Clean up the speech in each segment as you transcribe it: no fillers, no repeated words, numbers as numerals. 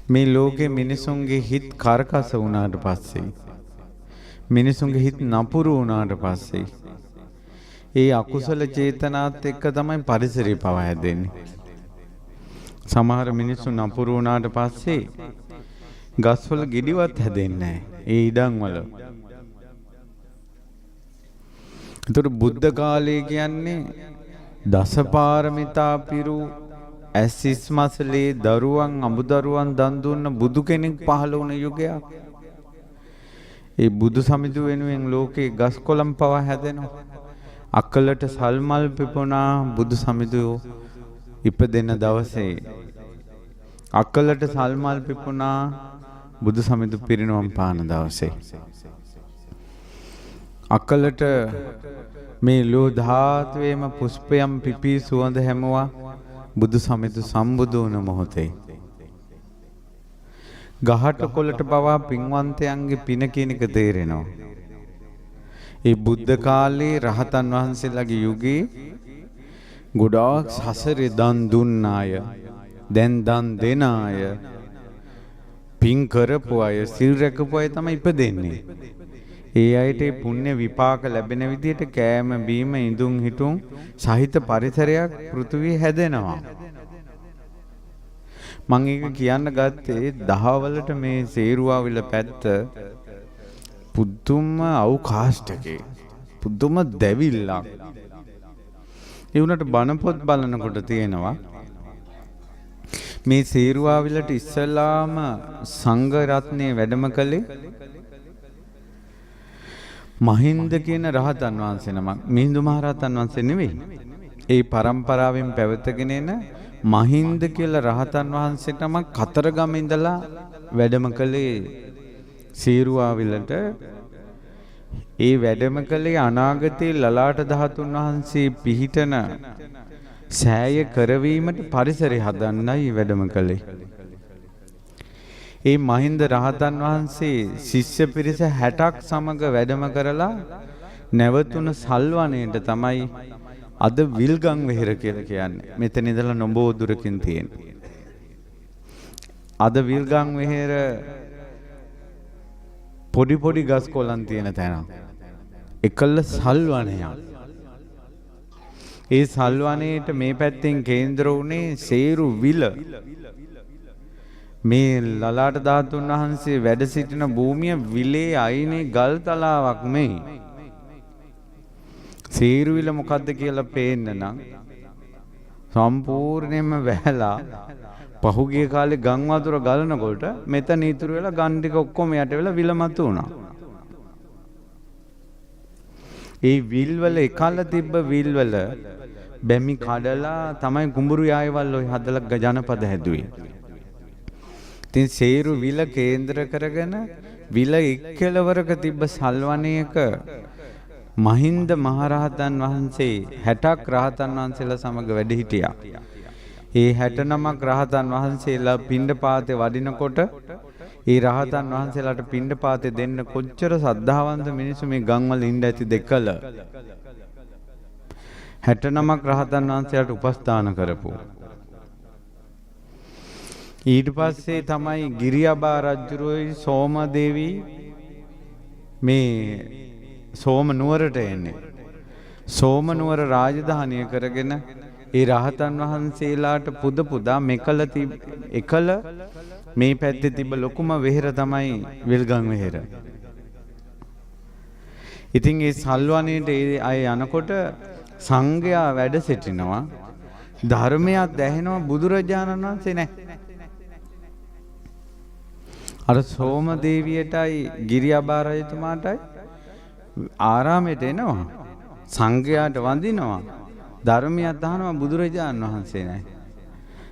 මේ ලෝකේ මිනිසුන්ගේ හිත් කරකස වුණාට පස්සේ මිනිසුන්ගේ හිත් නපුරු වුණාට පස්සේ ඒ අකුසල චේතනාත් එක්ක තමයි පරිසරය පවා හැදෙන්නේ. සමහර මිනිස්සු නපුරු වුණාට පස්සේ ගස්වල ගෙඩිවත් හැදෙන්නේ නැහැ. ඒ ඉඩම් වල. ඒතර බුද්ධ කාලය කියන්නේ දසපාරමිතා පිරු ඇසිස්මසලේ දරුවන් අමුදරුවන් දන් දුන්න බුදු කෙනෙක් පහළ වුණ යුගයක්. ඒ බුදු සමිඳු වෙනුවෙන් ලෝකේ ගස් කොළන් පවා හැදෙනවා. අක්කලට සල්මල් පිපුණා බුදු සමිඳු ඉපදෙන දවසේ. අක්කලට සල්මල් පිපුණා බුදු සමිඳු පිරිනවම් පාන දවසේ. අක්කලට මේ ලෝ ධාතුවේම පුෂ්පයම් පිපී සුවඳ හැමුවා බුදු සමිඳු සම්බුදු වුණ මොහොතේ. ගහට කොළට පවා පින්වන්තයන්ගේ පින කියන එක තේරෙනවා. ඒ බුද්ධ කාලේ රහතන් වහන්සේලාගේ යුගයේ ගොඩාක් සසරේ දන් දුන්න අය, දැන් දන් දෙන අය, පින් කරපු අය, සිල් රැකපු අය තමයි ඉපදෙන්නේ. ඒ අයට පුණ්‍ය විපාක ලැබෙන විදිහට කෑම බීම ඉඳුන් හිටුන් සහිත පරිසරයක් පෘථිවිය හැදෙනවා. මම ඒක කියන්න ගත්තේ දහවලට මේ සේරුවාවිල පැත්ත පුදුම අවකාශයකේ පුදුම දැවිල්ලක්. ඒ උනට බණ පොත් බලනකොට තියෙනවා මේ සේරුවාවිලට ඉස්සලාම සංඝ රත්නයේ වැඩම කළේ මහින්ද කියන රහතන් වහන්සේ නමක්. මිහිඳු මහ රහතන් වහන්සේ නෙවෙයි. ඒ පරම්පරාවෙන් පැවතගෙන එන මහින්ද කියලා රහතන් වහන්සේ නමක් කතරගම ඉඳලා වැඩම කළේ සේරුවාවිලට. ඒ වැඩම කළේ අනාගතයේ ලලාට ධාතුන් වහන්සේ පිහිටන සෑය කරවීමට පරිසරය හදන්නයි වැඩම කළේ. ඒ මහින්ද රහතන් වහන්සේ ශිෂ්‍ය පිරිස 60ක් සමග වැඩම කරලා නැවතුන සල්වනයේට තමයි අද විල්ගම් වෙහෙර කියලා කියන්නේ. මෙතන ඉඳලා නොබෝ දුරකින් තියෙන. අද විල්ගම් වෙහෙර පොඩි පොඩි ගස් කොළන් තියෙන තැන. එකල සල්වනයක්. ඒ සල්වනයේට මේ පැත්තෙන් කේන්ද්‍ර වුණේ සේරු විල. මේ ලලාට ධාතුන් වහන්සේ වැඩ සිටින භූමිය විලේ අයිනේ ගල් තලාවක් මේ. සේරු විල මොකද්ද කියලා පේන්න නම් සම්පූර්ණයෙන්ම වැහලා පහුගිය කාලේ ගම් වතුර ගලනකොට මෙතන ඉතුරු වෙලා ගම් ටික ඔක්කොම යට වෙලා විල මතු වුණා. ඒ විල් වල එකල තිබ්බ විල් වල බැමි කඩලා තමයි කුඹුරු යායවල් ඔය හදලා ජනපද හැදුවේ. ඉතින් සේරු විල කේන්ද්‍ර කරගෙන විල එක්කලවරක තිබ්බ සල්වනයක මහින්ද මහරහතන් වහන්සේ 60ක් රහතන් වහන්සේලා සමග වැඩ හිටියා. ඒ 69ක් රහතන් වහන්සේලා පිණ්ඩපාතේ වඩිනකොට ඒ රහතන් වහන්සේලාට පිණ්ඩපාතේ දෙන්න කොච්චර සද්ධාවන්ත මිනිස්සු මේ ගම්වල ඉඳ ඇති දෙකල 69ක් රහතන් වහන්සේලාට උපස්ථාන කරපු. ඊට පස්සේ තමයි ගිරියබා රජුරෝයි සෝමදේවී මේ සෝම නුවරට එන්නේ. සෝම නුවර රාජධානිය කරගෙන ඒ රහතන් වහන්සේලාට පුද පුදා එකල මේ පැත්තේ තිබ්බ ලොකුම වෙහෙර තමයි විල්ගම් වෙහෙර. ඉතින් ඒ සල්වනයේට ඒ අය යනකොට සංඝයා වැඩ සිටිනවා. ධර්මයක් දැහෙනවා බුදුරජාණන් වහන්සේ නැහැ. අර සෝමදේවියටයි ගිරියබා රජතුමාටයි ආරාමයට එනවා. සංඝයාට වඳිනවා. ධර්මයක් අහනවා බුදුරජාණන් වහන්සේ නැහැ.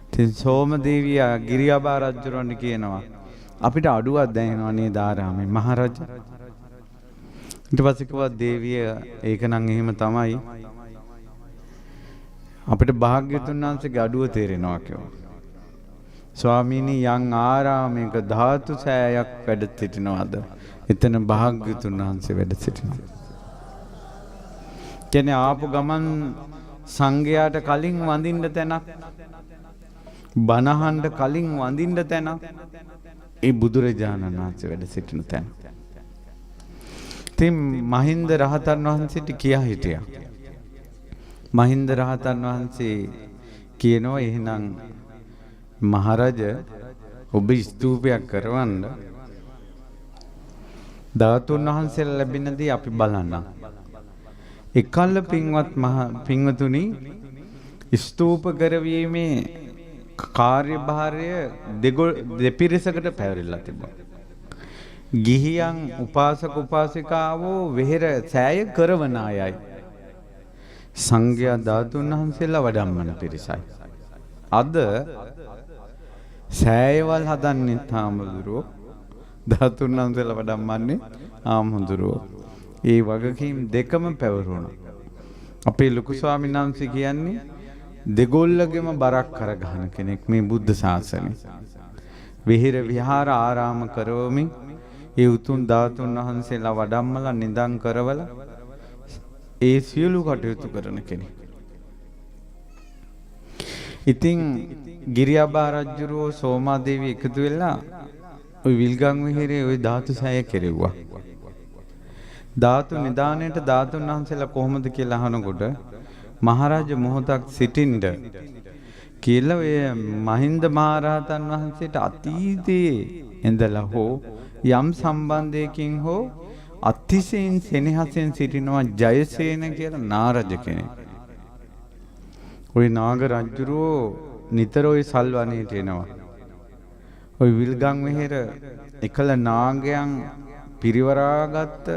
ඉතින් සෝමදේවිය ගිරියබා රජුරවන්ට කියනවා අපිට අඩුවක් දැනෙනවා නේද ආරාමේ මහරජා. ඊට පස්සේ කිව්වා දේවිය ඒක නම් එහෙම තමයි. අපිට භාග්‍යතුන් වහන්සේගේ අඩුව තේරෙනවා කිව්වා. ස්වාමීනි යම් ආරාමයක ධාතු සෑයක් වැඩ සිටිනවාද? එතන භාග්‍යතුන් වහන්සේ වැඩ සිටිනවා. කියන්නේ ආපු ගමන් සංඝයාට කලින් වඳින්න තැනක් බණහඬ කලින් වඳින්න තැන ඒ බුදුරජාණන් වහන්සේ වැඩ සිටින තැන. ඉතින් මහින්ද රහතන් වහන්සේට කියා හිටියා. මහින්ද රහතන් වහන්සේ කියනවා එහෙනම් මහරජ ඔබ ස්තූපයක් කරවන්න ධාතුන් වහන්සේලා ලැබෙනදී අපි බලන්න. එකල්ල පින්වතුනි ස්තූප කරවීමේ කාර්යභාරය දෙපිරිසකට පැවරිලා තිබුණා. ගිහියන් උපාසක උපාසිකාවෝ වෙහෙර සෑය කරවන අයයි. සංඝයා ධාතුන් වහන්සේලා වඩම්මන පිරිසයි. අද සෑයවල් හදන්නේ ආමුදුරෝ ධාතුන් වහන්සේලා වඩම්මන්නේ ආමුදුරෝ. ඒ වගකීම් දෙකම පැවරුණා. අපේ ලොකු ස්වාමීන් වහන්සේ කියන්නේ දෙගොල්ලගෙම බරක් කරගහන කෙනෙක් මේ බුද්ධ ශාසනය. විහෙර විහාර ආරාම කරවමින් ඒ උතුම් ධාතුන් වහන්සේලා වඩම්මලා නිදන් කරවලා ඒ සියලු කටයුතු කරන කෙනෙක්. ඉතින් ගිරියාබා රජුරෝ සෝමාදේවී එකතු වෙලා ওই විල්ගම් විහෙරේ ওই ධාතු සෑය කෙරෙව්වා. ධාතු නිදාණයට ධාතුන් වහන්සේලා කොහොමද කියලා අහනකොට මහරජ මොහොතක් සිටින්ද කියලා ඔය මහින්ද මහරහතන් වහන්සේට අතීතයේ ඉඳලා හෝ යම් සම්බන්ධයකින් හෝ අතිශයින් සෙනෙහසෙන් සිටිනවා ජයසේන කියලා නාරජ කෙනෙක්. ওই නාග රජුරෝ නිතර ওই සල්වනේට එනවා. ওই විල්ගම් විහෙර එකල නාගයන් පිරිවරාගත්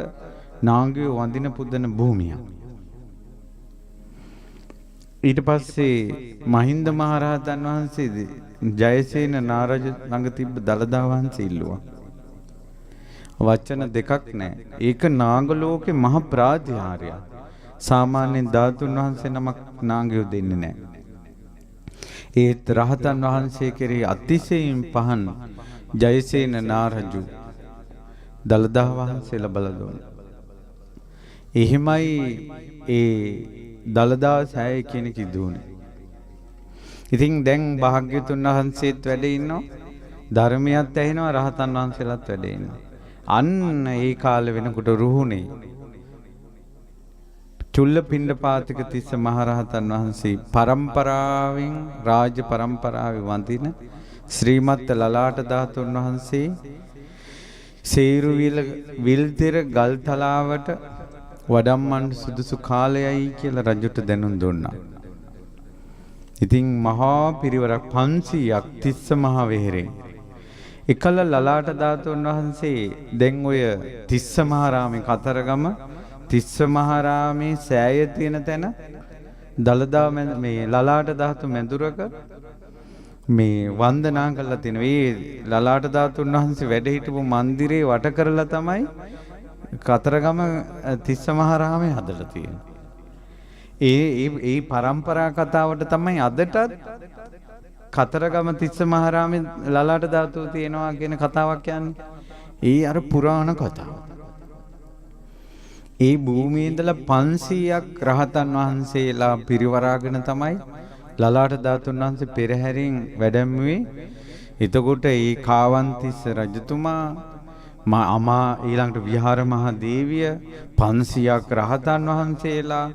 නාගයෝ වඳින පුදන භූමිය. ඊට පස්සේ මහින්ද මහරහතන් වහන්සේ ජයසේන නාරජ ළඟ තිබ්බ දළදා වහන්සේ ඉල්ලුවා. වචන දෙකක් නැහැ. ඒක නාග ලෝකේ මහ ප්‍රාතිහාර්යය. සාමාන්‍ය ධාතුන් වහන්සේ නමක් නාගයෝ දෙන්නේ නැහැ. ඒත් රහතන් වහන්සේ කෙරෙහි අතිශයින් පහන් ජයසේන නාරජු දළදා වහන්සේලා බල දුන්නා. එහෙමයි ඒ දළදා සෑය කියන කිදුනේ. ඉතින් දැන් භාග්‍යතුන් වහන්සේත් වැඩ ඉන්නවා. ධර්මයත් ඇහෙනවා රහතන් වහන්සේලාත් වැඩ ඉන්නවා. අන්න ඒ කාලේ වෙනකොට රුහුණේ චුල්ල පිණ්ඩපාතික තිස්ස මහරහතන් වහන්සේ පරම්පරාවෙන් රාජ පරම්පරාවේ වඳින ශ්‍රීමත් ලලාට ධාතුන් වහන්සේ සේරු විල්තිර ගල්තලාවට වඩම්මන් සුදුසු කාලයයි කියලා රජුට දැනුම් දුන්නා. ඉතින් මහා පිරිවරක් 500ක් තිස්ස මහ වෙහෙරේ එකල ලලාට ධාතුන් වහන්සේ දැන් ඔය තිස්ස මහරාමේ කතරගම තිස්ස මහරාමේ සෑය තියෙන තැන දළදා මේ ලලාට ධාතු මැදුරක මේ වන්දනා කරලා තියෙනවා. මේ ලලාට ධාතුන් වහන්සේ වැඩ හිටපු මන්දිරේ වට කරලා තමයි කතරගම තිස්ස මහරාමේ හදලා තියෙන්නේ. ඒ පරම්පරා කතාවට තමයි අදටත් කතරගම තිස්ස මහරාමේ ලලාට ධාතුව තියෙනවා කියන කතාවක් යන්නේ. ඒ අර පුරාණ කතාව. ඒ භූමියේ ඉඳලා 500ක් රහතන් වහන්සේලා පිරිවරාගෙන තමයි ලලාට ධාතුන් වහන්සේ පෙරහැරින් වැඩමුවේ. එතකොට ඒ කාවන්තිස්ස රජතුමා අමා ඊළඟට විහාර මහා දේවිය 500ක් රහතන් වහන්සේලා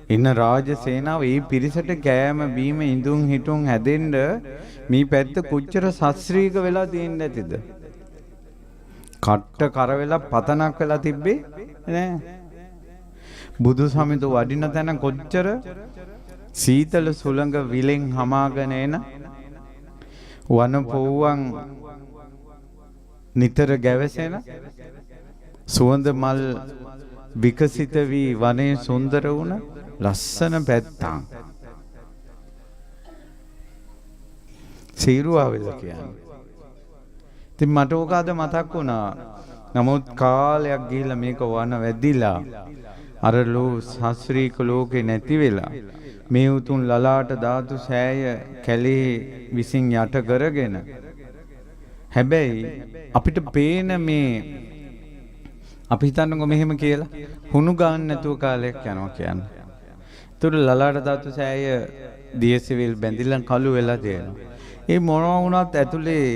ඉන්න රාජ සේනාව ඒ පිරිසට කෑම බීම ඉඳුන් හිටුන් හැදෙන්න මේ පැත්ත කොච්චර ශාස්ත්‍රීය වෙලා තියෙන්නේ නැතිද? කට්ට කර වෙලා පතනක් වෙලා තිබ්බේ නෑ. බුදු සමිඳු වඩින තැන කොච්චර සීතල සුළඟ විලෙන් හමාගෙන එන වනපොව්වන් නිතර ගැවසෙන සුවඳ මල් විකසිත වී වනයේ සුන්දර වුණ ලස්සන පැත්තන් සීරුවාවෙල කියන්නේ. ඉතින් මට ඕක අද මතක් වුණා. නමුත් කාලයක් ගිහිල්ලා මේක වන වැදිලා අර ශාස්ත්‍රීය ලෝකේ නැති වෙලා මේ උතුම් ලලාට ධාතු සෑය කැලේ විසින් යට කරගෙන හැබැයි අපිට පේන මේ අපි හිතන්නකො මෙහෙම කියලා හුණු ගන්න නැතුව කාලයක් යනවා කියන්නේ. ඒතර ලලාට ධාතු සෑය දියසෙවිල් බැඳිලා කළු වෙලා තියෙනවා. ඒ මොනවා වුණත් ඇතුලේ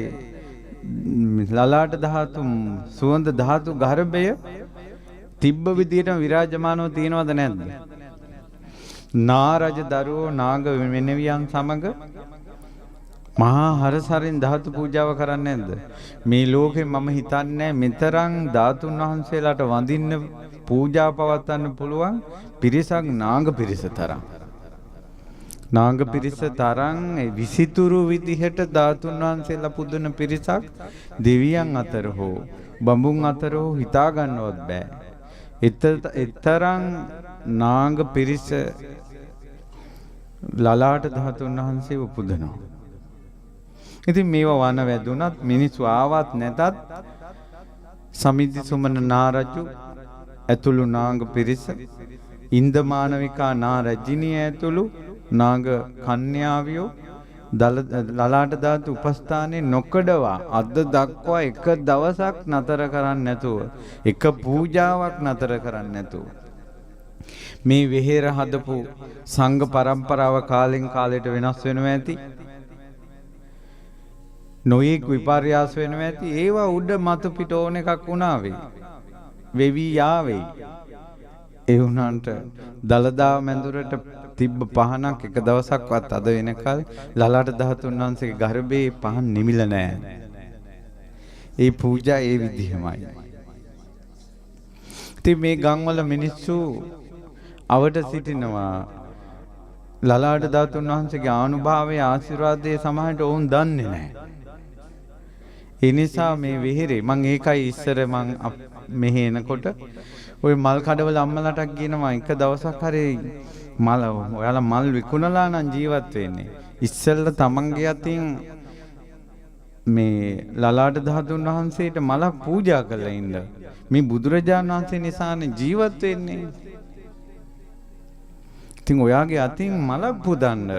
ලලාට ධාතු සුවඳ ධාතු ගර්භය තිබ්බ විදියටම විරාජමානව තියෙනවද නැද්ද? නාරජ දරුවෝ නාග මෙනෙවියන් සමග මහා හරසරින් ධාතු පූජාව කරන්නේ නැද්ද? මේ ලෝකේ මම හිතන්නේ මෙතරම් ධාතුන් වහන්සේලාට වඳින්න පූජා පවත්වන්න පුළුවන් පිරිසක් නාග පිරිස තරම්. නාග පිරිස තරම් විසිතුරු විදිහට ධාතුන් වහන්සේලා පුදුන පිරිසක් දෙවියන් අතර හෝ බඹුන් අතර හෝ හිතා ගන්නවත් බෑ. එතරම් නාග පිරිස ලලාට ධාතුන් වහන්සේ උපුදනවා. ඉතින් මේවා වන වැදුනත් මිනිස්සු ආවත් නැතත් සමිති සුමන නාරජු ඇතුළු නාග පිරිස ඉන්දමානවිකා නාරජිනිය ඇතුළු නාග කන්‍යාවියෝ ලලාට ධාතු උපස්ථානයේ නොකඩවා අද දක්වා එක දවසක් නතර කරන්නේ නැතුව එක පූජාවක් නතර කරන්නේ නැතුව මේ වෙහෙර හදපු සංඝ පරම්පරාව කාලෙන් කාලයට වෙනස් වෙනවා ඇති. නොයෙක් විපර්යාස වෙනවා ඇති. ඒවා උඩ මතු පිට ඕන එකක් වුණා වෙවි යාවේ. ඒ වුණාන්ට දලදා මැදුරට තිබ්බ පහනක් එක දවසක්වත් අද වෙනකල් ලලාට ධාතුන් වහන්සේගේ ගර්භයේ පහන් නිමිල නැහැ. ඒ පූජා ඒ විදිහමයි. ඉතින් මේ ගම්වල මිනිස්සු අවට සිටිනවා. ලලාට ධාතුන් වහන්සේගේ ආනුභාවයේ ආශිර්වාදයේ සමහරට ඔවුන් දන්නේ නැහැ. ඒ නිසා මේ විහිරේ මම ඒකයි ඉස්සර මම මෙහෙ එනකොට ওই මල් කඩවල අම්මලාටක් කියනවා එක දවසක් හරි මල ඔයාලා මල් විකුණලා නම් ජීවත් වෙන්නේ. ඉස්සෙල්ලා තමන්ගේ අතින් මේ ලලාට ධාතුන් වහන්සේට මලක් පූජා කරලා ඉන්න. මේ බුදුරජාණන් වහන්සේ නිසානේ ජීවත් වෙන්නේ. ඉතින් ඔයාගේ අතින් මලක් පුදන්න.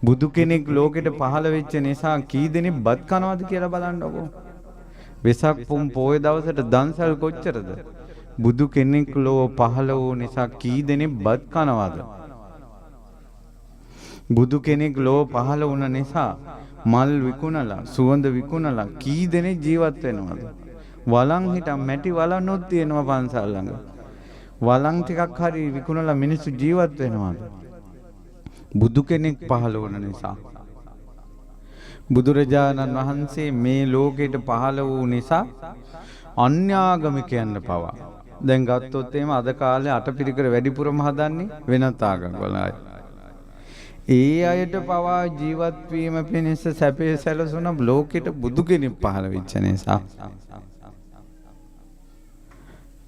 බුදු කෙනෙක් ලෝකෙට පහළ වෙච්ච නිසා කී දෙනෙක් බත් කනවද කියලා බලන්නකෝ. වෙසක් පුන් පොය දවසට දන්සල් කොච්චරද? බුදු කෙනෙක් ලෝ පහළ වූ නිසා කී දෙනෙක් බත් කනවද? බුදු කෙනෙක් ලෝ පහළ වුණ නිසා මල් විකුණලා සුවඳ විකුණලා කී දෙනෙක් ජීවත් වෙනවද? වලං හිටම් මැටි වලන්නොත් තියෙනවා පන්සල් ළඟ. වලං ටිකක් හරි විකුණලා මිනිස්සු ජීවත් වෙනවද? බුදු කෙනෙක් පහළ වුණ නිසා. බුදුරජාණන් වහන්සේ මේ ලෝකෙට පහළ වූ නිසා අන්‍යාගමිකයන්ට පවා දැන් ගත්තොත් එහෙම අද කාලේ අටපිරිකර වැඩිපුරම හදන්නේ වෙනත් ආගම් වල අය. ඒ අයට පවා ජීවත් වීම පිණිස සැපේ සැලසුණ ලෝකෙට බුදු කෙනෙක් පහළ වෙච්ච නිසා.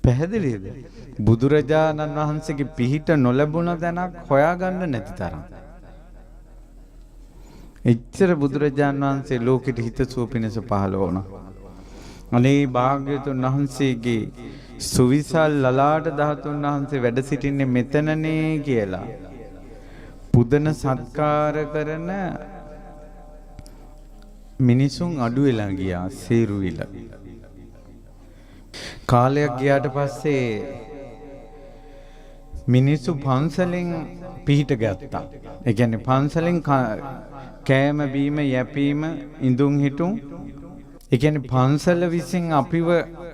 පැහැදිලිද? බුදුරජාණන් වහන්සේගේ පිහිට නොලැබුණ තැනක් හොයාගන්න නැති තරම්. එච්චර බුදුරජාණන් වහන්සේ ලෝකෙට හිතසුව පිණිස පහළ වුණා. අනේ භාග්‍යවතුන් වහන්සේගේ සුවිසල් ලලාට ධාතුන් වහන්සේ වැඩ සිටින්නේ මෙතනනේ කියලා පුදන සත්කාර කරන මිනිසුන් අඩු වෙලා ගියා සේරු විල. කාලයක් ගියාට පස්සේ මිනිස්සු පන්සලෙන් පිහිට ගත්තා. ඒ කියන්නේ පන්සලෙන් කෑම බීම යැපීම ඉඳුන් හිටුන් ඒ කියන්නේ පන්සල විසින් අපිව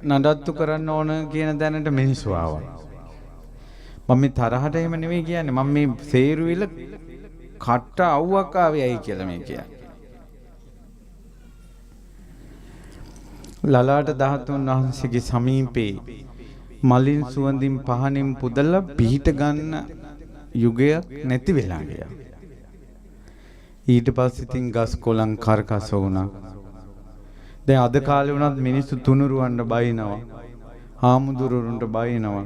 නඩත්තු කරන්න ඕන කියන දැනට මිනිස්සු ආවා. මම මේ තරහට එහෙම නෙවෙයි කියන්නේ. මම මේ සේරුවිල කට්ට අවුවක් ආවේ ඇයි කියලා මේ කියන්නේ. ලලාට ධාතුන් වහන්සේගේ සමීපේ මලින් සුවඳින් පහනින් පුදලා පිහිට ගන්න යුගයක් නැති වෙලා ගියා. ඊට පස්සේ ඉතින් ගස් කොළන් කරකස වුණා. දැන් අද කාලේ වුණත් මිනිස්සු තුනුරුවන්න බයිනවා. හාමුදුරුවන්ට බයිනවා.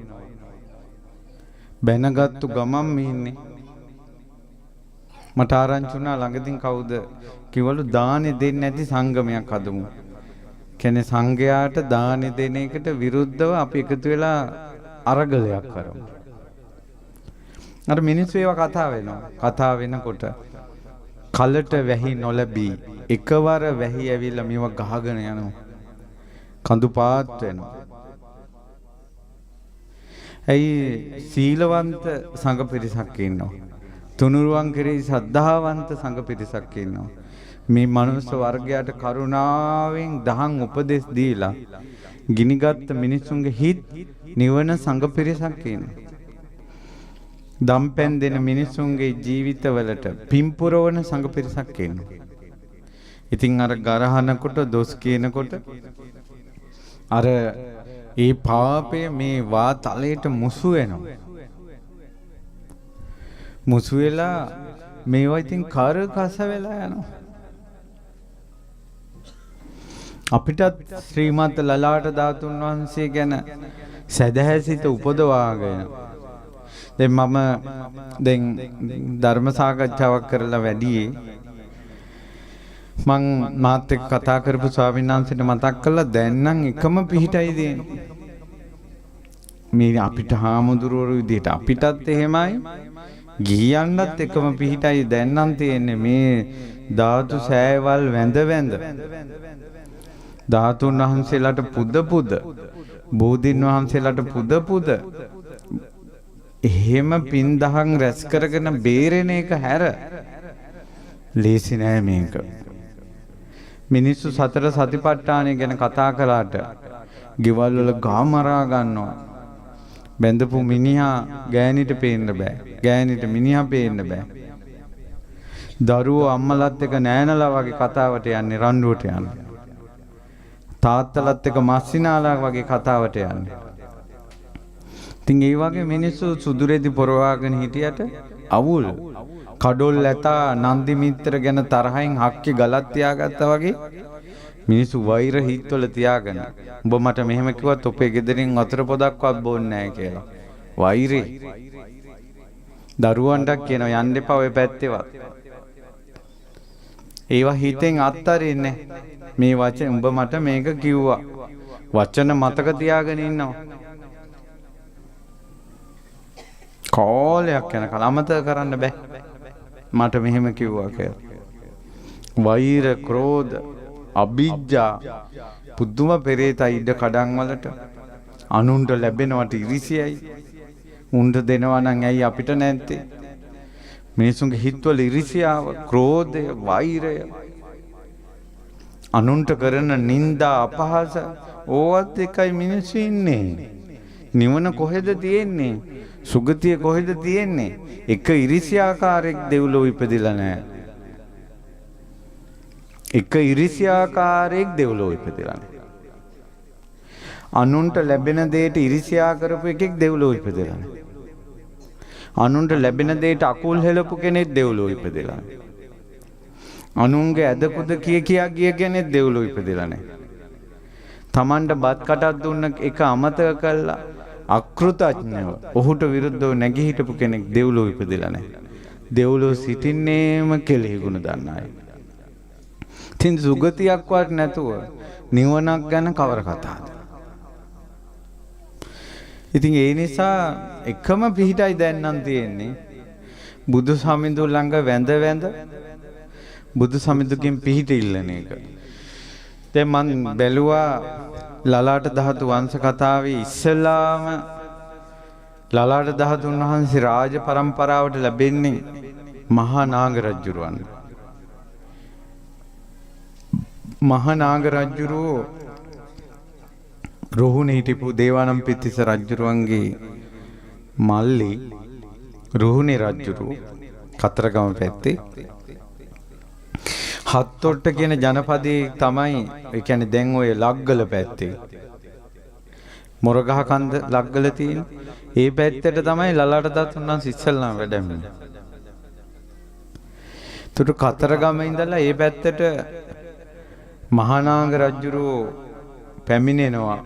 බැනගත්තු ගමන් ඉන්නේ. මට ආරංචි වුණා ළඟදින් කවුද කිව්වලු දානෙ දෙන්නේ නැති සංගමයක් හදමු. කියන්නේ සංඝයාට දානෙ දෙන එකට විරුද්ධව අපි එකතු වෙලා අරගලයක් කරමු. අර මිනිස්සු ඒවා කතා වෙනවා. කතා වෙනකොට කලට වැහි නොලැබී එකවර වැහි ඇවිල්ලා මේව ගහගෙන යනවා. කඳු පාත් වෙනවා. ඇයි සීලවන්ත සංඝ පිරිසක් ඉන්නවා. තුනුරුවන් කෙරෙහි ශ්‍රද්ධාවන්ත සංඝ පිරිසක් ඉන්නවා. මේ මනුස්ස වර්ගයට කරුණාවෙන් දහම් උපදෙස් දීලා ගිනිගත් මිනිසුන්ගේ හිත් නිවන සංඝ පිරිසක් ඉන්නවා. දම්පැන් දෙන මිනිසුන්ගේ ජීවිතවලට පිම්පුරවන සංඝ පිරිසක් ඉන්නවා. ඉතින් අර ගරහනකොට දොස් කියනකොට අර ඒ පාපය මේ වා තලයට මුසු වෙනවා. මුසු වෙලා මේවා ඉතින් කර කස වෙලා යනවා. අපිටත් ශ්‍රීමත් ලලාට ධාතුන් වහන්සේ ගැන සදහැසිත උපදවාගෙන දැන් මම ධර්ම සාකච්ඡාවක් කරලා වැඩියේ මං මාත් එක්ක කතා කරපු ස්වාමීන් වහන්සේට මතක් කළා දැන් නම් එකම පිහිටයි දෙන්නේ. මේ අපිට හාමුදුරුවෝ විදිහට අපිටත් එහෙමයි ගිහියන්වත් එකම පිහිටයි දැන් නම් තියෙන්නේ මේ ධාතු සෑවල් වැඳ වැඳ ධාතුන් වහන්සේලාට පුද පුද බෝධීන් වහන්සේලාට පුද පුද එහෙම පින් දහම් රැස් කරගෙන බේරෙන එක හැර ලේසි නෑ මේක. මිනිස්සු සතර සතිපට්ඨානය ගැන කතා කළාට ගෙවල් වල ගා මරා ගන්නවා. බැඳපු මිනිහා ගෑනිට පේන්න බෑ. ගෑනිට මිනිහා පේන්න බෑ. දරුවෝ අම්මලත් එක්ක නෑනලා වගේ කතාවට යන්නේ රණ්ඩුවට යන්නේ. තාත්තලත් එක්ක මස්සිනාලා වගේ කතාවට යන්නේ. ඉතින් ඒ වගේ මිනිස්සු සුදුරෙදි පොරවාගෙන හිටියට අවුල් කඩොල් ඇතා නන්දි මිත්‍ර ගැන තරහින් හක්කේ ගලක් තියාගත්තා වගේ මිනිස්සු වෛර හිත්වල තියාගෙන උඹ මට මෙහෙම කිව්වත් ඔපේ ගෙදරින් වතුර පොදක්වත් බොන්නේ නැහැ කියලා වෛරේ දරුවන්ට කියනවා යන්න එපා ඔය පැත්තේවත් ඒවා හිතෙන් අත්තරින්නේ මේ වචන උඹ මට මේක කිව්වා වචන මතක තියාගෙන ඉන්නවා කාලයක් යනකල් අමතක කරන්න බෑ මට මෙහෙම කිව්වා කියලා. වෛර, ක්‍රෝධ, අභිජ්ජා පුදුම පෙරේතයි ඉඩ කඩන් වලට අනුන්ට ලැබෙනවට ඉරිසියයි. උන්ට දෙනවා නම් ඇයි අපිට නැත්තේ? මිනිසුන්ගේ හිතවල ඉරිසියාව, ක්‍රෝධය, වෛරය අනුන්ට කරන නින්දා අපහාස ඕවත් එකයි මිනිස්සු ඉන්නේ. නිවන කොහෙද තියෙන්නේ? සුගතිය කොහෙද තියෙන්නේ? එක ඉරිසියාකාරයෙක් දෙව්ලොව ඉපදිලා නැහැ. එක ඉරිසියාකාරයෙක් දෙව්ලොව ඉපදිලා නැහැ. අනුන්ට ලැබෙන දෙයට ඉරිසියා කරපු එකෙක් දෙව්ලොව ඉපදිලා නැහැ. අනුන්ට ලැබෙන දෙයට අකුල් හෙලපු කෙනෙක් දෙව්ලොව ඉපදිලා නැහැ. අනුන්ගේ ඇදකුද කියා ගිය කෙනෙක් දෙව්ලොව ඉපදිලා නැහැ. Tamanට බත් කටක් දුන්න එක අමතක කළා අකෘතඥව ඔහුට විරුද්ධව නැගී හිටපු කෙනෙක් දෙව්ලොව ඉපදිලා නැහැ. දෙව්ලොව සිටින්නේම කෙලෙහි ගුණ දන්න අය. තින් සුගතියක්වත් නැතුව නිවනක් ගැන කවර කතාවද? ඉතින් ඒ නිසා එකම පිහිටයි දැන් නම් තියෙන්නේ බුදු සමිඳු ළඟ වැඳ වැඳ බුදු සමිඳුකින් පිහිට ඉල්ලන එක. දැන් මම බැලුවා ලලාට ධාතු වංශ කතාවේ ඉස්සලාම ලලාට ධාතුන් වහන්සේ රාජ පරම්පරාවට ලැබෙන්නේ මහා නාග රජුරුවන්. මහා නාග රජුරෝ රුහුණේ හිටපු දේවානම්පියතිස්ස රජුරුවන්ගේ මල්ලි රුහුණේ රජුරු කතරගම පැත්තේ හත්තොට්ට කියන ජනපදයේ තමයි ඒ කියන්නේ දැන් ඔය ලග්ගල පැත්තේ මොරගහ කන්ද ලග්ගල තියෙන ඒ පැත්තට තමයි ලලාට ධාතුන් වහන්සේ ඉස්සල්ලාම වැඩමන්නේ. තුරු කතරගම ඉඳලා ඒ පැත්තට මහානාග රජුරෝ පැමිණෙනවා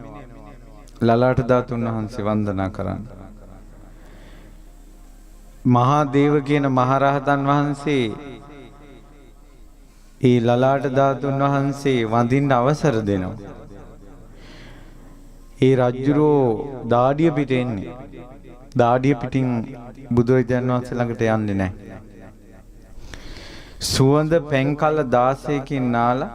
ලලාට ධාතුන් වහන්සේ වන්දනා කරන්න. මහා දේව කියන මහරහතන් වහන්සේ ඒ ලලාට ධාතුන් වහන්සේ වඳින්න අවසර දෙනවා. ඒ රජුරෝ දාඩිය පිට එන්නේ. දාඩිය පිටින් බුදුරජාණන් වහන්සේ ළඟට යන්නේ නැහැ. සුවඳ පෙන්කල 16කින් නාලා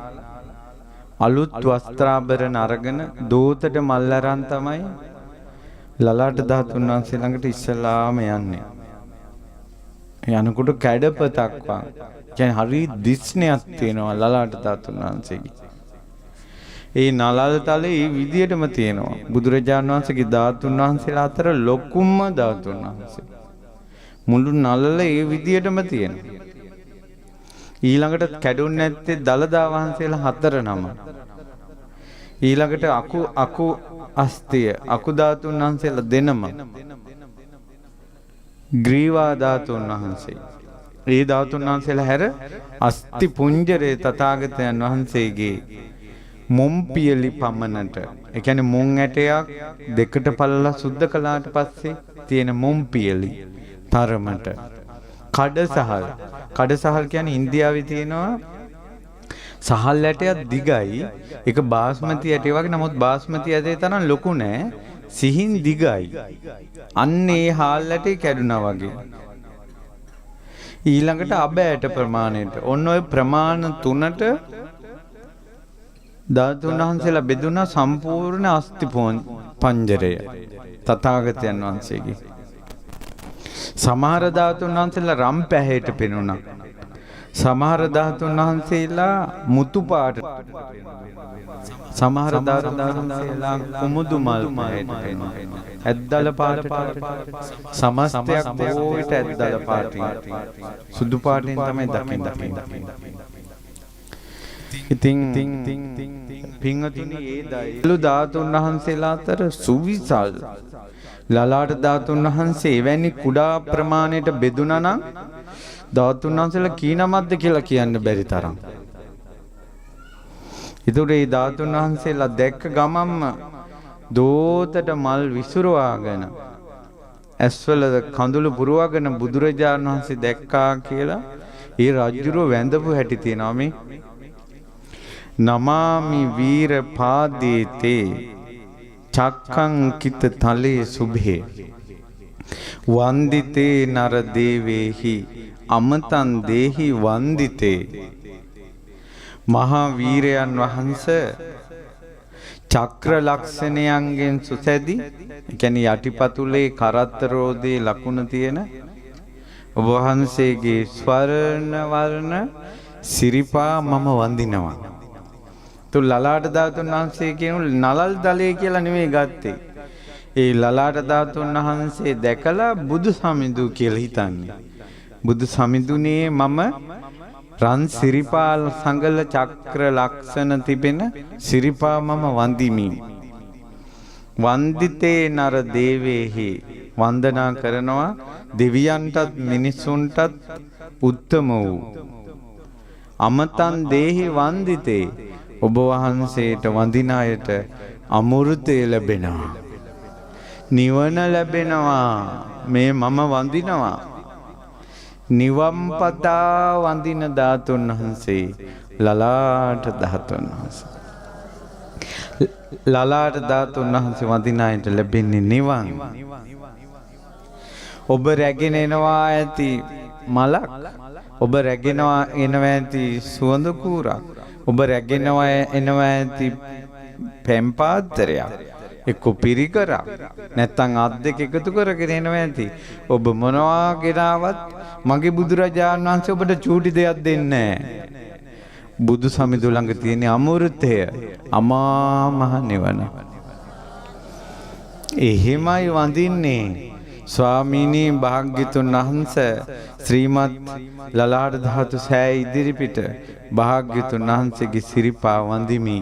අලුත් වස්ත්‍රාභරණ අරගෙන දෝතට මල් අරන් තමයි ලලාට ධාතුන් වහන්සේ ළඟට ඉස්සලාම යන්නේ. යනකොට කැඩපතක් වා. කියන්නේ හරි දිස්නයක් තියෙනවා ලලාට ධාතුන් වහන්සේගේ. ඒ නලල් තලේ මේ විදියටම තියෙනවා. බුදුරජාණන් වහන්සේගේ ධාතුන් වහන්සේලා අතර ලොකුම ධාතුන් වහන්සේ. මුළු නලල මේ විදියටම තියෙනවා. ඊළඟට කැඩුන්නේ නැත්තේ දලදා වහන්සේලා 4 නම. ඊළඟට අකු අස්තිය අකු ධාතුන් වහන්සේලා දෙනම. ග්‍රීවා ධාතුන් වහන්සේ. ඒ ධාතුන් වහන්සේලා හැර අස්ති පුංජරේ තථාගතයන් වහන්සේගේ මොම්පියලි පමණට, ඒ කියන්නේ මොන් ඇටයක් දෙකට පළලා සුද්ධ කළාට පස්සේ තියෙන මොම්පියලි තරමට කඩසහල් කියන්නේ ඉන්දියාවේ තියෙනවා සහල් ඇටයක් දිගයි. ඒක බාස්මති ඇටය වගේ. නමුත් බාස්මති ඇටේ තරම් ලොකු නෑ. සිහින් දිගයි. අන්න ඒ හාල් ඇටේ කැඩුනා වගේ. ඊළඟට අබ ඇට ප්‍රමාණයට ඔන්න ඔය ප්‍රමාණ 3ට ධාතුන් වහන්සේලා බෙදුනා සම්පූර්ණ අස්ති පංජරය තථාගතයන් වහන්සේගේ. සමහර ධාතුන් වහන්සේලා රම් පැහැයට පෙනුණා. සමහර ධාතුන් වහන්සේලා මුතු පාට. සමහර ධාතුන් වහන්සේලා කුමුදු මල් පැහැයට පෙනුණා. ඇද්දල පාටට සමස්තයක් බොහෝ විට ඇද්දල පාටින් සුදු පාටින් තමයි දකින්නේ. ඉතින් පින්වතුනි ඒ දයලු ධාතුන් වහන්සේලා අතර සුවිසල් ලලාට ධාතුන් වහන්සේ එවැනි කුඩා ප්‍රමාණයට බෙදුණා නම් ධාතුන් වහන්සේලා කී නමක්ද කියලා කියන්න බැරි තරම්. ඒතකොට මේ ධාතුන් වහන්සේලා දැක්ක ගමන්ම දෝතට මල් විසුරවාගෙන ඇස්වල කඳුළු පුරවගෙන බුදුරජාණන් වහන්සේ දැක්කා කියලා ඒ රජුරෝ වැඳපු හැටි තියෙනවා මේ. නමාමි වීර පාදේතේ චක්ඛං කිත තලේ සුභේ වන්දිතේ නර දේවේහි අමතං දේහි වන්දිතේ. මහා වීරයන් වහන්සේ චක්‍ර ලක්ෂණයන්ගෙන් සුසැදි, ඒ කියන්නේ යටිපතුලේ කරත්ත රෝදේ ලකුණ තියෙන ඔබ වහන්සේගේ ස්වර්ණ වර්ණ සිරිපා මම වඳිනවා. તો ලලාට ධාතුන් වහන්සේ කියනු නලල් දලේ කියලා නෙමෙයි ගත්තේ. ඒ ලලාට ධාතුන් වහන්සේ දැකලා බුදු සමිඳු කියලා හිතන්නේ. බුදු සමිඳුනේ මම රන් සිරිපාල් සංගල චක්‍ර ලක්ෂණ තිබෙන සිරිපා මම වඳිමි. වන්දිතේ නර දේවේහි වන්දනා කරනවා දෙවියන්ටත් මිනිසුන්ටත් උත්තම වූ. අමතන් දේහි වන්දිතේ ඔබ වහන්සේට වඳින අයට අමෘතය ලැබෙනවා. නිවන ලැබෙනවා. මේ මම වඳිනවා. නිවම්පතා වඳින ධාතුන් වහන්සේ ලලාට ධාතුන් වහන්සේ. ලලාට ධාතුන් වහන්සේ වඳින අයට ලැබෙන්නේ නිවන්. ඔබ රැගෙන එනවා ඇති මලක්, ඔබ රැගෙනවා එනවා ඇති සුවඳ කූරක්, ඔබ රැගෙනවා එනවා ඇති පෙම්පාත්තරයක්, එක්ක පිරිකරක්, නැත්තම් අත් දෙක එකතු කරගෙන එනවා ඇති. ඔබ මොනවා ගෙනාවත් මගේ බුදුරජාණන් වහන්සේ ඔබට චූටි දෙයක් දෙන්නේ නැහැ. බුදු සමිඳු ළඟ තියෙන අමෘතය, අමා මහ නිවන. එහෙමයි වඳින්නේ. ස්වාමීනි භාග්‍යතුන් වහන්සේ ශ්‍රීමත් ලලාට ධාතු සෑ ඉදිරිපිට භාග්‍යතුන් වහන්සේගේ සිරිපා වඳිමි.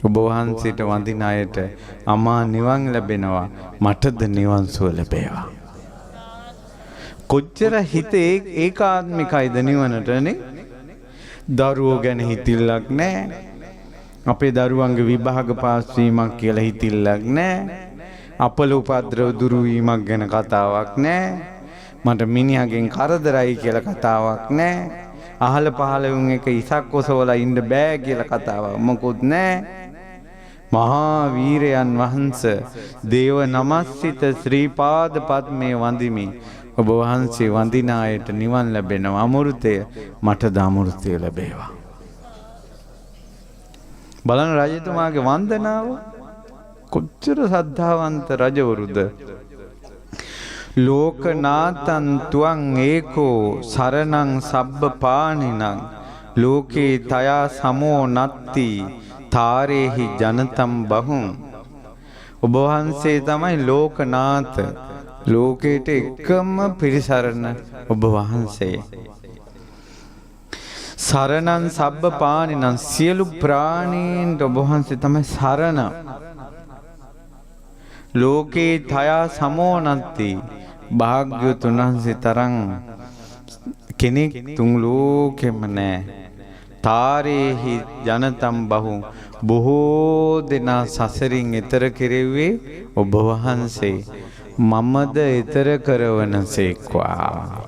ඔබ වහන්සේට වඳින අයට අමා නිවන් ලැබෙනවා. මටද නිවන් සුව ලැබේවා. කොච්චර හිතේ ඒකාත්මිකයිද නිවනටනේ. දරුවෝ ගැන හිතිල්ලක් නැහැ. අපේ දරුවන්ගේ විභාග පාස් වීමක් කියලා හිතිල්ලක් නැහැ. අපල උපද්‍රව දුරු වීමක් ගැන කතාවක් නැහැ. මට මිනිහගෙන් කරදරයි කියලා කතාවක් නැහැ. අහල පහල වුන් එක ඉසක් ඔසවලා ඉන්න බෑ කියලා කතාවක් මොකුත් නැහැ. මහා වීරයන් වහන්සේ දේව නමස්සිත ශ්‍රී පාද පද්මේ වඳිමි. ඔබ වහන්සේ වඳින අයට නිවන් ලැබෙනවා. අමෘතය මටද අමෘතය ලැබේවා. බලන්න රජතුමාගේ වන්දනාව කොච්චර සද්ධාවන්ත රජවරුද. ලෝකනාතං තුවං ඒකෝ සරණං සබ්බ පානිනං ලෝකේ තයා සමෝ නත්ති තාරේහි ජනතම් බහුම්. ඔබ වහන්සේ තමයි ලෝකනාත. ලෝකේට එකම පිරිසරණ ඔබ වහන්සේ. සරණං සබ්බ පානිනං සියලු ප්‍රාණීන්ට ඔබ වහන්සේ තමයි සරණ. ලෝකේ තයා සමෝ නත්ති භාග්‍යවතුන් වහන්සේ තරම් කෙනෙක් තුන් ලෝකෙම නෑ. තාරේහි ජනතම් බහු බොහෝ දෙනා සසරින් එතර කෙරෙව්වේ ඔබ වහන්සේ. මමද එතර කරවනසේක්වා.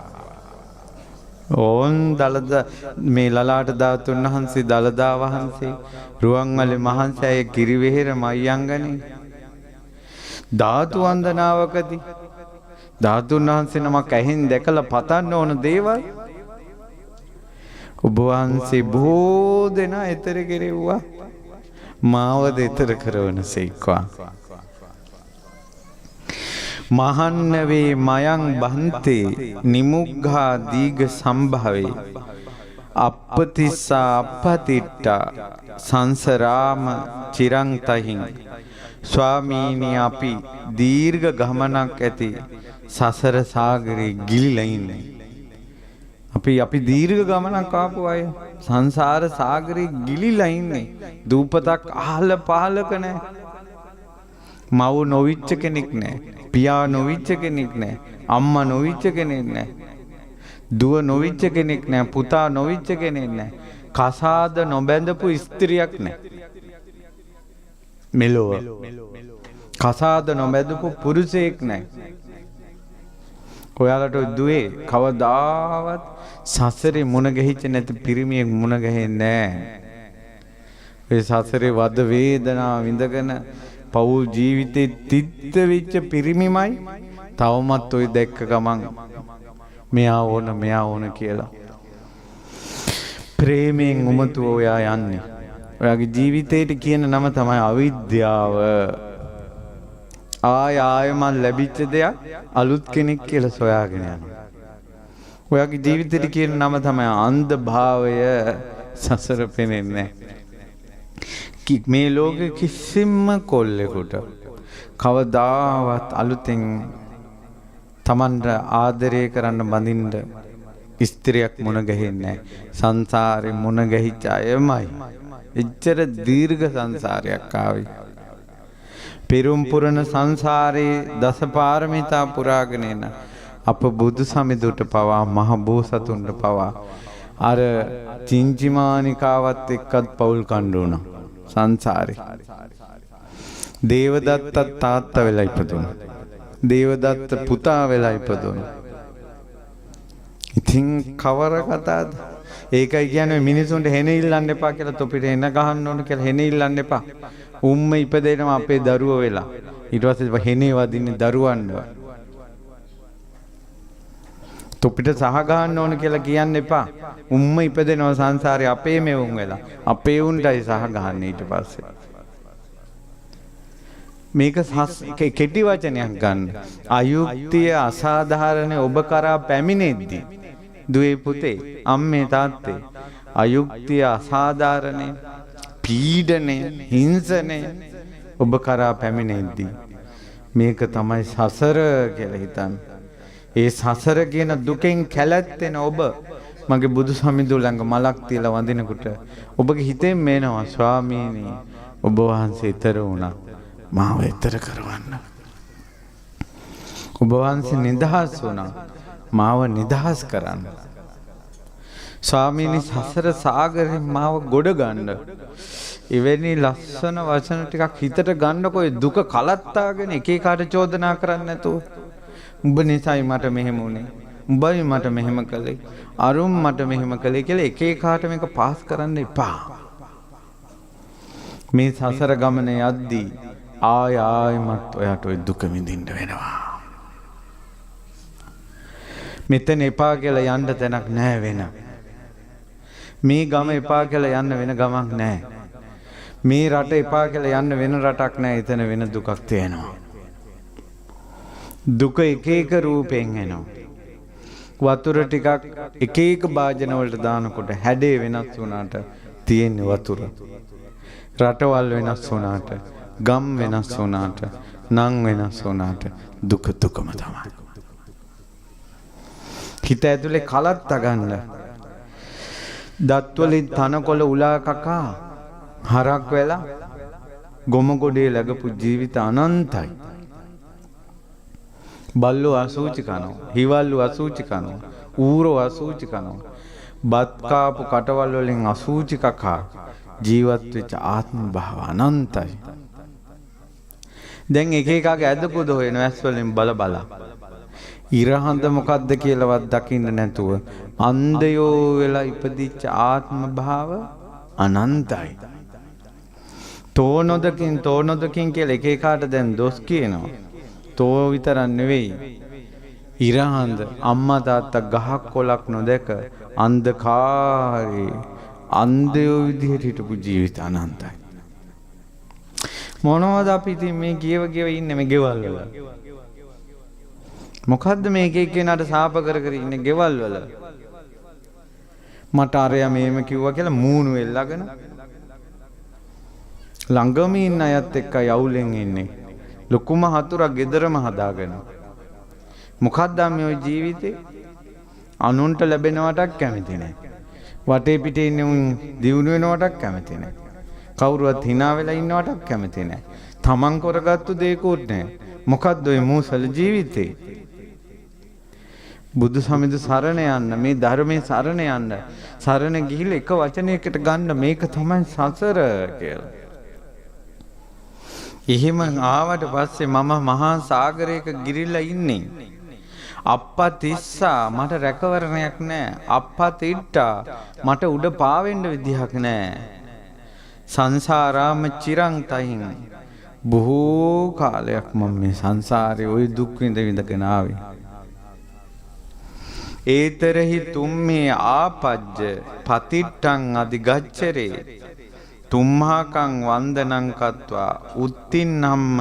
ඕන් දළදා මේ ලලාට ධාතුන් වහන්සේ දළදා වහන්සේ රුවන්වැලි මහන්සි අය කිරිවෙහෙර මයංගනේ ධාතු වන්දනාවකදී ධාතුන් වහන්සේ නමක් ඇහෙන් දැකලා පතන්න ඕන දේවල් ඔබ වහන්සේ බොහෝ දෙනා එතර කෙරෙව්වා. මාවද එතර කරවනසේක්වා. මහන්නවේ මයං බන්තේ නිමුග්ඝා දීඝ සම්භවේ අප්පතිස්සා අප්පතිට්ඨා සංසරාම චිරං තහින්. ස්වාමීනි අපි දීර්ඝ ගමනක් ඇති සසර සාගරේ ගිලිලා ඉන්නේ. අපි දීර්ඝ ගමනක් ආපු අය සංසාර සාගරේ ගිලිලා ඉන්නේ. දූපතක් අහල පහලක නැහැ. මව නොවිච්ච කෙනෙක් නැහැ. පියා නොවිච්ච කෙනෙක් නැහැ. අම්මා නොවිච්ච කෙනෙක් නැහැ. දුව නොවිච්ච කෙනෙක් නැහැ. පුතා නොවිච්ච කෙනෙක් නැහැ. කසාද නොබැඳපු ස්ත්‍රියක් නැහැ. මෙලොව කසාද නොබැඳපු පුරුෂයෙක් නැහැ. ඔයාලට දුවේ කවදාවත් සසරේ මුණ ගැහිච්ච නැති පිරිමියෙක් මුණ ගැහෙන්නේ නැහැ. ඒ සසරේ වද වේදනා විඳගෙන පෞල් ජීවිතේ තිත්ත වෙච්ච පිරිමිමයි තවමත් ඔය දැක්ක ගමන් මෙයා ඕන කියලා ප්‍රේමයෙන් උමතුව ඔයා යන්නේ. ඔයාගේ ජීවිතේට කියන නම තමයි අවිද්‍යාව. ආයමන් ලැබිච්ච දෙයක් අලුත් කෙනෙක් කියලා සොයාගෙන යනවා. ඔයාගේ ජීවිතේට කියන නම තමයි අන්ධ භාවය. සසර පෙනෙන්නේ නැහැ. මේ ලෝකෙ කිසිම කොල්ලෙකුට කවදාවත් අලුතෙන් තමන්ට ආදරය කරන්න බඳින්න ස්ත්‍රියක් මුණ ගැහෙන්නේ නැහැ. සංසාරේ මුණ ගැහිච්ච අයමයි එච්චර දීර්ඝ සංසාරයක් ආවේ. පෙරම් පුරණ සංසාරේ දසපාරමිතා පුරාගෙන එන අප බුදු සමිඳුට පවා මහ බෝසතුන්ට පවා අර චින්චිමානිකාවත් එක්කත් පවුල් කණ්ඩු වුණා. සංසාරේ දේවදත්තත් තාත්තා වෙලා ඉපදුණා. දේවදත්ත පුතා වෙලා ඉපදුණා. ඉතින් කවර කතාවද? ඒකයි කියන්නේ මිනිසුන්ට හෙන ඉල්ලන්න එපා කියලා. තොපිට හෙන ගහන්න ඕන කියලා හෙන ඉල්ලන්න එපා. උම්ම ඉපදෙනවා අපේ දරුවෝ වෙලා. ඊට පස්සේ හෙනේ වදින්නේ දරුවන්ව. තොපිට සහ ගහන්න ඕන කියලා කියන්න එපා. උම්ම ඉපදෙනවා සංසාරේ අපේ මෙවුන් වෙලා. අපේ උන්ටයි සහ ගහන්නේ ඊට පස්සේ. මේක කෙටි වචනයක් ගන්න. අයුක්තිය අසාධාරණ ඔබ කරා පැමිණෙද්දී දුවේ පුතේ අම්මේ තාත්තේ අයුක්තිය අසාධාරණ පීඩනය හිංසනය ඔබ කරා පැමිණෙද්දී මේක තමයි සසර කියලා හිතන්න. ඒ සසර කියන දුකෙන් කැළැත්තෙන ඔබ මගේ බුදු සමිඳු ළඟ මලක් තියලා වඳිනකොට ඔබගේ හිතෙන් මේනවා ස්වාමීනි ඔබ වහන්සේ ඊතර වුණා. මාව ඊතර කරවන්න. ඔබ වහන්සේ නිදහස් වුණා. මාව නිදහස් කරන්න. ස්වාමීනි සසර සාගරේ මාව ගොඩ ගන්න. එවැනි ලස්සන වචන ටිකක් හිතට ගන්නකො දුක කලත්තාගෙන එක එකාට චෝදනා කරන්නේ නැතුව. උඹ නිසායි මට මෙහෙම වුනේ. උඹයි මට මෙහෙම කළේ. අරුම් මට මෙහෙම කළේ කියලා එක එකාට මේක පාස් කරන්න එපා. මේ සසර ගමන යද්දී ආයමත් ඔයාට ওই දුක විඳින්න වෙනවා. මෙතන එපා කියලා යන්න තැනක් නැහැ වෙන. මේ ගම එපා කියලා යන්න වෙන ගමක් නැහැ. මේ රට එපා කියලා යන්න වෙන රටක් නැහැ. එතන වෙන දුකක් තියෙනවා. දුක එක එක රූපෙන් එනවා. වතුර ටිකක් එක එක භාජන වලට දානකොට හැඩේ වෙනස් වුණාට තියෙන වතුර. රටවල් වෙනස් වුණාට, ගම් වෙනස් වුණාට, නම් වෙනස් වුණාට දුක දුකම තමයි. හිත ඇතුලේ කලත් අගන්න. දත් වලින් තනකොළ උලා කකා හරක් වෙලා ගොම ගොඩේ läගපු ජීවිත අනන්තයි. බල්ලෝ අසූචි කනවා, හිවල්ලෝ අසූචි කනවා, ඌරෝ අසූචි කනවා. බත් කාපු කටවල් වලින් අසූචි කකා ජීවත් වෙච්ච ආත්ම භාව අනන්තයි. දැන් එක එකාගේ ඇදපොද හොයන ඇස් වලින් බල බලා ඉරහඳ මොකද්ද කියලාවත් දකින්න නැතුව අන්ධයෝ වෙලා ඉපදිච්ච ආත්ම භාව අනන්තයි. තෝනොදකින් කියලා එක එකාට දැන් දොස් කියනවා. තෝ විතරක් නෙවෙයි. ඉරහඳ අම්මා තාත්තා ගහක් කොලක් නොදැක අන්ධකාරේ අන්ධයෝ විදිහට හිටපු ජීවිත අනන්තයි. මොනවද අපි ඉතින් මේ කියව ඉන්නේ මේ ගෙවල් වල? මොකද්ද මේ එක එක්කෙනාට සාප කර කර ඉන්නේ ගෙවල් වල? මට අරයා මේම කිව්වා කියලා මූණු වෙල්ලාගෙන ළඟම ඉන්න අයත් එක්ක යවුලෙන් ඉන්නේ. ලොකුම හතුරා ගෙදරම හදාගෙන. මොකක්ද මේ ඔය ජීවිතේ? අනුන්ට ලැබෙනවටක් කැමති නැහැ. වටේ පිටේ ඉන්න උන් දියුණු වෙනවටක් කැමති නැහැ. කවුරුවත් hina වෙලා ඉන්නවටක් කැමති නැහැ. තමන් කරගත්තු දේකුත් නැහැ. මොකද්ද ඔය මූසල ජීවිතේ? බුදු සමිඳු සරණ යන්න, මේ ධර්මයේ සරණ යන්න. සරණ ගිහිල්ලා එක වචනයකට ගන්න මේක තමයි සසර කියලා. එහෙම ආවට පස්සේ මම මහා සාගරයක ගිරිල්ලා ඉන්නේ. අප්පා තිස්සා මට රැකවරණයක් නැහැ. අප්පා තිට්ටා මට උඩ පාවෙන්න විදිහක් නැහැ. සංසාරාම චිරං තහින් බොහෝ කාලයක් මම මේ සංසාරේ ওই දුක් විඳගෙන ආවේ. ඒතරහි තුම්මේ ආපජ්ජ පතිට්ටං අධිගච්ඡරේ තුම්හාකං වන්දනං කତ୍වා උත්තින්නම්ම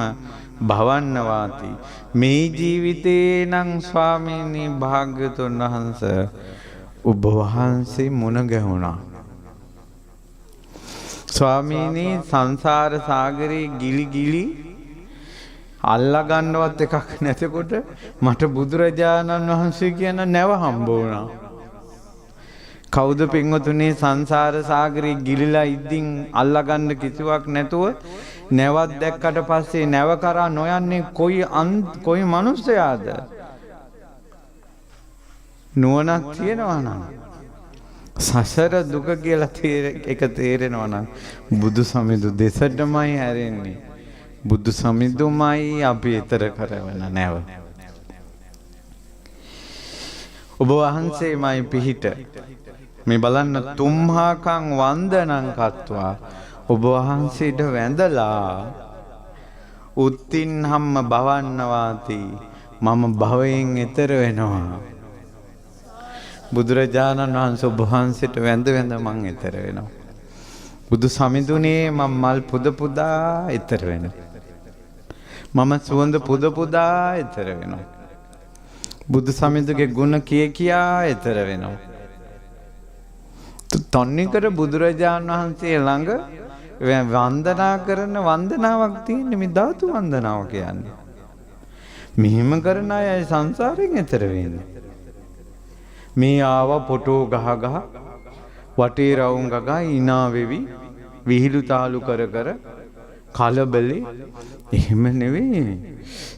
භවන්නවාති. මේ ජීවිතේ නම් ස්වාමීනි භාග්‍යතුන් වහන්සේ ඔබ වහන්සේ මුණ ගැහුණා. ස්වාමීනි සංසාර සාගරේ ගිලි අල්ලා ගන්නවත් එකක් නැතකොට මට බුදුරජාණන් වහන්සේ කියන නැව හම්බ වුණා. කවුද පින්වතුනි සංසාර සාගරේ ගිලිලා ඉද්දින් අල්ලා ගන්න කිසිවක් නැතුව නැවක් දැක්කට පස්සේ නැව කරා නොයන්නේ කොයි මිනිසයාද? නුවණක් තියනවා නම් සසර දුක කියලා එක තේරෙනවා නම් බුදු සමිඳු දෙසටමයි හැරෙන්නේ. බුදු සමිඳුමයි අපි ඊතර කරවන නැව. ඔබ වහන්සේමයි පිහිට. මේ බලන්න තුම්හාකං වන්දනං කତ୍වා ඔබ වහන්සේට වැඳලා උත්තින්හම්ම භවන්නවාති මම භවයෙන් ඈතර වෙනවා. බුදුරජාණන් වහන්සේ ඔබ වහන්සේට වැඳ මං ඈතර වෙනවා. බුදු සමිඳුනේ මම මල් පුදා ඈතර වෙනවා. මම සුවඳ පුදා ඈතර වෙනවා. බුදු සමිඳුගේ ගුණ කියා ඈතර වෙනවා. තොන්නිකර බුදුරජාණන් වහන්සේ ළඟ වන්දනා කරන වන්දනාවක් තියෙන මේ ධාතු වන්දනාව කියන්නේ. මෙහිම කරන අය සංසාරයෙන් ඈතර වෙන්නේ. මේ ආව ෆොටෝ ගහ වටේ රවුම් ගගා ඉනා වෙවි විහිළු තාලු කර කලබලේ එහෙම නෙවෙයි.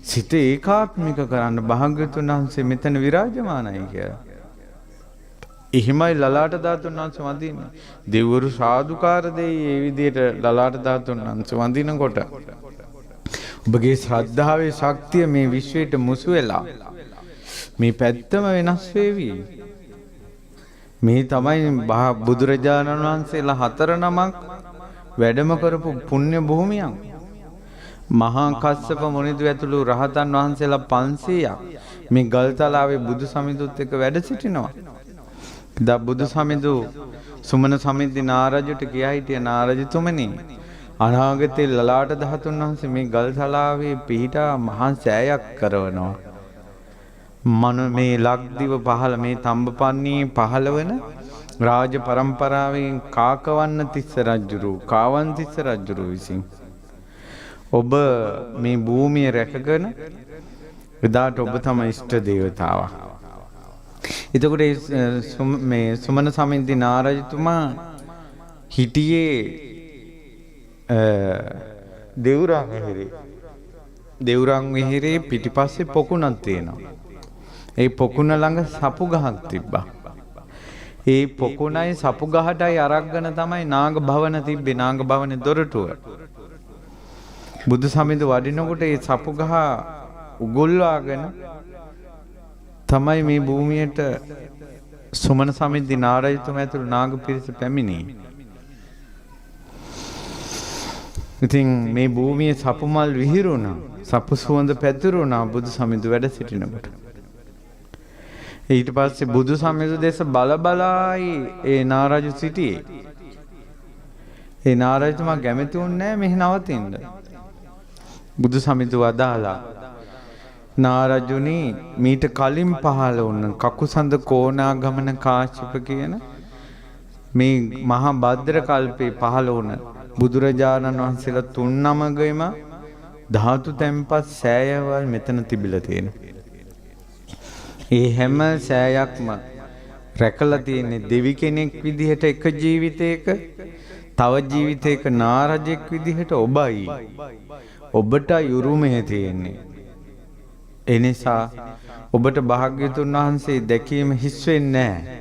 සිත ඒකාත්මික කරන්න භාග්‍යතුන් වහන්සේ මෙතන විරාජමානයි කියලා. එහෙමයි ලලාට ධාතුන් වහන්සේ වඳින්නේ. දෙවිවරු සාදුකාර දෙයි මේ විදිහට ලලාට ධාතුන් වහන්සේ වඳිනකොට ඔබගේ ශ්‍රද්ධාවේ ශක්තිය මේ විශ්වයට මුසු වෙලා මේ පැත්තම වෙනස් වෙවි. මේ තමයි බුදුරජාණන් වහන්සේලා 4 නමක් වැඩම කරපු පුණ්‍ය භූමියක්. මහා කස්සප මුනිදු ඇතුළු රහතන් වහන්සේලා 500ක් මේ ගල්තලාවේ බුදු සමිඳුත් එක්ක වැඩ සිටිනවා. දා බුදු සමිඳු සුමන සමිඳි නාරජුට කියා හිටිය නාරජතුමනි අනාගතේ ලලාට ධාතුන් වහන්සේ මේ ගල්තලාවේ පිහිටා මහා සෑයක් කරවනවා. මේ ලක්දිව පහළ මේ තම්බපන්නේ පහළ වන රාජ පරම්පරාවෙන් කාකවන්න තිස්ස රජුරු කාවන් තිස්ස රජුරු විසින් ඔබ මේ භූමිය රැකගෙන එදාට ඔබ තමයි ඉෂ්ට දේවතාවා. එතකොට මේ සුමන සමින්දි නාරජතුමා හිටියේ දෙවුරන් විහිරේ පිටිපස්සේ පොකුණක් තියෙනවා. ඒ පොකුණ ළඟ සපු ගහක් තිබ්බා. ඒ පොකුණයි සපු ගහටයි අරක්ගෙන තමයි නාග භවන තිබ්බේ. නාග භවනේ දොරටුව. බුදු සමිඳු වඩිනකොට ඒ සපු ගහ උගුල්වාගෙන තමයි මේ භූමියට සුමන සමින්දි නාරජතුමා ඇතුළු නාග පිරිස පැමිණේ. ඉතින් මේ භූමියේ සපු මල් විහිරුණා. සපු සුවඳ පැතිරුණා බුදු සමිඳු වැඩ සිටිනකොට. ඊට පස්සේ බුදු සමිඳු දෙස බලබලායි ඒ නාරජු සිටියේ. ඒ නාරජතුමා කැමති වුණේ මෙහි නවතින්න. බුදු සමිඳු වදාලා නාරජුනි මීට කලින් පහළ වුණ කකුසඳ කෝණාගමන කාශ්‍යප කියන මේ මහා භද්‍ර කල්පේ පහළ වුණ බුදුරජාණන් වහන්සේලා තුන් නමගෙම ධාතු තැන්පත් සෑයවල් මෙතන තිබිලා තියෙනවා. ඒ හැම සෑයක්ම රැකලා තියෙන්නේ දෙවි කෙනෙක් විදිහට එක ජීවිතයක තව ජීවිතයක නාරජෙක් විදිහට ඔබයි. ඔබට යුරුමේ තියෙන්නේ. ඒ නිසා ඔබට භාග්‍යතුන් වහන්සේ දැකීම හිස් වෙන්නේ නැහැ.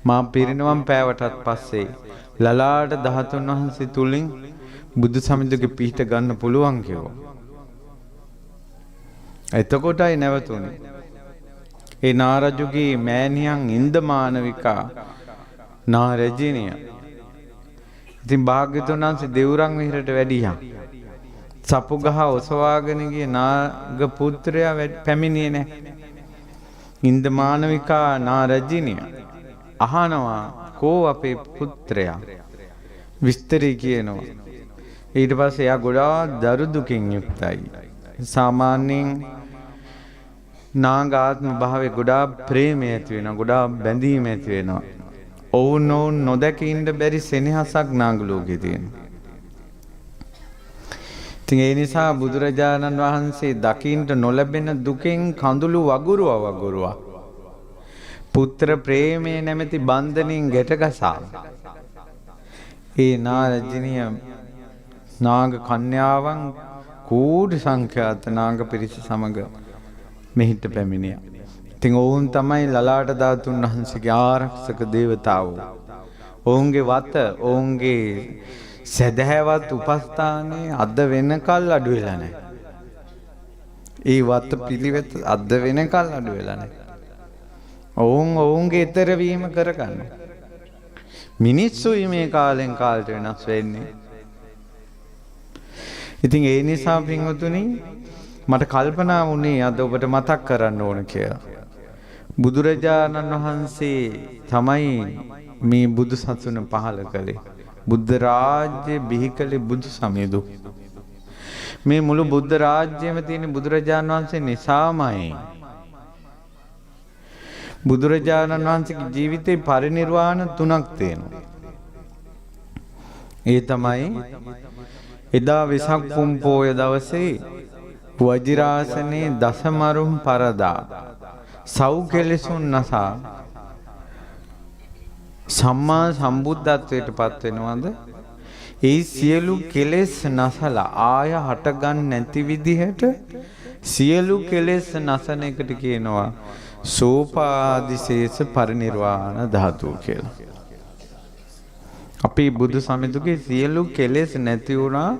මා පිරිනවම් පෑවටත් පස්සේ ලලාට ධාතුන් වහන්සේ තුලින් බුදු සමිඳුගේ පිහිට ගන්න පුළුවන් කිව්වා. එතකොටයි නැවතුනේ. ඒ නාරජුගේ මෑණියන් ඉන්දමානවිකා නාරජිනිය. ඉතින් භාග්‍යතුන් වහන්සේ දෙවුරන් විහෙරට වැඩියා. සපු ගහ ඔසවාගෙන ගිය නාග පුත්‍රයා පැමිණියේ නැහැ. ඉන්දමානවිකා නාරජිනිය අහනවා කෝ අපේ පුත්‍රයා විස්තරي කියනවා. ඊට පස්සේ එයා ගොඩාක් දරු දුකින් යුක්තයි. සාමාන්‍යයෙන් නාගාත්ම භාවයේ ගොඩාක් ප්‍රේමය ඇති වෙනවා. ගොඩාක් බැඳීම ඇති වෙනවා. ඔවුන් නොදැකින්න බැරි සෙනෙහසක් නාග ලෝකේ තියෙනවා. ඉතින් ඒ නිසා බුදුරජාණන් වහන්සේ දකින්න නොලැබෙන දුකෙන් කඳුළු වගුරුවා පුත්‍ර ප්‍රේමයේ නැමැති බන්ධනෙන් ගැටගසා ඒ නාරජිනිය නාග කන්‍යාවන් කෝටි සංඛ්‍යාත නාග පිරිස සමග මෙහිට පැමිණියා. ඉතින් ඔවුන් තමයි ලලාට ධාතුන් වහන්සේගේ ආරක්ෂක දේවතාවෝ. ඔවුන්ගේ වත ඔවුන්ගේ සදහැවත් උපස්ථානයේ අද වෙනකල් අඩු වෙලා නැහැ. ඒ වත පිළිවෙත අද වෙනකල් අඩු වෙලා නැහැ. ඔවුන්ගේ ඊතර වීම කරගන්න. මිනිස්සුයි මේ කාලෙන් කාලට වෙනස් වෙන්නේ. ඉතින් ඒ නිසා පින්වතුනි මට කල්පනා වුණේ අද ඔබට මතක් කරන්න ඕන කියලා. බුදුරජාණන් වහන්සේ තමයි මේ බුදු සසුන පහළ කළේ. බුද්ධ රාජ්‍ය බිහි කළේ බුදු සමිඳු. මේ මුළු බුද්ධ රාජ්‍යයම තියෙන බුදුරජාණන් වහන්සේ නිසාමයි. බුදුරජාණන් වහන්සේගේ ජීවිතේ පරිනිර්වාණ 3ක් තියෙනවා. ඒ තමයි එදා වෙසක් පුන් පෝය දවසේ වජිරාසනේ දසමරුම් පරදා සව් කෙලෙසුන් නසා සම්මා සම්බුද්ධත්වයට පත් වෙනවද? ඒ සියලු කෙලෙස් නසලා ආය හටගන්න නැති විදිහට සියලු කෙලෙස් නසන එකට කියනවා සෝපාදිශේෂ පරිනිර්වාණ ධාතුව කියලා. අපේ බුදු සමිඳුගේ සියලු කෙලෙස් නැති වුණා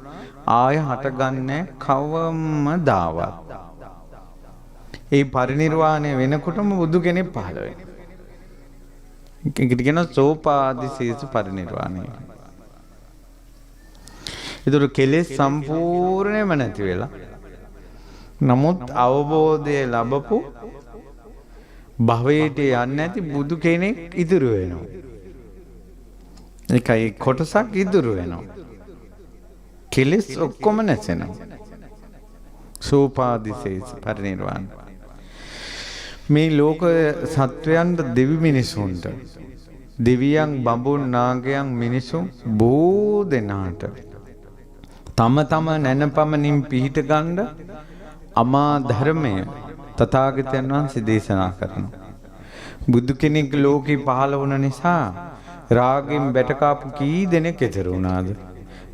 ආය හටගන්නේ කවම දාවත්. ඒ පරිනිර්වාණය වෙනකොටම බුදු කෙනෙක් පහළ වෙනවා. ඒකට කියනවා සෝපාදිශේෂ පරිනිර්වාණය. ඒතර කෙලෙස් සම්පූර්ණයෙන්ම නැති වෙලා නමුත් අවබෝධය ලැබපු භවයට යන්නේ නැති බුදු කෙනෙක් ඉතුරු වෙනවා. ඒකයි කොටසක් ඉතුරු වෙනවා. කෙලෙස් ඔක්කොම නැසෙනවා. සෝපාදිශේෂ පරිනිර්වාණ. මේ ලෝක සත්වයන්ට දෙවි මිනිසුන්ට දෙවියන් බඹුන් නාගයන් මිනිසුන් බොහෝ දෙනාට තම තම නැනපමණින් පිහිට ගන්න අමා ධර්මය තථාගතයන් වහන්සේ දේශනා කරනවා. බුදු කෙනෙක් ලෝකේ පහළ වුණ නිසා රාගෙන් බැටකාපු කී දෙනෙක් ඈතර වුණාද?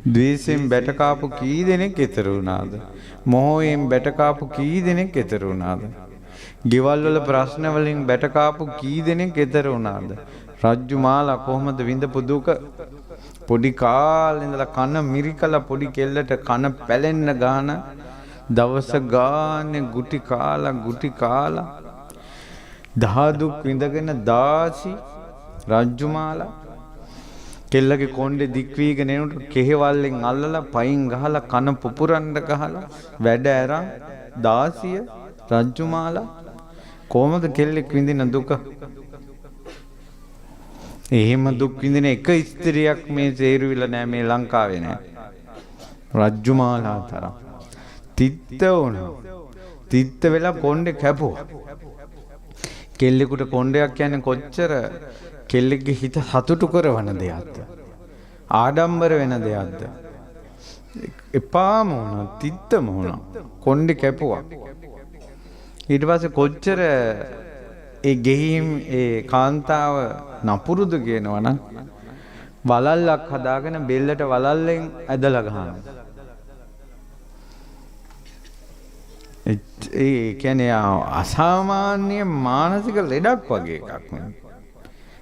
ද්වේෂයෙන් බැටකාපු කී දෙනෙක් ඈතර වුණාද? මොහයෙන් බැටකාපු කී දෙනෙක් ඈතර වුණාද? ගෙවල් වල ප්‍රශ්න වලින් බැටකාපු කී දෙනෙක් ඈතර වුණාද? රජ්ජුමාලා කොහොමද විඳපු දුක? පොඩි කාලේ ඉඳලා කන මිරිකලා පොඩි කෙල්ලට කන පැලෙන්න ගාන දවස ගානේ ගුටි කාලා දහදුක් විඳගෙන දාසි රජ්ජුමාලා කෙල්ලගේ කොණ්ඩේ දික් වීගෙන එනකොට කෙහෙවල්ලෙන් අල්ලලා පයින් ගහලා කන පුපුරන්න ගහලා වැඩ ඇරන් දාසිය රජ්ජුමාලා කොහොමද කෙල්ලෙක් විඳින දුක? එහෙම දුක් විඳින එක ස්ත්‍රියක් මේ සේරුවිල නෑ මේ ලංකාවේ නෑ. රජ්ජුමාලා තරම් තිත්ත වුණා. තිත්ත වෙලා කොණ්ඩේ කැපුවා. කෙල්ලෙකුට කොණ්ඩයක් කියන්නේ කොච්චර කෙල්ලෙක්ගේ හිත සතුටු කරවන දෙයක්ද? ආඩම්බර වෙන දෙයක්ද? එපාම වුණා, තිත්තම වුණා. කොණ්ඩේ කැපුවා. ඊට පස්සේ කොච්චර ඒ ගෙහිම් ඒ කාන්තාව නපුරුද කියනවනම් වලල්ලක් හදාගෙන බෙල්ලට වලල්ලෙන් ඇදලා ගහනවා. ඒ කියන්නේ අසාමාන්‍ය මානසික ලෙඩක් වගේ එකක් නේ.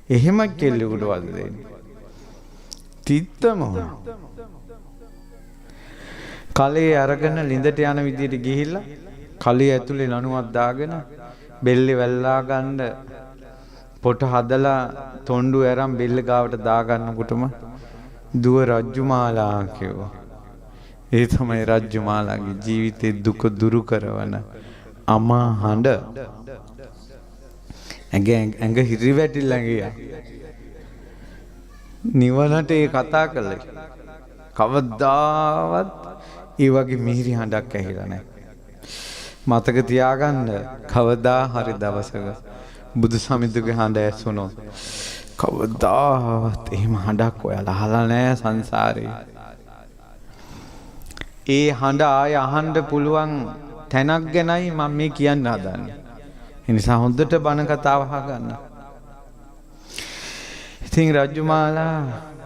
එහෙම කෙල්ලෙකුට වද දෙන්නේ. තිත්තම වුණා. කලේ අරගෙන ලිඳට යන විදියට ගිහිල්ලා කලේ ඇතුලේ ලණුවක් දාගෙන බෙල්ලේ වැල්ලා ගන්න පොට හදලා තොණ්ඩු ඇරන් බෙල්ල ගාවට දා ගන්නකොටම දුව රජ්ජුමාලා කිව්වා. ඒ තමයි රජ්ජුමාලාගේ ජීවිතේ දුක දුරු කරවන අමා හඬ. ඇඟ හිරිවැටිලා ගියා. නිවනට ඒ කතා කළේ කවදාවත් ඒ වගේ මිහිරි හඬක් ඇහිලා නැහැ. මතක තියාගන්න කවදා හරි දවසක බුදු සමිඳුගේ හඬ ඇසුණොත් කවදාවත් එහෙම හඬක් ඔයාලා අහලා නැහැ සංසාරේ. ඒ හඬ ආය අහන්න පුළුවන් තැනක් ගැනයි මම මේ කියන්න හදන්නේ. ඒ නිසා හොඳට බණ කතාව අහගන්න. ඉතින් රජ්ජුමාලා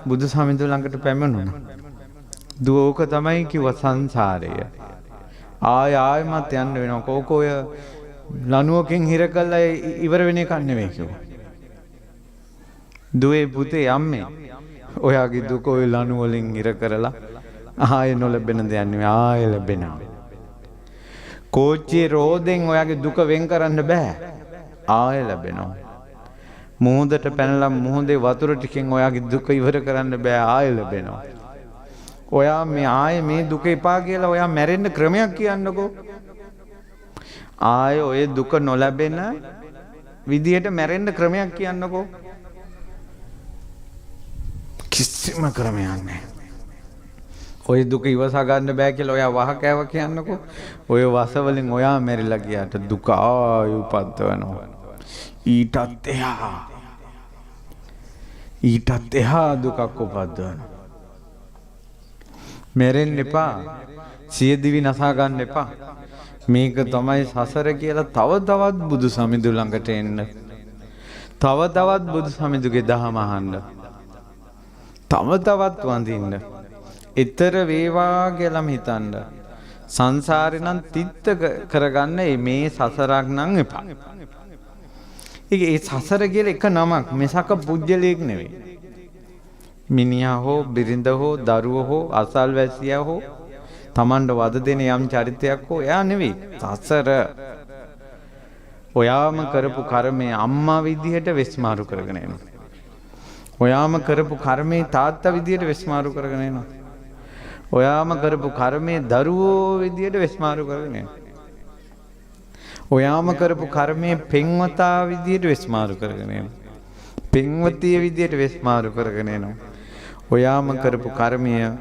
බුදු සමිඳු ළඟට පැමිණුණා. දුවෝක තමයි කිව්ව සංසාරය. ආයමත් යන්න වෙනවා. කෝක ඔය ලණුවකින් හිර කළා ඉවර වෙන එකක් නෙවෙයි කිව්වා. දුවේ පුතේ අම්මේ ඔයාගේ දුක ඔය ලණුව වලින් හිර කරලා ආයෙ නොලැබෙන දෙයක් නෙවෙයි ආයෙ ලැබෙනවා. කෝච්චියේ රෝදෙන් ඔයාගේ දුක වෙන් කරන්න බෑ. ආයෙ ලැබෙනවා. මුහුදට පැනලා මුහුදේ වතුර ටිකෙන් ඔයාගේ දුක ඉවර කරන්න බෑ ආයෙ ලැබෙනවා. ඔයා මේ ආයෙ මේ දුක එපා කියලා ඔයා මැරෙන්න ක්‍රමයක් කියන්නකෝ. ආයෙ ඔය දුක නොලැබෙන විදියට මැරෙන්න ක්‍රමයක් කියන්නකෝ. කිසිම ක්‍රමයක් නැහැ. ඔය දුක ඉවසා ගන්න බෑ කියලා ඔයා වහ කෑව කියන්නකෝ. ඔය වස වලින් ඔයා මැරිලා ගියාට දුක ආයෙ උපද්දවනවා. ඊටත් එහා දුකක් උපද්දවනවා. මැරෙන්න එපා. සියදිවි නසා ගන්න එපා. මේක තමයි සසර කියලා තව තවත් බුදු සමිඳු ළඟට එන්න. තව තවත් බුදු සමිඳුගේ දහම අහන්න. තව තවත් වඳින්න. ඊතර වේවා කියලා හිතන්න. සංසාරේ නම් තිත්ත කරගන්න මේ සසරක් නම් එපා. ඒ සසර කියලා එක නමක් මිසක පුජ්‍යලයක් නෙවෙයි. මිනිහා හෝ බිරිඳ හෝ දරුවෝ හෝ අසල්වැසියා හෝ තමන්ට වද දෙන යම් චරිතයක් හෝ එයා නෙවෙයි. සසර ඔයාම කරපු කර්මය අම්මා විදිහට වෙස්මාරු කරගෙන එනවා. ඔයාම කරපු කර්මේ තාත්තා විදිහට වෙස්මාරු කරගෙන එනවා. ඔයාම කරපු කර්මේ දරුවෝ විදිහට වෙස්මාරු කරගෙන එනවා. ඔයාම කරපු කර්මේ පෙන්වතා විදිහට වෙස්මාරු කරගෙන එනවා. පෙන්වතිය විදිහට වෙස්මාරු කරගෙන එනවා. ඔයාම කරපු කර්මය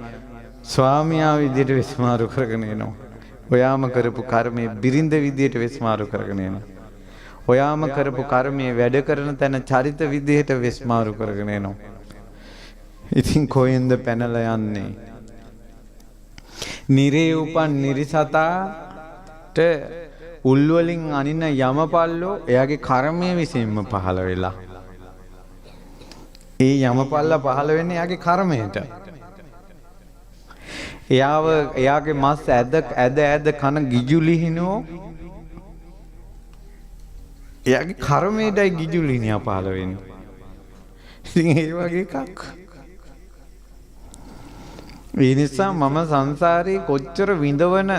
ස්වාමියා විදිහට වෙස්මාරු කරගෙන එනවා. ඔයාම කරපු කර්මය බිරිඳ විදිහට වෙස්මාරු කරගෙන එනවා. ඔයාම කරපු කර්මයේ වැඩ කරන තැන චරිත විදිහට විස්මාරු කරගෙන එනවා. ඉතින් කොහෙන්ද පැනලා යන්නේ? නිරේ උපන් නිරිසතාට උල් වලින් අනින යමපල්ලෝ එයාගේ කර්මයේ විසින්ම පහළ වෙලා. ඒ යමපල්ලා පහළ වෙන්නේ එයාගේ කර්මයට. එයාගේ මස් ඇද කන ගිජුලිහිනෝ එයාගේ කර්මයටයි ගිජුලිහිනියා පහළ වෙන්නේ. ඉතින් ඒ වගේ එකක්. ඒ නිසා මම සංසාරේ කොච්චර විඳවන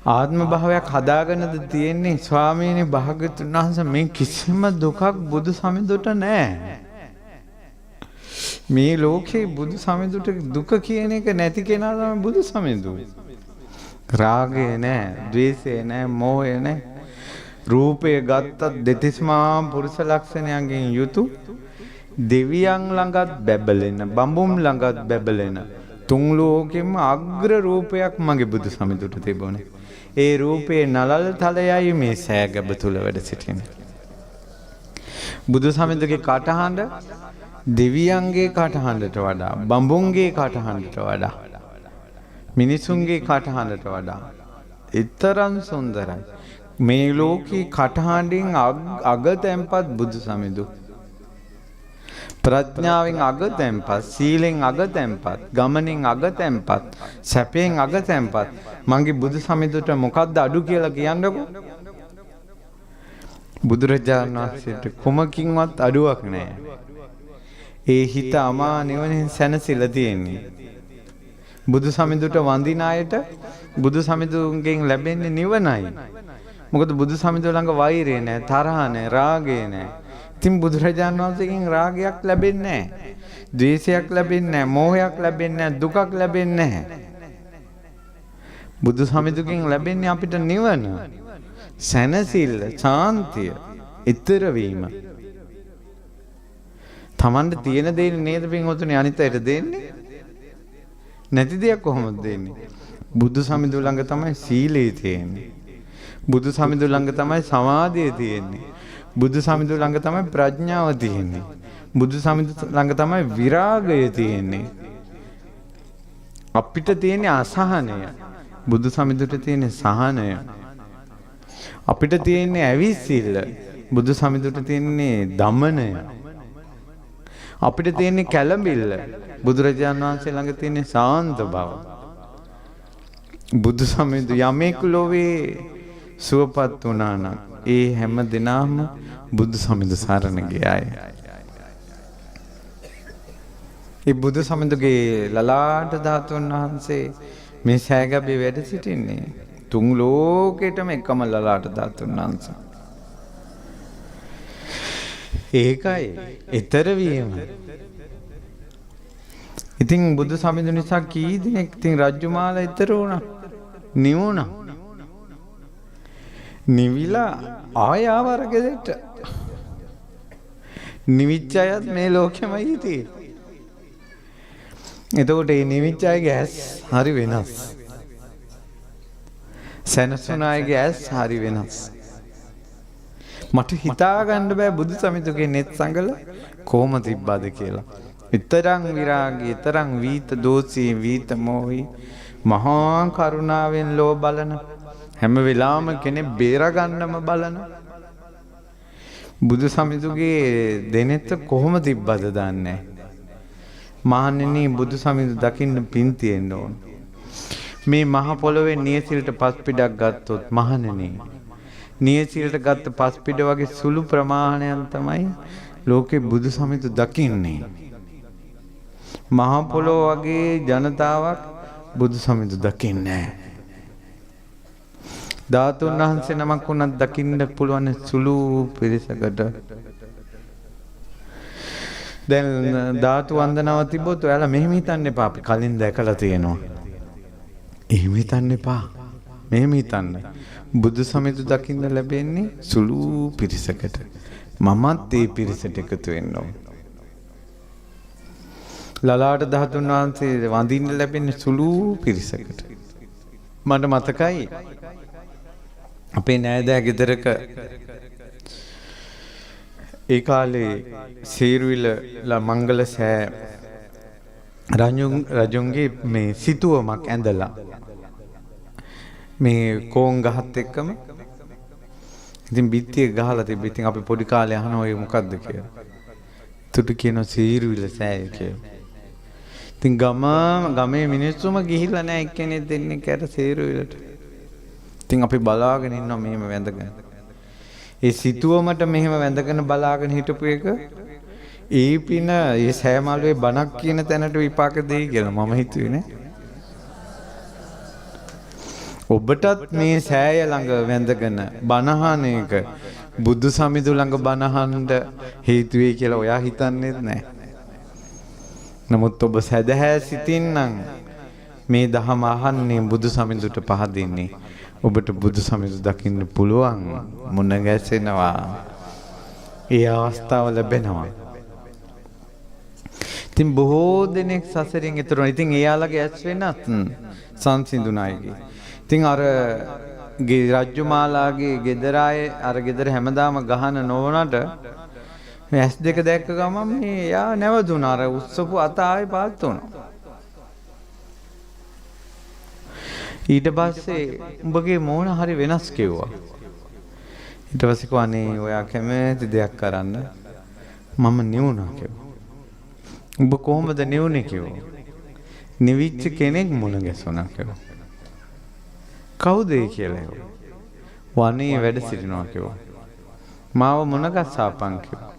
ආත්ම භාවයක් හදාගෙනද තියෙන්නේ ස්වාමීනි භාග්‍යවතුන් වහන්සේ මේ කිසිම දුකක් බුදු සමිඳුට නැහැ. මේ ලෝකේ බුදු සමිඳුට දුක කියන එක නැති කෙනා තමයි බුදු සමිඳු. රාගය නැහැ, ද්වේෂය නැහැ, මෝහය නැහැ. රූපය ගත්තත් දෙතිස්මා පුරුෂ ලක්ෂණයන්ගෙන් යුතු දෙවියන් ළඟත් බැබලෙන, බඹුන් ළඟත් බැබලෙන තුන් ලෝකෙම අග්‍ර රූපයක් මගේ බුදු සමිඳුට තිබුණේ. ඒ රූපේ නලල් තලයයි මේ සෑගැබ තුල වැඩ සිටින්නේ. බුදු සමිඳුගේ කටහඬ දෙවියන්ගේ කටහඬට වඩා, බඹුන්ගේ කටහඬට වඩා, මිනිසුන්ගේ කටහඬට වඩා ඊතරම් සුන්දරයි. මේ ලෝකේ කටහඬින් අගතැන්පත් බුදු සමිඳු. ප්‍රඥාවෙන් අගතැන්පත්, සීලෙන් අගතැන්පත්, ගමනින් අගතැන්පත්, සැපයෙන් අගතැන්පත් මගේ බුදු සමිඳුට මොකද්ද අඩු කියලා කියන්නකෝ. බුදුරජාණන් වහන්සේට කුමකින්වත් අඩුවක් නැහැ. ඒ හිත අමා නිවනෙන් සැනසෙලා තියෙන්නේ. බුදු සමිඳුට වඳින අයට බුදු සමිඳුන්ගෙන් ලැබෙන්නේ නිවනයි. මොකද බුදු සමිඳුන් ළඟ වෛරය නැහැ, තරහ නැහැ, රාගය නැහැ. ඉතින් බුදුරජාණන් වහන්සේගෙන් රාගයක් ලැබෙන්නේ නැහැ, ද්වේෂයක් ලැබෙන්නේ නැහැ, මෝහයක් ලැබෙන්නේ නැහැ, දුකක් ලැබෙන්නේ නැහැ. බුදු සමිඳුකින් ලැබෙන්නේ අපිට නිවන, සැනසෙල්ල, ශාන්තිය, ඊතර වීම. තමන්ට තියෙන දේ නේද පින්වතුනි අනිත් අයට දෙන්නේ? නැති දෙයක් කොහොමද දෙන්නේ? බුදු සමිඳු ළඟ තමයි සීලය තියෙන්නේ. බුදු සමිඳු ළඟ තමයි සමාධිය තියෙන්නේ. බුදු සමිඳු ළඟ තමයි ප්‍රඥාව තියෙන්නේ. බුදු සමිඳු ළඟ තමයි විරාගය තියෙන්නේ. අපිට තියෙන්නේ අසහනය. බුදු සමිඳුට තියෙන්නේ සහනය. අපිට තියෙන්නේ ඇවිස්සිල්ල. බුදු සමිඳුට තියෙන්නේ දමනය. අපිට තියෙන්නේ කැළඹිල්ල. බුදුරජාණන් වහන්සේ ළඟ තියෙන්නේ සාන්ත බව. බුදු සමිඳු යමෙක් ලෝවේ සුවපත් වුණා නම් ඒ හැම දිනම බුදු සමිඳු සරණ ගියාය. ඒ බුදු සමිඳුගේ ලලාට ධාතුන් වහන්සේ මේ සෑගබේ වැඩ සිටින්නේ. තුන් ලෝකෙටම එකම ලලාට ධාතුන් වහන්සේ. ඒකයි ඊතර වීම. ඉතින් බුදු සමිඳු නිසා කී දිනෙක ඉතින් රජ්ජුමාලා ඊතර වුණා. නිවුණා. නිවිලා ආය ආවරගෙදට. නිවිච්ච අයත් මේ ලෝකෙමයි ඉතියි. එතකොට මේ නිවිච්ච අයගේ ඇස් හරි වෙනස්. සැනසුණ අයගේ ඇස් හරි වෙනස්. මට හිතා ගන්න බෑ බුදු සමිඳුගේ නෙත් සංගල කොහොම තිබ්බද කියලා. ඊතරම් විරාගී, ඊතරම් වීත දෝෂී, වීත මොහි, මහා කරුණාවෙන් ලෝ බලන, හැම වෙලාවම කෙනෙක් බේර ගන්නම බලන බුදු සමිඳුගේ දෙනෙත් කොහොම තිබ්බද දන්නේ. මහණෙනි බුදු සමිඳු දකින්න පින් තියෙන්න ඕන. මේ මහ පොළොවේ නියසිලට පස් පිටක් ගත්තොත් මහණෙනි, නියසිලට ගත්ත පස් පිට වගේ සුළු ප්‍රමාණයක් තමයි ලෝකේ බුදු සමිඳු දකින්නේ. මහ පොළොව වගේ ජනතාවක් බුදු සමිඳු දකින්නේ නැහැ. ධාතුන් වහන්සේ නමක් වුණත් දකින්න පුළුවන් සුළු පිරිසකට. දැන් ධාතු වන්දනාව තිබ්බොත් ඔයාලා මෙහෙම හිතන්න එපා. අපි කලින් දැකලා තියෙනවා. එහෙම හිතන්න එපා. මෙහෙම හිතන්න. බුදු සමිඳු දකින්න ලැබෙන්නේ සුළු පිරිසකට. මමත් ඒ පිරිසට එකතු වෙන්න ඕන. ලලාට ධාතුන් වහන්සේ වඳින්න ලැබෙන්නේ සුළු පිරිසකට. මට මතකයි අපේ නෑදෑ ගෙදරක ඒ කාලේ සේරුවිල මංගල සෑ රජුන්ගේ මේ සිතුවමක් ඇඳලා මේ කෝන් ගහත් එක්කම ඉතින් බිත්තිය ගහලා තිබ්බ. ඉතින් අපි පොඩි කාලේ අහනවා ඒ මොකද්ද කියලා. තුටු කියන සේරුවිල සෑය කියලා. ඉතින් ගමේ මිනිස්සුම ගිහිල්ලා නැහැ එක්කෙනෙක් දෙන්නේ කැට සේරුවිලට. ඉතින් අපි බලාගෙන ඉන්නවා මෙහෙම වැඳගෙන. ඒ සිතුවමට මෙහෙම වැඳගෙන බලාගෙන හිටපු එක ඒ පින ඒ සෑමල්වේ බණක් කියන තැනට විපාක දෙයි කියලා මම හිතුවේ නේ. ඔබටත් මේ සෑය ළඟ වැඳගෙන බණහන එක බුදු සමිඳු ළඟ බණහන්න හේතු වෙයි කියලා ඔයා හිතන්නේත් නැහැ. නමුත් ඔබ සදහැ සිතින්නම් මේ දහම අහන්නේ බුදු සමිඳුට පහදින්නේ. ඔබට බුදු සමිඳු දකින්න පුළුවන් මුණ ගැසෙනවා. ඒ අවස්ථාව ලැබෙනවා. ඉතින් බොහෝ දෙනෙක් සසරින් ඈතර වෙනවා. ඉතින් එයාලගේ ඇස් වෙනත් සංසිඳුනායිගේ. ඉතින් අර රජ්ජුමාලාගේ ගෙදර ආයේ අර ගෙදර හැමදාම ගහන නොවනට ඇස් දෙක දැක්ක ගමන් මේ එයා නැවතුණා. අර උස්සපු අත ආයේ පාත් වුණා. ඊට පස්සේ උඹගේ මෝන හරි වෙනස් කිව්වා. ඊට පස්සේ කවන්නේ ඔයා කැමති දෙයක් කරන්න මම නිවුණා කිව්වා. උඹ කොහොමද නිවුනේ කිව්වා. නිවිච්ච කෙනෙක් මුණ ගැසුණා කිව්වා. කවුද ඒ කියලා කිව්වා. වනේ වැඩ සිටිනවා කිව්වා. මාව මුණ ගැස්සාපන් කිව්වා.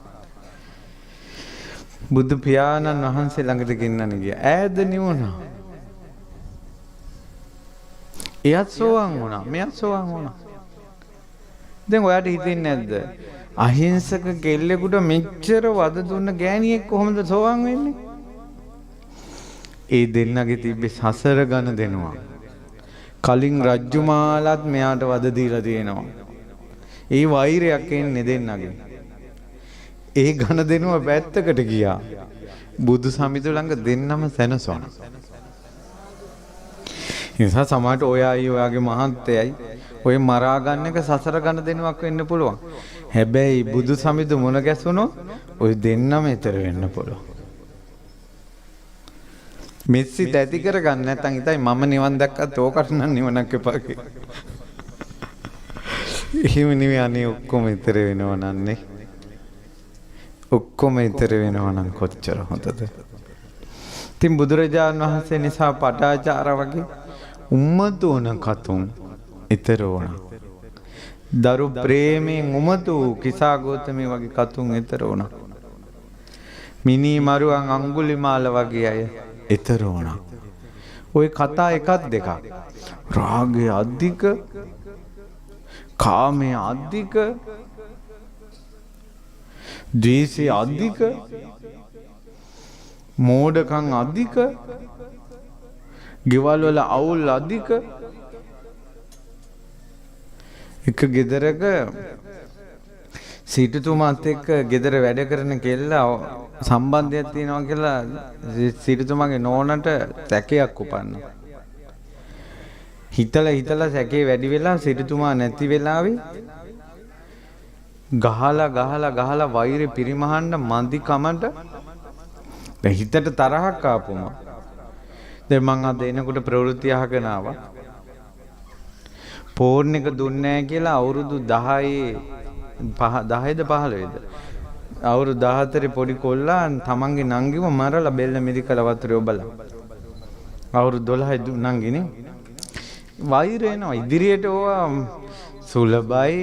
බුදු පියාණන් වහන්සේ ළඟට ගෙන්නන්න ගියා. ඈද නිවුණා. එයත් සෝවාන් වුණා. මෙයත් සෝවාන් වුණා. දැන් ඔයාට හිතෙන්නේ නැද්ද? අහිංසක කෙල්ලෙකුට මෙච්චර වද දුන්න ගෑණියෙක් කොහොමද සෝවාන් වෙන්නේ? ඒ දෙන්නගේ තිබ්බේ සසර ගණ දෙනවා. කලින් රජ්ජුමාලත් මෙයාට වද දීලා තියෙනවා. ඒ වෛරයක් එන්නේ දෙන්නගේ. ඒ ගණ දෙනුව පැත්තකට ගියා. බුදු සමිඳු ළඟ දෙන්නම සැනසුණා. නිසා සමහරට ඔයයි ඔයාගේ මහත්තයයි ඔය මරා ගන්න එක සසර ගන්න දෙනුවක් වෙන්න පුළුවන්. හැබැයි බුදු සමිඳු මුණ ගැසුණොත් ඔය දෙන්නම ඈතර වෙන්න පුළුවන්. මෙස්සි තැති කර ගන්න නැත්නම් ඉතින් මම නිවන් දැක්කත් ඕකට නම් නිවනක් එපා කියලා. එහෙම නෙවෙයි අනේ ඔක්කොම ඈතර වෙනව නන්නේ. ඔක්කොම ඈතර වෙනව නම් කොච්චර හොඳද? ඉතින් බුදුරජාණන් වහන්සේ නිසා පටාචාර වගේ උම්මතුන කතුන් ඈතර වුණා. දරු ප්‍රේමයෙන් උමතු කිසා ගෞතමී වගේ කතුන් ඈතර වුණා. මිනි මරුවන් අඟුලිමාල වගේ අය ඈතර වුණා. ওই කතා එකක් දෙකක්. රාගය අධික, කාමය අධික, ද්වේෂය අධික, මෝඩකම් අධික, ගෙවල් වල අවුල් අධික. එක ගෙදරක සිටුතුමාත් එක්ක ගෙදර වැඩ කරන කෙල්ලා සම්බන්ධයක් තියෙනවා කියලා සිටුතුමාගේ නෝනට සැකයක් උපන්නා. හිතලා සැකේ වැඩි වෙලා සිටුතුමා නැති වෙලාවේ ගහලා වෛරය පිරිමහන්න මන්දි කමට දැන් හිතට තරහක් ආපුම දැන් මං අද එනකොට ප්‍රවෘත්ති අහගෙන ආවා. ෆෝන් එක දුන්නේ නැහැ කියලා අවුරුදු 10ද 15ද අවුරුදු 14 පොඩි කොල්ලා තමන්ගේ නංගිව මරලා බෙල්ල මිරිකලා වතුරේ ඔබලා. අවුරුදු 12 නංගිනේ. වෛරය එනවා ඉදිරියට ඕවා සුලබයි.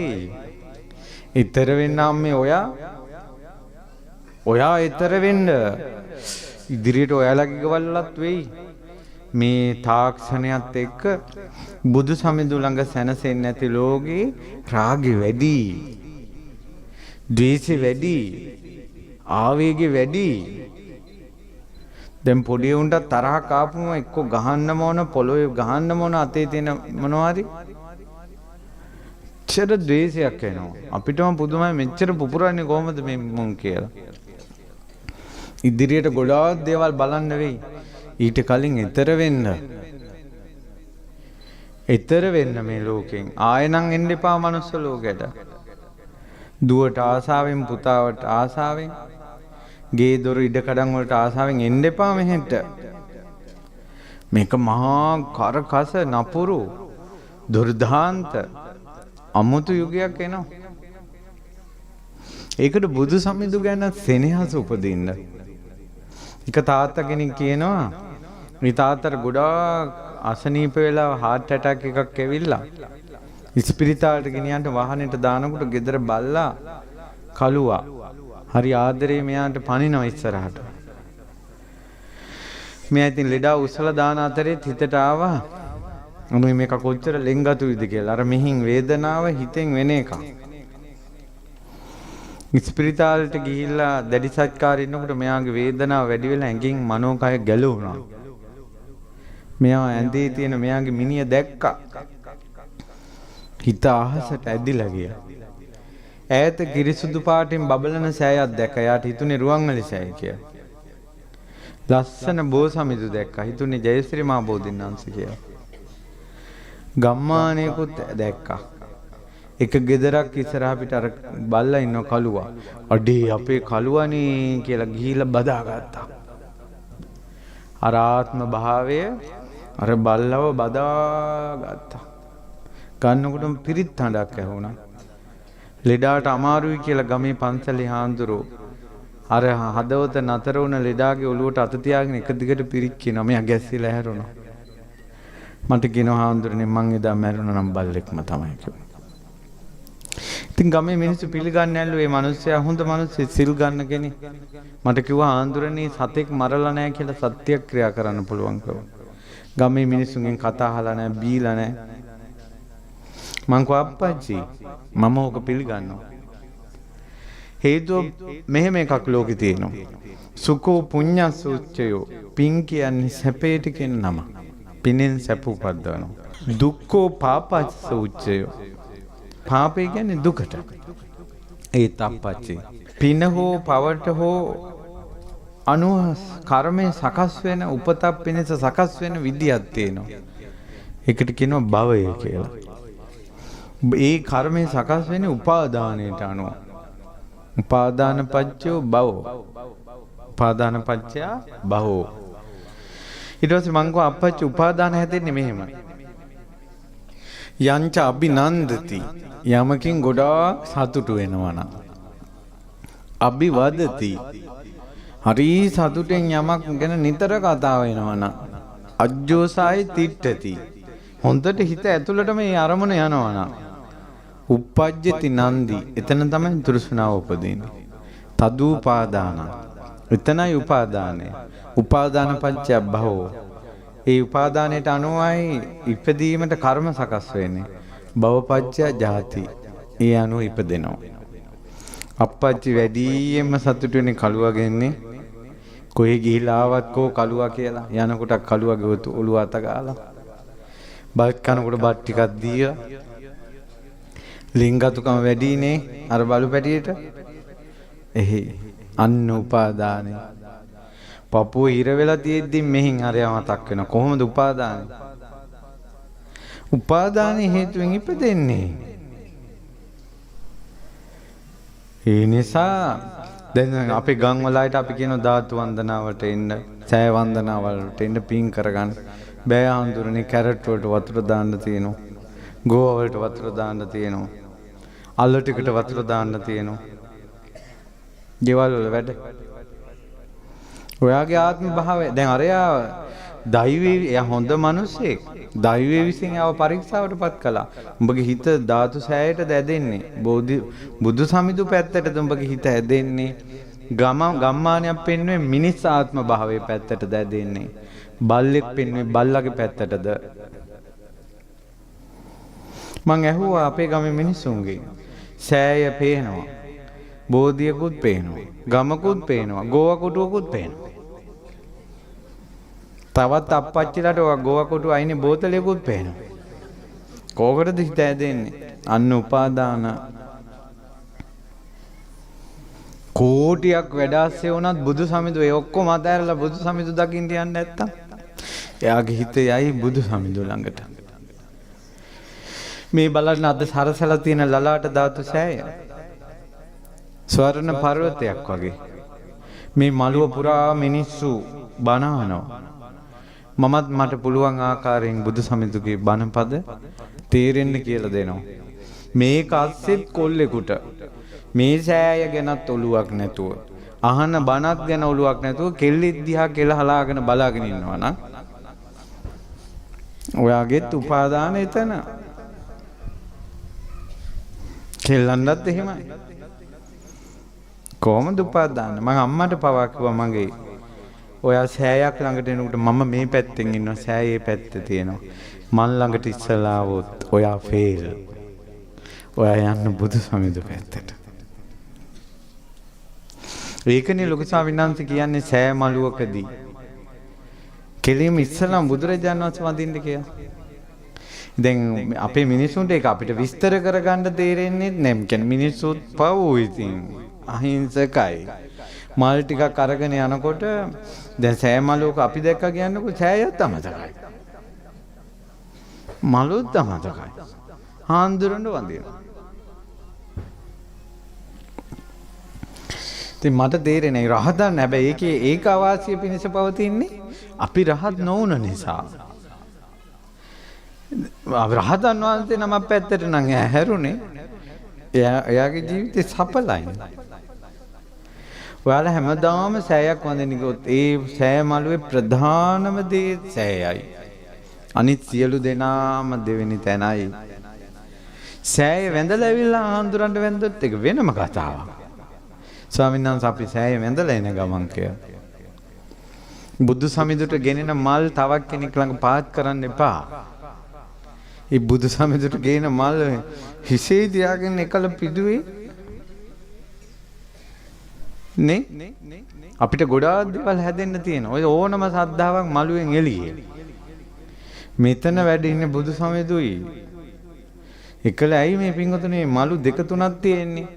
ඊතර වෙන්න අම්මේ ඔයා ඊතර වෙන්න ඉදිරියට ඔයාලගේ ගෙවල්ලත් වෙයි. මේ තාක්ෂණයත් එක්ක බුදු සමිඳු ළඟ සැනසෙන්නේ නැති ලෝකේ රාගය වැඩි, ද්වේෂය වැඩි, ආවේගය වැඩි. දැන් පොඩි උන්ට තරහක් ආපුම එක්ක ගහන්නම ඕන, පොළොවේ ගහන්නම ඕන, අතේ තියෙන මොනවා හරි චර ද්වේෂයක් එනවා. අපිටම පුදුමයි මෙච්චර පුපුරන්නේ කොහොමද මේ මුන් කියලා. ඉදිරියට ගොඩාක් දේවල් බලන්න වෙයි. ඊට කලින් ඈතර වෙන්න. ඊතර වෙන්න මේ ලෝකෙන් ආයෙනම් එන්න එපා මනුස්ස ලෝකෙට. දුවට ආසාවෙන් පුතාවට ආසාවෙන් ගේ දොර ඉඩකඩම් වලට ආසාවෙන් එන්න එපා මෙහෙට. මේක මහා කරකස නපුරු දුර්ධාන්ත අමුතු යුගයක් එනවා. ඒකට බුදු සමිඳු ගැන සෙනෙහස උපදින්න. එක තාත්තා කෙනෙක් කියනවා මේ තාත්තට ගොඩාක් අසනීප වෙලා heart attack එකක් ඇවිල්ලා ඉස්පිරිතාලට ගෙනියන්න වාහනේට දානකොට ගෙදර බල්ලා කළුවා හරි ආදරේ මෙයාට පනිනවා ඉස්සරහට. මෙයා ඉතින් ලෙඩා උස්සලා දාන අතරේ හිතට ආවා අනේ මේක කොච්චර ලෙන්ගතුයිද කියලා. අර මිහින් වේදනාව හිතෙන් වෙන එකක්. ඉස්පිරිතාලට ගිහිල්ලා දැඩි සත්කාර ඉන්නකොට මෙයාගේ වේදනාව වැඩි වෙලා ඇඟෙන් මනෝකය ගැලවුණා. මෙයා ඇඳේ තියෙන මෙයාගේ මිනිය දැක්කා. හිත අහසට ඇදිලා ගියා. ඈත කිරිසුදු පාටින් බබලන සෑයක් දැක්කා. යාට හිතුනේ රුවන්වැලි සෑය කියලා. ලස්සන බෝසමිඳු දැක්කා. හිතුනේ ජයශ්‍රී මා බෝධින්නාංශ කියලා. ගම්මානයකුත් දැක්කා. එක ගෙදරක් ඉස්සරහ පිට අර බල්ලා ඉන්න කළුවා. අඩේ අපේ කළුවනේ කියලා ගිහිල්ලා බදාගත්තා. අර ආත්ම භාවය අර බල්ලව බදාගත්තා. ගන්නකොටම පිරිත් හඬක් ඇහුණා. ලෙඩාට අමාරුයි කියලා ගමේ පන්සලේ හාමුදුරුවෝ අර හදවත නතර වුණ ලෙඩාගේ ඔළුවට අත තියාගෙන එක දිගට පිරිත් කියනවා. මෙයා ගැස්සිලා හැරුණා. මට කියනවා හාමුදුරනේ මං එදා මැරුණා නම් බල්ලෙක්ම තමයි කිව්වා. ඉතින් ගමේ මිනිස්සු පිළිගන්නේ නැල්ලු මේ මිනිස්සයා හොඳ මිනිස්සෙක් සිල් ගන්න කෙනෙක්. මට කිව්වා හාමුදුරනේ සතෙක් මරලා නැහැ කියලා සත්‍යක්‍රියා කරන්න පුළුවන් කිව්වා. ගමේ මිනිස්සුන්ගෙන් කතා අහලා නැහැ බීලා නැහැ. මං කෝ අප්පච්චි මම ඕක පිළිගන්නවා. හේතුව මෙහෙම එකක් ලෝකේ තියෙනවා. සුඛෝ පුඤ්ඤසුච්චයෝ පින් කියන්නේ සැපේට කියන නම. පිනෙන් සැප උපද්දවනවා. දුක්ඛෝ පාපස්සුච්චයෝ පාපේ කියන්නේ දුකට. ඒ තප්පච්චි. පින හෝ පවට හෝ අනුව කර්මයේ සකස් වෙන උපතක් පිණිස සකස් වෙන විදියක් තියෙනවා. ඒකට කියනවා භවය කියලා. ඒ කර්මයේ සකස් වෙන්නේ උපාදානයට අනුව. උපාදාන පච්චයෝ භවෝ. උපාදාන පච්චය භවෝ. ඊට පස්සේ මං කෝ අපච්චි උපාදාන හැදෙන්නේ මෙහෙම. යංච අභිනන්දති යමකින් ගොඩාක් සතුටු වෙනවා නම් අභිවදති හරි සතුටෙන් යමක් ගැන නිතර කතා වෙනවා නම් අජ්ජෝසායි තිට්ඨති හොඳට හිත ඇතුළට මේ අරමුණ යනවා නම් uppajjati nandi එතන තමයි තෘෂ්ණාව උපදින්නේ. තදුපාදාන එතනයි උපාදානය. උපාදාන පත්‍ය භවෝ. ඒ උපාදානයට අනුවයි ඉපදීමට කර්ම සකස් වෙන්නේ. භවපත්‍ය ජාති. ඒ අනුව ඉපදෙනවා. අප්පච්චි වැඩියෙන්ම සතුටු වෙන්නේ කළුවා ගෙන්නේ. කොහේ ගිහිලා ආවත් කෝ කළුවා කියලා. යනකොට කළුවාගේ ඔළුව අත ගාලා. බත් කනකොට බත් ටිකක් දීලා. ලිංගතුකම වැඩිනේ අර බලු පැටියට. එහි අන්න උපාදානේ. පපුව හිර වෙලා තියෙද්දි මෙහින් අරයා මතක් වෙන කොහොමද උපාදානේ? උපාදානේ හේතුවෙන් ඉපදෙන්නේ. ඒ නිසා දැන් අපේ ගම් වලට අපි කියන ධාතු වන්දනාවට එන්න, සෑ වන්දනාවලට එන්න පින් කරගන්න. බෑ ආඳුරනේ කැරට් වලට වතුර දාන්න තියෙනවා. ගෝව වලට වතුර දාන්න තියෙනවා. අල්ල ටිකට වතුර දාන්න තියෙනවා. ගෙවල් වල වැඩ. ඔයාගේ ආත්ම භාවය දැන් අරයා දෛවී එයා හොඳ මිනිස්සෙක්. දෛවයේ විසින් ආව පරීක්ෂාවටපත් කළා. උඹගේ හිත ධාතු සෑයට දැදෙන්නේ. බුදු සමිඳු පැත්තටද උඹගේ හිත ඇදෙන්නේ. ගම්මානයක් පෙන්වන්නේ මිනිස් ආත්ම භාවයේ පැත්තට දැදෙන්නේ. බල්ලෙක් පෙන්වන්නේ බල්ලගේ පැත්තටද. මං ඇහුවා අපේ ගමේ මිනිස්සුන්ගෙන්. සෑය පේනවා. බෝධියකුත් පේනවා. ගමකුත් පේනවා. ගෝව කොටුවකුත් පේනවා. තවත් අප්පච්චිලාට ඔය ගෝව කොටුව අයිනේ බෝතලයකුත් පේනවා. කෝකටද හිත ඇදෙන්නේ? අන්න උපාදාන. කෝටියක් වැඩාස්සේ වුණත් බුදු සමිඳු ඒ ඔක්කොම අතහැරලා බුදු සමිඳු දකින්න යන්නේ නැත්තම් එයාගේ හිත යයි බුදු සමිඳු ළඟට. මේ බලන්න අද සරසලා තියෙන ලලාට ධාතු සෑය. ස්වර්ණ පර්වතයක් වගේ. මේ මළුව පුරා මිනිස්සු බණහනවා. මමත් මට පුළුවන් ආකාරයෙන් බුදු සමිඳුගේ බණපද තේරෙන්න කියලා දෙනවා. මේක අස්සෙත් කොල්ලෙකුට මේ සෑය ගැනත් ඔළුවක් නැතුව අහන බණක් ගැන ඔළුවක් නැතුව කෙල්ලෙක් දිහා කෙල හලාගෙන බලාගෙන ඉන්නවා නම් ඔයාගෙත් උපාදාන එතන. කෙල්ලන්ටත් එහෙමයි. කොහොමද උපාදාන? මම අම්මට පවා කිව්වා මගේ ඔයා සෑයක් ළඟට එනකොට මම මේ පැත්තෙන් ඉන්නවා සෑයේ පැත්තේ තියෙනවා. මන් ළඟට ඉස්සලා આવොත් ඔයා ෆේල්. ඔයා යන්න බුදු සමිඳු පැත්තට. ඒකනේ ලොකු ස්වාමීන් වහන්සේ කියන්නේ සෑ මළුවකදී කෙලින්ම ඉස්සලා බුදුරජාණන් වහන්සේ වඳින්න කියලා. දැන් අපේ මිනිසුන්ට ඒක අපිට විස්තර කරගන්න තේරෙන්නේ නැහැ. කියන්නේ මිනිස්සුත් පව් ඉතින් අහිංසකයි. මල් ටිකක් අරගෙන යනකොට දැන් සෑ මළුවක අපි දැක්කා කියන්නකො සෑයත් අමතකයි. මලුත් අමතකයි. හාන්දුරන්න වඳිනවා. ඉතින් මට තේරෙන්නේ රහතන් හැබැයි ඒකේ ඒක අවාසිය පිණිස පවතින්නේ අපි රහත් නොවුන නිසා. රහතන් වහන්සේ නම පැත්තට නම් හැරුණේ එයාගේ ජීවිතේ සඵලයි. ඔයාලා හැමදාම සෑයක් වඳින්න ගියොත් ඒ සෑ මළුවේ ප්‍රධානම දේ සෑයයි. අනිත් සියලු දෙනාම දෙවෙනි තැනයි. සෑය වැඳලා ඇවිල්ලා ආන්දුරන්ට වැඳොත් ඒක වෙනම කතාවක්. ස්වාමීන් වහන්සේ අපි සෑය වැඳලා එන ගමන් කියලා. බුදු සමිඳුට ගෙනෙන මල් තවක් කෙනෙක් ළඟ පාත් කරන්න එපා. ඒ බුදු සමිඳුට ගෙනෙන මල් හිසේ තියාගෙන එකල පිදුවේ නේ අපිට ගොඩාක් දේවල් හැදෙන්න තියෙනවා. ඔය ඕනම සද්ධාාවක් මළුවෙන් එළියේ. මෙතන වැඩ ඉන්නේ බුදු සමිඳුයි. එකල ඇයි මේ පින්වතුනි මලු දෙක තුනක් තියෙන්නේ?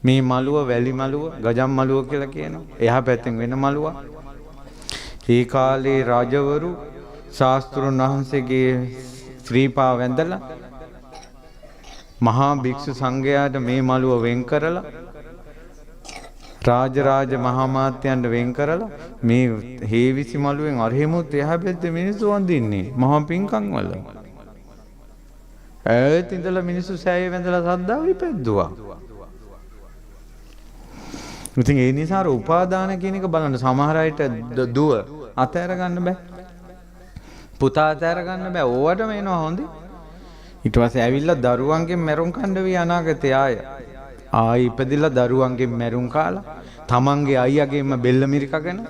මේ මළුව වැලි මළුව, ගජම් මළුව කියලා කියනවා. එහා පැත්තෙන් වෙන මළුවක්. ඒ කාලේ රජවරු ශාස්ත්‍රුන් වහන්සේගේ ශ්‍රීපා වැඳලා මහා භික්ෂු සංඝයාට මේ මළුව වෙන් කරලා රාජ මහා මාත්‍යයන්ට වෙන් කරලා මේ හේවිසි මළුවෙන් අරහෙමුත් එහා පැත්තේ මිනිස්සු වඳින්නේ මහා පින්කම් වල. ඈත ඉඳලා මිනිස්සු සෑය වැඳලා සද්දාව ඉපැද්දුවා. ඉතින් ඒ නිසා උපාදාන කියන එක බලන්න සමහර අයට දුව අතහැර ගන්න බෑ. පුතා අතහැර ගන්න බෑ. ඕවටම එනවා හොඳේ. ඊට පස්සේ ඇවිල්ලා දරුවන්ගෙන් මැරුම් කන්න වී අනාගතය ආයි ඉපදිලා දරුවන්ගෙන් මැරුම් කාලා තමන්ගේ අයියාගෙන්ම බෙල්ල මිරිකගෙන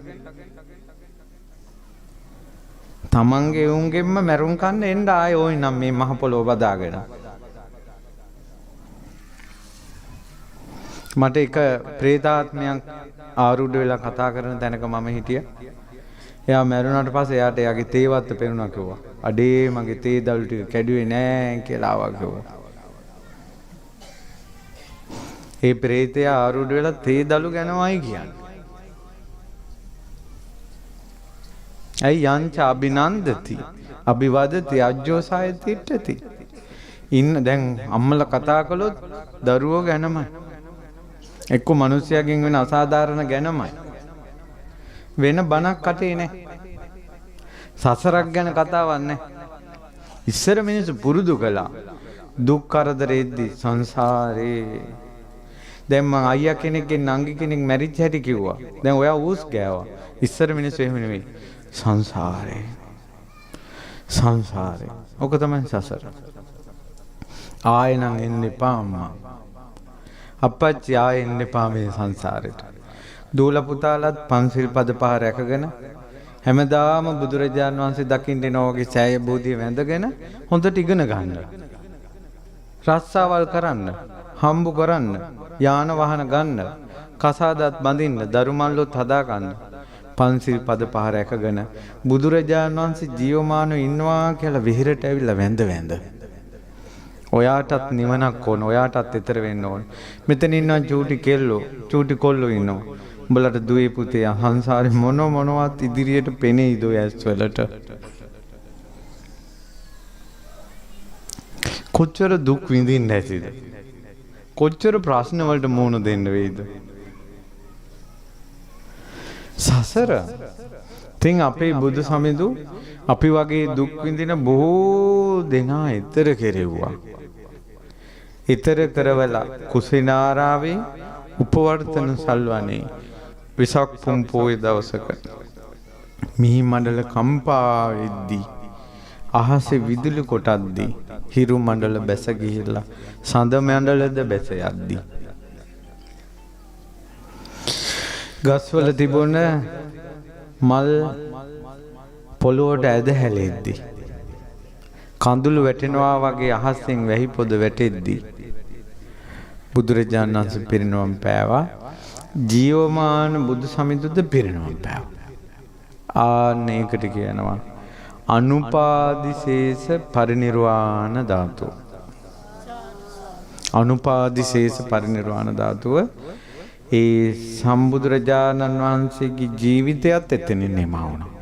තමන්ගේ උන්ගෙන්ම මැරුම් කන්න එන්න ආයි ඕයි නම් මේ මහ පොළොව බදාගෙන. මට එක ප්‍රේතාත්මයක් ආරූඪ වෙලා කතා කරන තැනක මම හිටියා. එයා මැරුණාට පස්සේ එයාට එයාගේ තේවත්ත පෙනුණා කිව්වා. අඩේ මගේ තේ දළු ටික කැඩුවේ නෑ කියලා ආවා කිව්වා. ඒ ප්‍රේතයා ආරූඪ වෙලා තේ දළු ගැනමයි කියන්නේ. ඇයි යංච අභිනන්දති අභිවදති අජ්ජෝසාය තිට්ඨති. ඉන්න දැන් අම්මලා කතා කළොත් දරුවෝ ගැනමයි. එක්ක මිනිස්සයාගෙන් වෙන අසාධාරණ ගැනමයි. වෙන බණක් කටේ නැහැ. සසරක් ගැන කතාවක් නැහැ. ඉස්සර මිනිස්සු පුරුදු කළා දුක් කරදරෙද්දි සංසාරේ. දැන් මං අයියා කෙනෙක්ගෙන් නංගි කෙනෙක් මැරිච්ච හැටි කිව්වා. දැන් ඔයා ඌස් ගෑවා. ඉස්සර මිනිස්සු එහෙම නෙමෙයි. සංසාරේ. සංසාරේ. ඔක තමයි සසර. ආයෙ නම් එන්න එපා අම්මා. අපච්චි ආයෙ එන්න එපා මේ සංසාරෙට. දූල පුතාලත් පන්සිල් පද පහ රැකගෙන හැමදාම බුදුරජාණන් වහන්සේ දකින්න එනවා වගේ සෑය බෝධිය වැඳගෙන හොඳට ඉගෙන ගන්න. රස්සාවල් කරන්න, හම්බු කරන්න, යාන වාහන ගන්න, කසාදත් බඳින්න, දරුමල්ලොත් හදා ගන්න. පන්සිල් පද පහ රැකගෙන බුදුරජාණන් වහන්සේ ජීවමානව ඉන්නවා කියලා විහෙරට ඇවිල්ලා වැඳ ඔයාටත් නිවනක් ඕන, ඔයාටත් ඈතර වෙන්න ඕන. මෙතන ඉන්නවා චූටි කෙල්ලෝ, චූටි කොල්ලෝ ඉන්නවා. උඹලට දුවේ පුතේ සංසාරේ මොනවත් ඉදිරියට පෙනෙයිද ඔය ඇස් වලට? කොච්චර දුක් විඳින්න ඇතිද? කොච්චර ප්‍රශ්න වලට මුහුණ දෙන්න වෙයිද? සසර. තින් අපේ බුදු සමිඳු අපි වගේ දුක් විඳින බොහෝ දෙනා ඊතර කෙරෙව්වා. ඊතර කරවලා කුසිනාරාවේ උපවර්තන සල්වනේ විසක් පුන් පොයේ දවසක මිහි මණ්ඩල කම්පා වෙද්දී අහසේ විදුලි කොටද්දී හිරු මණ්ඩල බැස ගිහිල්ලා සඳ මණ්ඩලද බැස යද්දී ගස්වල තිබුණ මල් පොළොවට ඇද හැලෙද්දී කඳුළු වැටෙනවා වගේ අහසෙන් වැහි පොද වැටෙද්දී බුදුරජාණන් වහන්සේ පිරිනවම් පෑවා. ජීවමාන බුදු සමිඳුද පිරිනවම් පෑවා. ආන්න ඒකට කියනවා අනුපාදිශේෂ පරිනිර්වාණ ධාතුව. අනුපාදිශේෂ පරිනිර්වාණ ධාතුව ඒ සම්බුදුරජාණන් වහන්සේගේ ජීවිතයත් එතනින් නිමා වුණා.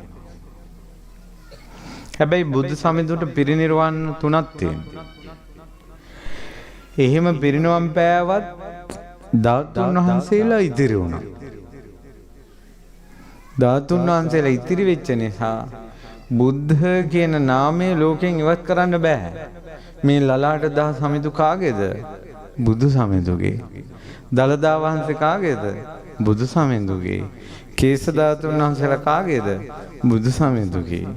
හැබැයි බුදු සමිඳුට පිරිනිර්වාණ තුනක් තියෙනවා. එහෙම පිරිනිවන් පෑවත් ධාතුන් වහන්සේලා ඉතිරි වුණා. ධාතුන් වහන්සේලා ඉතිරි වෙච්ච නිසා බුද්ධ කියන නාමය ලෝකෙන් ඉවත් කරන්න බෑ. මේ ලලාට දහ සමිඳු කාගේද? බුදු සමිඳුගේ. දලදා වහන්සේ කාගේද? බුදු සමිඳුගේ. කේස ධාතුන් වහන්සේලා කාගේද? බුදු සමිඳුගේ.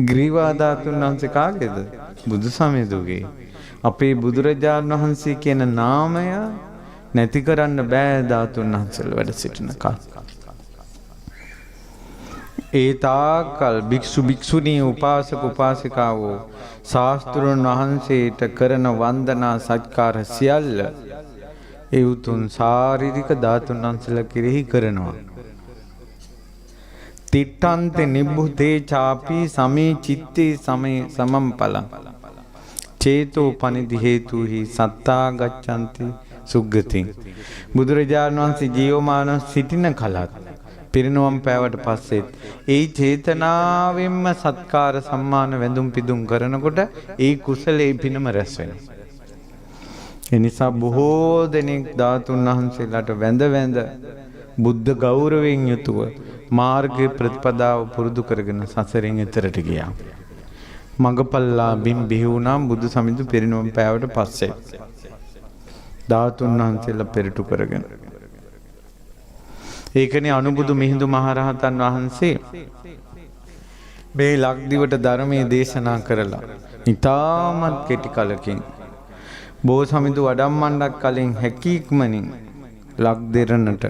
ග්‍රීවා ධාතුන් වහන්සේ කාගේද? බුදු සමිඳුගේ. අපේ බුදුරජාණන් වහන්සේ කියන නාමය නැති කරන්න බෑ ධාතුන් වහන්සේලා වැඩ සිටින කල්. ඒ තාකල් භික්ෂු භික්ෂුණී උපාසක උපාසිකාවෝ ශාස්ත්‍රඥ වහන්සේට කරන වන්දනා සත්කාර සියල්ල ඒ උතුම් ශාරීරික ධාතුන් වහන්සේලා කෙරෙහි කරනවා. තිට්ඨන්තේ නිබ්බුතේ චාපි සමේ චිත්තේ සමේ සමම්පලං චේතෝ පනිදි හේතුහි සත්තා ගච්ඡanti සුග්ගතින්. බුදුරජාණන් වහන්සේ ජීවමාන සිටින කලත් පිරිනවම් පෑවට පස්සෙත් ඒ චේතනාවෙන්ම සත්කාර සම්මාන වැඳුම් පිදුම් කරනකොට ඒ කුසලයේ පිනම රැස් වෙනවා. ඒ නිසා බොහෝ දෙනෙක් ධාතුන් වහන්සේලාට වැඳ වැඳ බුද්ධ ගෞරවයෙන් යුතුව මාර්ගයේ ප්‍රතිපදාව පුරුදු කරගෙන සසරෙන් එතරට ගියා. මගපල්ලා බිම් බිහි වුණා බුදු සමිඳු පිරිනවම් පෑවට පස්සේ. ධාතුන් වහන්සේලා පෙරටු කරගෙන. ඒකනේ අනුබුදු මිහිඳු මහරහතන් වහන්සේ මේ ලක්දිවට ධර්මයේ දේශනා කරලා ඊටමත් කෙටි කලකින් බෝසමිඳු වඩම්මණ්ඩක් කලින් හැකීක්මනින් ලක් දෙරණට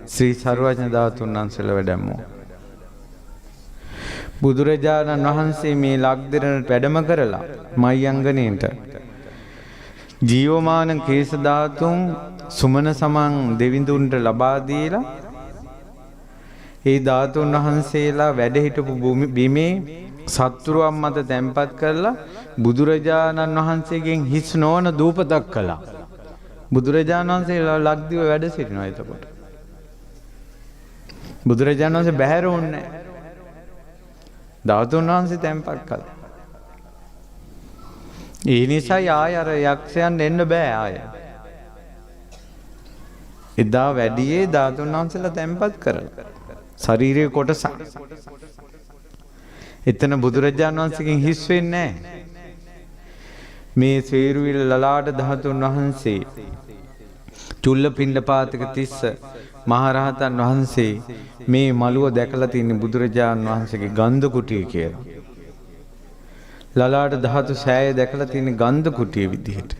ශ්‍රී සර්වඥ ධාතුන් වහන්සේලා වැඩමෝ. බුදුරජාණන් වහන්සේ මේ ලක් දෙරණට වැඩම කරලා මයංගණයට ජීවමාන කේස ධාතුන් සුමන සමන් දෙවිඳුන්ට ලබා දීලා ඒ ධාතුන් වහන්සේලා වැඩ හිටපු බිමේ සත්තුරුවන් මත තැන්පත් කරලා බුදුරජාණන් වහන්සේගෙන් හිස් නොවන දූපතක් කළා. බුදුරජාණන් වහන්සේලා ලක්දිව වැඩ සිටිනවා එතකොට. බුදුරජාණන් වහන්සේ බැහැර වුණේ නැහැ. ධාතුන් වහන්සේ තැන්පත් කළා. ඒ නිසා ආය අර යක්ෂයන් එන්න බෑ ආය. එදා වැඩියේ ධාතුන් වහන්සේලා තැන්පත් කරලා. ශරීරයේ කොටස. එතන බුදුරජාණන් වහන්සේගෙන් හිස් වෙන්නේ නැහැ. මේ සේරුවිල ලලාට ධාතුන් වහන්සේ චුල්ල පිණ්ඩපාතක තිස්ස මහරහතන් වහන්සේ මේ මළුව දැකලා තියෙන බුදුරජාණන් වහන්සේගේ ගන්ධ කුටිය කියලා. ලලාට ධාතු සෑය දැකලා තියෙන ගන්ධ කුටිය විදිහට.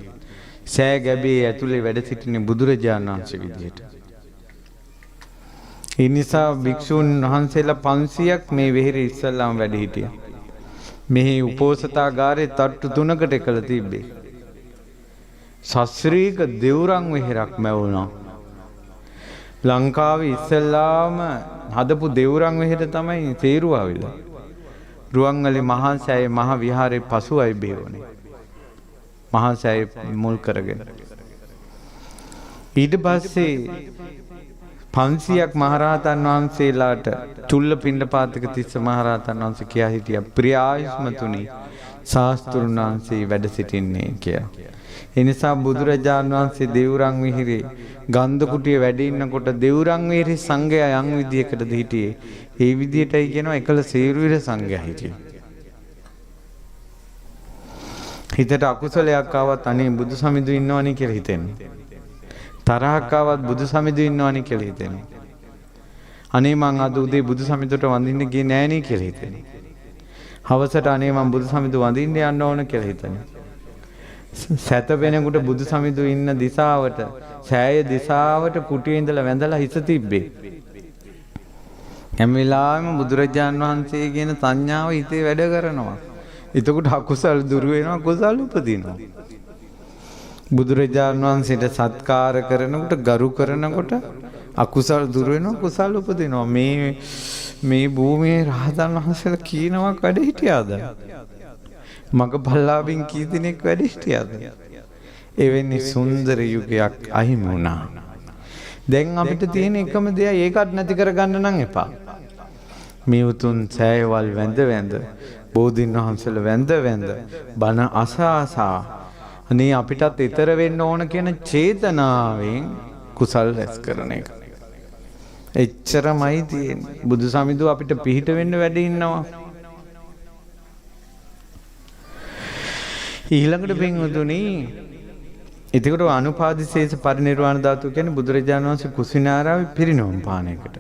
සෑය ගැබේ ඇතුලේ වැඩ සිටින බුදුරජාණන් වහන්සේ විදිහට. ඒ නිසා භික්ෂුන් වහන්සේලා 500ක් මේ වෙහෙරේ ඉස්සල්ලාම වැඩ හිටියා. මෙහි උපෝසථාගාරේ තට්ටු 3කට එකලා තිබ්බේ. ශාස්ත්‍රීය දෙවුරන් වෙහෙරක් මැවුණා. ලංකාවේ ඉස්සල්ලාම හදපු දෙවුරන් වෙහෙර තමයි තේරුවාවිල. රුවන්වැලි මහා සෑය මහ විහාරේ පසුවයි බේවුනේ. මහා සෑය මුල් කරගෙන. ඊට පස්සේ 500ක් මහරහතන් වහන්සේලාට චුල්ල පිණ්ඩපාතක තිස්ස මහරහතන් වහන්සේ කියා හිටියා ප්‍රිය ආයුෂ්මතුනි ශාස්ත්‍රුන් වහන්සේ වැඩ සිටින්නේ කියලා. ඒ නිසා බුදුරජාණන් වහන්සේ දෙව්රම් විහිරේ ගන්ධ කුටිය වැඩ ඉන්නකොට දෙව්රම් විහිරේ සංඝයා යම් විදියකටද හිටියේ. ඒ විදියටයි කියනවා එකල සේරුවිර සංඝයා හිටියේ. හිතට අකුසලයක් ආවත් අනේ බුදු සමිඳු ඉන්නවනේ කියලා හිතෙනවා. තරහක් ආවත් බුදු සමිඳු ඉන්නවනේ කියලා හිතෙනවා. අනේ මං අද උදේ බුදු සමිඳුට වඳින්න ගියේ නෑනේ කියලා හිතෙනවා. හවසට අනේ මං බුදු සමිඳු වඳින්න යන්න ඕන කියලා හිතෙනවා. සැතපෙනෙකුට බුදු සමිඳු ඉන්න දිශාවට සෑය දිශාවට කුටියේ ඉඳලා වැඳලා හිස තිබ්බේ. හැම වෙලාවෙම බුදුරජාන් වහන්සේ කියන සංඥාව හිතේ වැඩ කරනවා. එතකොට අකුසල් දුරු වෙනවා කුසල් උපදිනවා. බුදුරජාන් වහන්සේට සත්කාර කරනකොට ගරු කරනකොට අකුසල් දුරු වෙනවා කුසල් උපදිනවා. මේ භූමියේ රහතන් වහන්සේලා කීනවක් වැඩ හිටියාද? මග පල්ලාවින් කී දිනෙක වැඩ හිටියාද? එවැනි සුන්දර යුගයක් අහිමි වුණා. දැන් අපිට තියෙන එකම දේ ඒකත් නැති කරගන්න නම් එපා. මේ උතුම් සෑයවල් වැඳ බෝධීන් වහන්සේලා වැඳ බණ අසා අනේ අපිටත් ඊතර වෙන්න ඕන කියන චේතනාවෙන් කුසල් රැස් කරන එක. එච්චරමයි තියෙන්නේ. බුදු සමිඳු අපිට පිහිට වෙන්න වැඩ ඉන්නවා. ඊළඟට පින්වතුනි, එතකොට අනුපාදිශේෂ පරිනිර්වාණ ධාතුව කියන්නේ බුදුරජාණන් වහන්සේ කුසිනාරාවේ පිරිනොම් පාන එකට.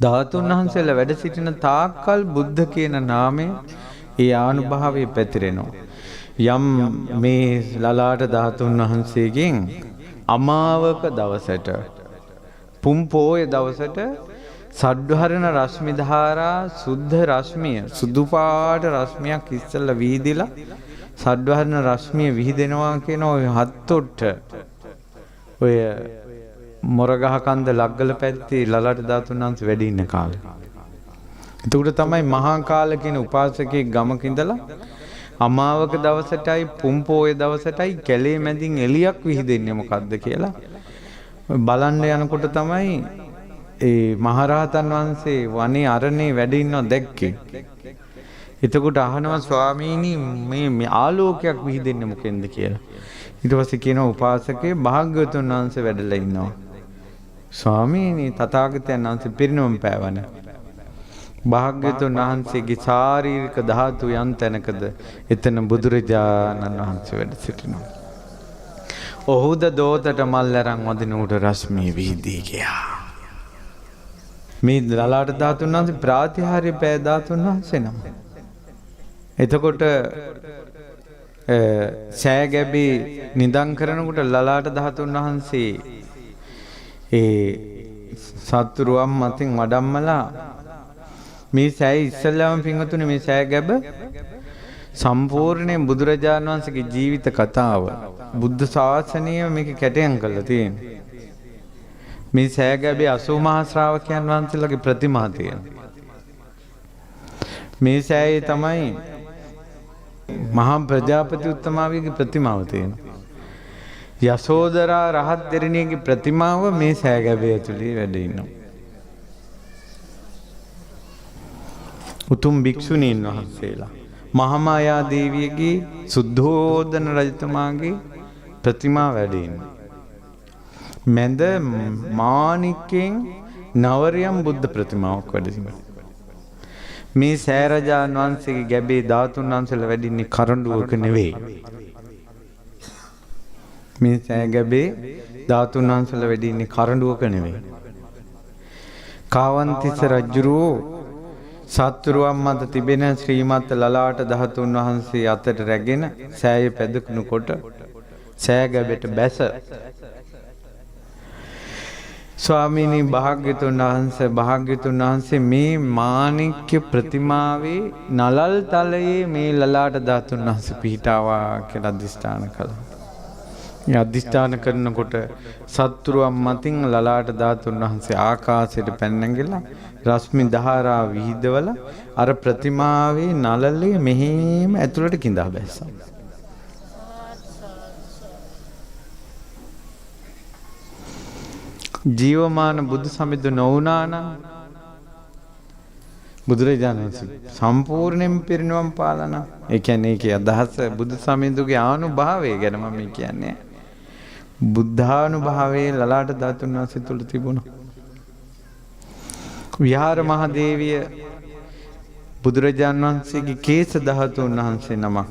ධාතුන් වහන්සේලා වැඩ සිටින තාක්කල් බුද්ධ කියන නාමය ඒ ආනුභාවයේ පැතිරෙනවා. යම් මේ ලලාට ධාතුන් වහන්සේගෙන් අමාවක දවසට පුම් පෝය දවසට සඩ්වහරණ රශ්මි ධාරා සුද්ධ රශ්මිය සුදු පාට රශ්මියක් ඉස්සෙල්ලා වීදිලා සඩ්වහරණ රශ්මිය විහිදෙනවා කියන ඔය හත්ොට්ට ඔය මොරගහ කන්ද ලග්ගල පැත්තේ ලලාට ධාතුන් වහන්සේ වැඩ ඉන්න කාලේ. එතකොට තමයි මහා කාල කියන උපාසකේ ගමක ඉඳලා අමාවක දවසටයි පුම් පෝය දවසටයි කැලේ මැදින් එලියක් විහිදෙන්නේ මොකද්ද කියලා බලන්න යනකොට තමයි ඒ මහරහතන් වහන්සේ වනේ අරණේ වැඩ ඉන්නව දැක්කේ. එතකොට අහනවා ස්වාමීනි මේ ආලෝකයක් විහිදෙන්නේ මොකෙන්ද කියලා. ඊට පස්සේ කියනවා උපාසකේ භාග්‍යවතුන් වහන්සේ වැඩලා ඉන්නවා. ස්වාමීනි තථාගතයන් වහන්සේ පිරිනොම් පෑවන. භාග්‍යවතුන් වහන්සේගේ ශාරීරික ධාතු යම් තැනකද එතන බුදුරජාණන් වහන්සේ වැඩ සිටිනවා. ඔහුද දෝතට මල් අරන් වදින උඩ රශ්මිය විහිදී ගියා. මේ ලලාට ධාතුන් වහන්සේ ප්‍රාතිහාර්ය පෑ ධාතුන් වහන්සේ නම. එතකොට සෑ ගැබි නිදන් කරනකොට ලලාට ධාතුන් වහන්සේ ඒ සත්තුරුවම් මතින් වඩම්මලා මේ සෑ ඉස්සල්ලාම පින්වතුනි මේ සෑ ගැබ සම්පූර්ණයෙන් බුදුරජාණන් වහන්සේගේ ජීවිත කතාව බුද්ධ ශාසනය මේක කැටයම් කරලා තියෙනවා. මේ සෑගැබේ 80 මහා ශ්‍රාවකයන් වහන්සේලාගේ ප්‍රතිමා තියෙනවා. මේ සෑයේ තමයි මහා ප්‍රජාපති උත්තමාවියගේ ප්‍රතිමාව තියෙනවා. යසෝදරා රහත් දෙරණියගේ ප්‍රතිමාව මේ සෑගැබේ ඇතුලේ වැඩ ඉන්නවා. උතුම් භික්ෂුණීන් වහන්සේලා මහාමායා දේවියගේ සුද්ධෝදන රජතුමාගේ ප්‍රතිමා වැඩ ඉන්නවා. මැද මාණික්කෙන් නවරියම් බුද්ධ ප්‍රතිමාවක් වැඩ සිටිනවා. මේ සෑරජාන් වහන්සේගේ ගැබේ ධාතුන් වහන්සේලා වැඩ ඉන්නේ කරඬුවක නෙවෙයි. මේ සෑ ගැබේ ධාතුන් වහන්සේලා වැඩ ඉන්නේ කරඬුවක නෙවෙයි. කාවන්තිස්ස රජුරෝ සත්තුරුවම් මත තිබෙන ශ්‍රීමත් ලලාට ධාතුන් වහන්සේ අතට රැගෙන සෑය පැදකුණුකොට සෑ ගැබෙට බැස ස්වාමීනි භාග්‍යතුන් වහන්සේ මේ මාණික්‍ය ප්‍රතිමාවේ නලල් තලයේ මේ ලලාට ධාතුන් වහන්සේ පිහිටාවා කියලා අධිෂ්ඨාන කළා. මේ අධිෂ්ඨාන කරනකොට සත්තුරුවම් මතින් ලලාට ධාතුන් වහන්සේ ආකාශයට පැන නැගිලා රශ්මි ධාරා විහිදවල අර ප්‍රතිමාවේ නලලේ මෙහෙම ඇතුළට கிඳා බැස්සා. ජීවමාන බුදු සමිඳු නොවුනා නම් බුදුරජාණන් වහන්සේ සම්පූර්ණයෙන් පිරිනිවන් පාලන. ඒ කියන්නේ ඒකේ අදහස බුදු සමිඳුගේ ආනුභාවය ගැන මම කියන්නේ. බුද්ධානුභාවයේ ලලාට ධාතුන් වහන්සේ තුල තිබුණා. විහාර මහදේවිය බුදුරජාණන් වහන්සේගේ කේස ධාතුන් වහන්සේ නමක්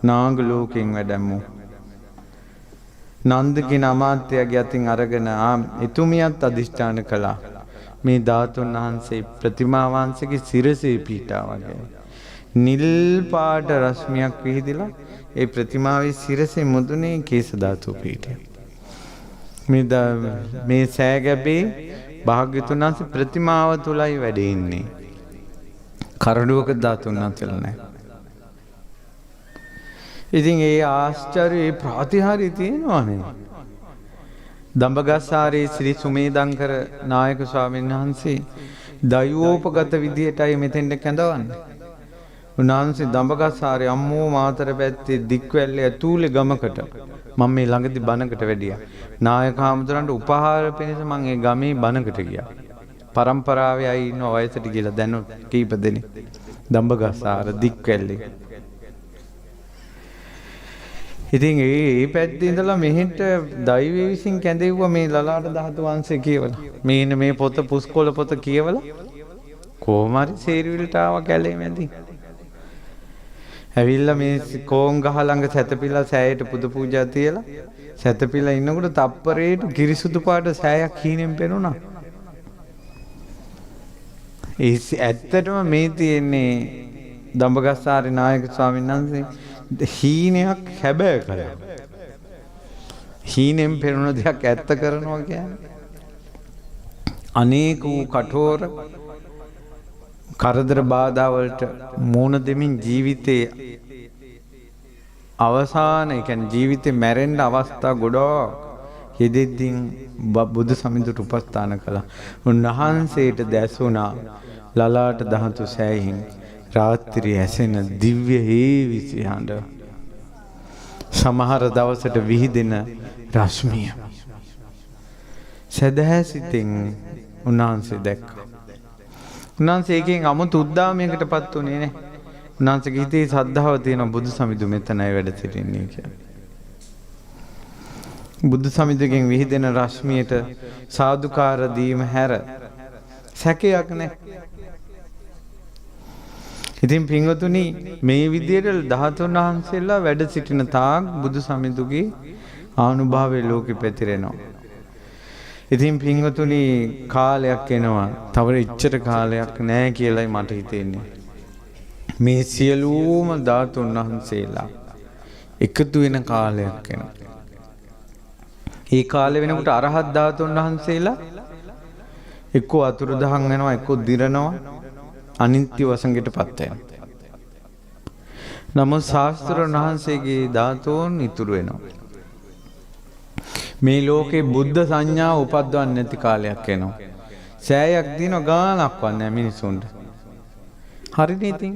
නාග ලෝකෙන් වැඩමු. නන්දකින අමාත්‍යගේ අතින් අරගෙන එතුමියත් අධිෂ්ඨාන කළා. මේ ධාතුන් වහන්සේ ප්‍රතිමා වහන්සේගේ සිරසේ පීඨා වගේ නිල් පාට රශ්මියක් විහිදලා ඒ ප්‍රතිමාවේ සිරසේ මුදුනේ කේස ධාතු පීඨය. මේ සෑගැබේ භාග්‍යතුන් වහන්සේ ප්‍රතිමාව තුලයි වැඩ ඉන්නේ. කරඬුවක ධාතුන් වහන්සේලා නැහැ. ඉතින් ඒ ආශ්චර්ය ප්‍රතිහාරය තියෙනවානේ. දඹගස්සාරේ ශ්‍රී සුමේදංකර නායක ස්වාමීන් වහන්සේ දයෝපගත විදියටයි මෙතෙන්ට කැඳවන්නේ. උන්වහන්සේ දඹගස්සාරේ අම්මෝ මාතර පැත්තේ දික්වැල්ලේ ඇතුලේ ගමකට මම මේ ළඟදි බණකට වැඩියා. නායක හාමුදුරන්ට උපහාර පිණිස මම ඒ ගමේ බණකට ගියා. පරම්පරාවේ අය ඉන්න වයසට ගිහලා දැන් කීප දෙනෙක් දඹගස්සාර දික්වැල්ලේ. ඉතින් ඒ පැත්තේ ඉඳලා මෙහෙට දෛවය විසින් කැඳෙව්වා මේ ලලාට ධාතු වංශය කියවලා. මේ පොත පුස්කොළ පොත කියවලා කොහොම හරි සේරුවිලට ආවා කැලේ මැදින්. ඇවිල්ලා මේ කෝන් ගහ ළඟ සැතපීලා සෑයට පුද පූජා තියලා සැතපීලා ඉන්නකොට තප්පරේට කිරිසුදු පාට සෑයක් හීනෙන් පෙනුණා. ඒ ඇත්තටම මේ තියෙන්නේ දඹගස්සාරේ නායක ස්වාමීන් වහන්සේ හීනයක් හැබෑ කරා. හීනෙන් පෙනුන දෙයක් ඇත්ත කරනවා කියන්නේ අනේක වූ කටෝර කරදර බාධා වලට මුහුණ දෙමින් ජීවිතයේ අවසාන ඒ කියන්නේ ජීවිතේ මැරෙන්න අවස්ථා ගොඩක් යෙදෙද්දී බුදු සමිඳුට උපස්ථාන කළා. උන්වහන්සේට දැසුණා ලලාට ධාතු සෑයින් රාත්‍රී ඇසෙන දිව්‍ය හේවිසි හඬ. සමහර දවසට විහිදෙන රශ්මිය. සදහැසිතින් උන්වහන්සේ දැක්කා. උන්වහන්සේ එකෙන් අමුතු උද්දාමයකටපත් උනේ නේ. උන්වහන්සේගේ හිතේ ශ්‍රද්ධාව තියෙන බුදු සමිඳු මෙතනයි වැඩ සිටින්නේ කියලා. බුදු සමිඳුගෙන් විහිදෙන රශ්මියට සාදුකාර දීම හැර සැකයක් නැහැ. ඉතින් පින්වතුනි මේ විදියට ධාතුන් වහන්සේලා වැඩ සිටින තාක් බුදු සමිඳුගේ ආනුභාවයේ ලෝකෙ පැතිරෙනවා. ඉතින් පින්වතුනි කාලයක් එනවා. තව ඉච්ඡර කාලයක් නැහැ කියලායි මට හිතෙන්නේ. මේ සියලුම ධාතුන් වහන්සේලා එකතු වෙන කාලයක් එනවා. ඒ කාලේ වෙනකොට අරහත් ධාතුන් වහන්සේලා එක්ක අතුරුදහන් වෙනවා, එක්ක දිරනවා, අනිත්‍ය වසඟයටපත් වෙනවා. නමුත් ශාස්ත්‍රඥ වහන්සේගේ ධාතුන් ඉතුරු වෙනවා. මේ ලෝකේ බුද්ධ සංඥා උපද්දවන්නේ නැති කාලයක් එනවා. සෑයක් දින ගානක් වන්නේ මිනිසුන්ට. හරිනේ ඉතින්.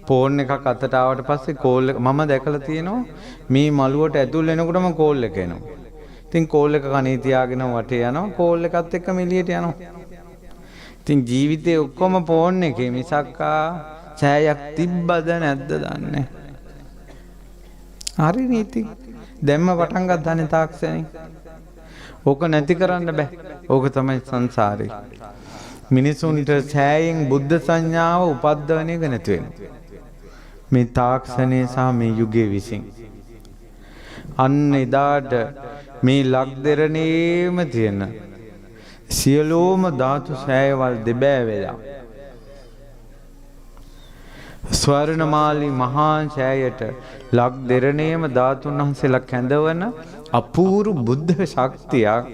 ෆෝන් එකක් අතට ආවට පස්සේ කෝල් එක මම දැකලා තියෙනවා මේ මළුවට ඇතුල් වෙනකොටම කෝල් එක එනවා. ඉතින් කෝල් එක කනේ තියාගෙන වටේ යනවා. කෝල් එකත් එක්කම එළියට යනවා. ඉතින් ජීවිතේ ඔක්කොම ෆෝන් එකේ මිසක්කා සෑයක් තිබ්බද නැද්ද දන්නේ. හරිනේ ඉතින්. දැම්ම පටන් ගන්නනේ තාක්ෂණي. ඕක නැති කරන්න බෑ. ඕක තමයි සංසාරේ. මිනිසුන්ට සෑයෙන් බුද්ධ සංඥාව උපද්දවන එක නැති වෙනවා. මේ තාක්ෂණය සහ මේ යුගයේ විසින්. අන්න එදාට මේ ලක්දෙරණේම තියෙන සියලෝම ධාතු සෑයවල් දෙබෑ වෙලා ස්වර්ණමාලි මහා ඡායයට ලක්දෙරණේම ධාතුන් වහන්සේලා කැඳවන අපූර්ව බුද්ධ ශක්තියක්